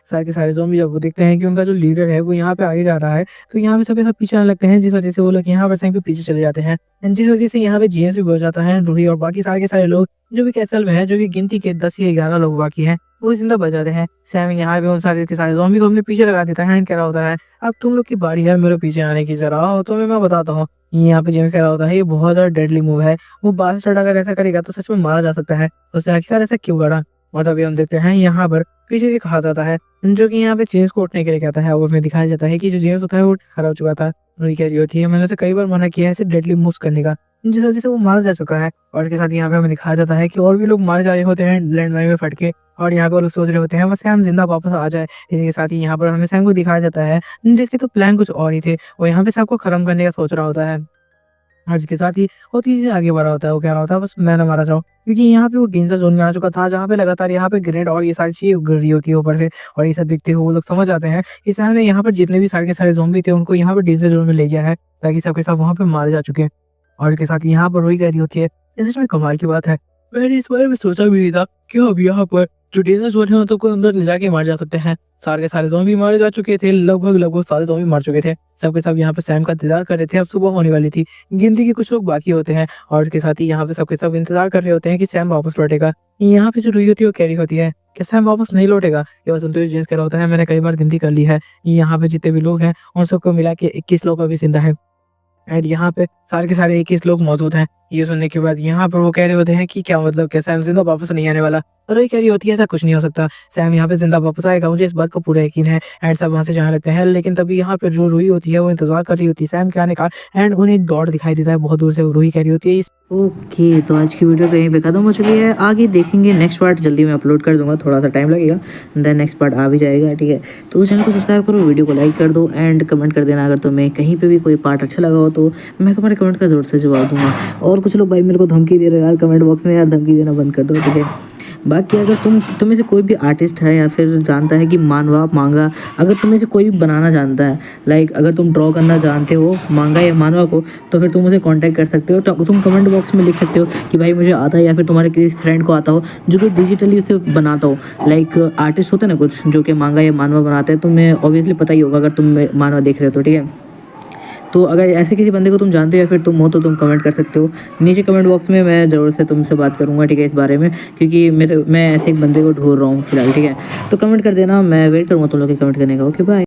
सारे के सारे ज़ॉम्बी जब वो देखते हैं कि उनका जो लीडर है वो यहाँ पे आगे जा रहा है, तो यहाँ पे सब के सब पीछे आने लगते हैं, जिस वजह से वो लोग यहाँ पर सैम के पीछे चले जाते हैं। एंड जिस वजह से यहाँ पे जीएस भी बढ़ जाता है, रूही और बाकी सारे के सारे लोग जो भी कैसल में है, जो कि गिनती के 10 या 11 लोग बाकी हैं, वो जिंदा बच जाते हैं। सैम यहाँ पे उन सारे के सारे ज़ॉम्बी को अपने पीछे लगा देता है एंड कह रहा होता है अब तुम लोग की बारी है मेरे पीछे आने की, जरा आओ तुम्हें मैं बताता हूँ। यहाँ पे जेम्स कह रहा होता है ये बहुत ज़्यादा डेडली मूव है, वो बास्टर्ड अगर ऐसा करेगा तो सच में मारा जा सकता है। उसने आखिरकार ऐसा क्यों करा? और तभी हम देखते हैं यहाँ पर पीछे एक हाथ आता है जो कि यहाँ पे जेम्स को उठने के लिए कहता है। वो हमें दिखाया जाता है कि जो जेम्स होता है वो खड़ा हो चुका था। रूही कह रही होती है मैंने उसे कई बार मना किया है ऐसे डेडली मूव्स करने का, जिस वजह से वो मारा जा चुका है। और इसके साथ यहाँ पे हमें दिखाया जाता है कि और भी लोग मारे जा रहे होते हैं लैंडमाइन में फट के, और यहाँ पे वो लोग सोच रहे होते हैं बस सैम जिंदा वापस आ जाए। इसी के साथ ही यहाँ पर हमें सैम को दिखाया जाता है जिसके तो प्लान कुछ और ही थे, वो यहाँ पे सबको खत्म करने का सोच रहा होता है। और इसके साथ ही वो तेजी से आगे बढ़ा होता है, वो कह रहा होता है बस मैं ना मारा जाऊँ, क्योंकि यहाँ पे वो डेंजर जोन में आ चुका था जहाँ पे लगातार यहाँ पे ग्रेनेड और ये सारी चीजें गिर रही होती है ऊपर से। और ये सब देखते हुए वो लोग समझ आते हैं कि सैम ने यहाँ पर जितने भी सारे के सारे ज़ॉम्बी थे उनको यहाँ पे डेंजर जोन में ले गया है, ताकि सबके सब वहाँ पे मारे जा चुके हैं। और इसके साथ ही यहाँ पर वही कह रही होती है ये सच में कमाल की बात है, मैंने इस बारे में सोचा भी नहीं था कि अब यहाँ पर जो डेंजर जोन है तो को अंदर ले जाके मार जा सकते हैं। सारे के सारे ज़ॉम्बी मारे जा चुके थे, लगभग सारे ज़ॉम्बी मार चुके थे। सबके सब यहाँ पे सैम का इंतजार कर रहे थे, अब सुबह होने वाली थी, गिनती के कुछ लोग बाकी होते हैं और इसके साथ ही यहाँ पे सबके सब इंतजार कर रहे होते हैं कि सैम वापस लौटेगा। यहाँ पे जो रूही होती है वो कह रही होती है कि सैम वापस नहीं लौटेगा। ये बात सुनते हुए जेम्स कह रहा होता है मैंने कई बार गिनती कर ली है, यहाँ पे जितने भी लोग हैं उन सबको मिला के 21 लोग अभी जिंदा है। एंड यहाँ पे सारे के सारे 21 लोग मौजूद हैं। ये सुनने के बाद यहाँ पर वो कह रहे होते हैं कि क्या मतलब क्या सैम जिंदा वापस नहीं आने वाला? और ये कह रही होती है ऐसा कुछ नहीं हो सकता, सैम यहाँ पे जिंदा वापस आएगा, मुझे इस बात का पूरा यकीन है। एंड सब वहाँ से जाने लगते हैं, लेकिन तभी यहाँ पे जो रूही होती है वो इंतजार कर रही होती है सैम के आने का। एंड उन्हें एक दौड़ दिखाई देता है बहुत दूर से, रूही कह रही होती है ओके तो आज की वीडियो तो यहीं पे खत्म हो चुकी है, आगे देखेंगे नेक्स्ट पार्ट जल्दी मैं अपलोड कर दूंगा, थोड़ा सा टाइम लगेगा, देन नेक्स्ट पार्ट आ भी जाएगा। ठीक है, तो चैनल को सब्सक्राइब करो, वीडियो को लाइक कर दो एंड कमेंट कर देना अगर तुम्हें कहीं पे भी कोई पार्ट अच्छा लगा हो, तो मैं तुम्हारे कमेंट का जरूर से जवाब दूंगा। और कुछ लोग भाई मेरे को धमकी दे रहे हो यार कमेंट बॉक्स में, यार धमकी देना बंद कर दो। ठीक है, बाकी अगर तुम में से कोई भी आर्टिस्ट है या फिर जानता है कि मानवा मांगा, अगर तुम में से कोई भी बनाना जानता है, लाइक अगर तुम ड्रॉ करना जानते हो मांगा या मानवा को, तो फिर तुम मुझे कांटेक्ट कर सकते हो। तो तुम कमेंट बॉक्स में लिख सकते हो कि भाई मुझे आता है, या फिर तुम्हारे किसी फ्रेंड को आता हो जो कि डिजिटली उसे बनाता हो। लाइक आर्टिस्ट होते हैं ना कुछ जो कि मांगा या मानवा बनाते हैं, तुम्हें ऑब्वियसली पता ही होगा अगर तुम मानवा देख रहे हो तो। ठीक है, तो अगर ऐसे किसी बंदे को तुम जानते हो या फिर तुम हो तो तुम कमेंट कर सकते हो नीचे कमेंट बॉक्स में, मैं ज़रूर से तुमसे बात करूंगा। ठीक है, इस बारे में, क्योंकि मैं ऐसे एक बंदे को ढूंढ रहा हूँ फिलहाल। ठीक है, तो कमेंट कर देना, मैं वेट करूँगा तुम लोग के कमेंट करने का। Okay bye.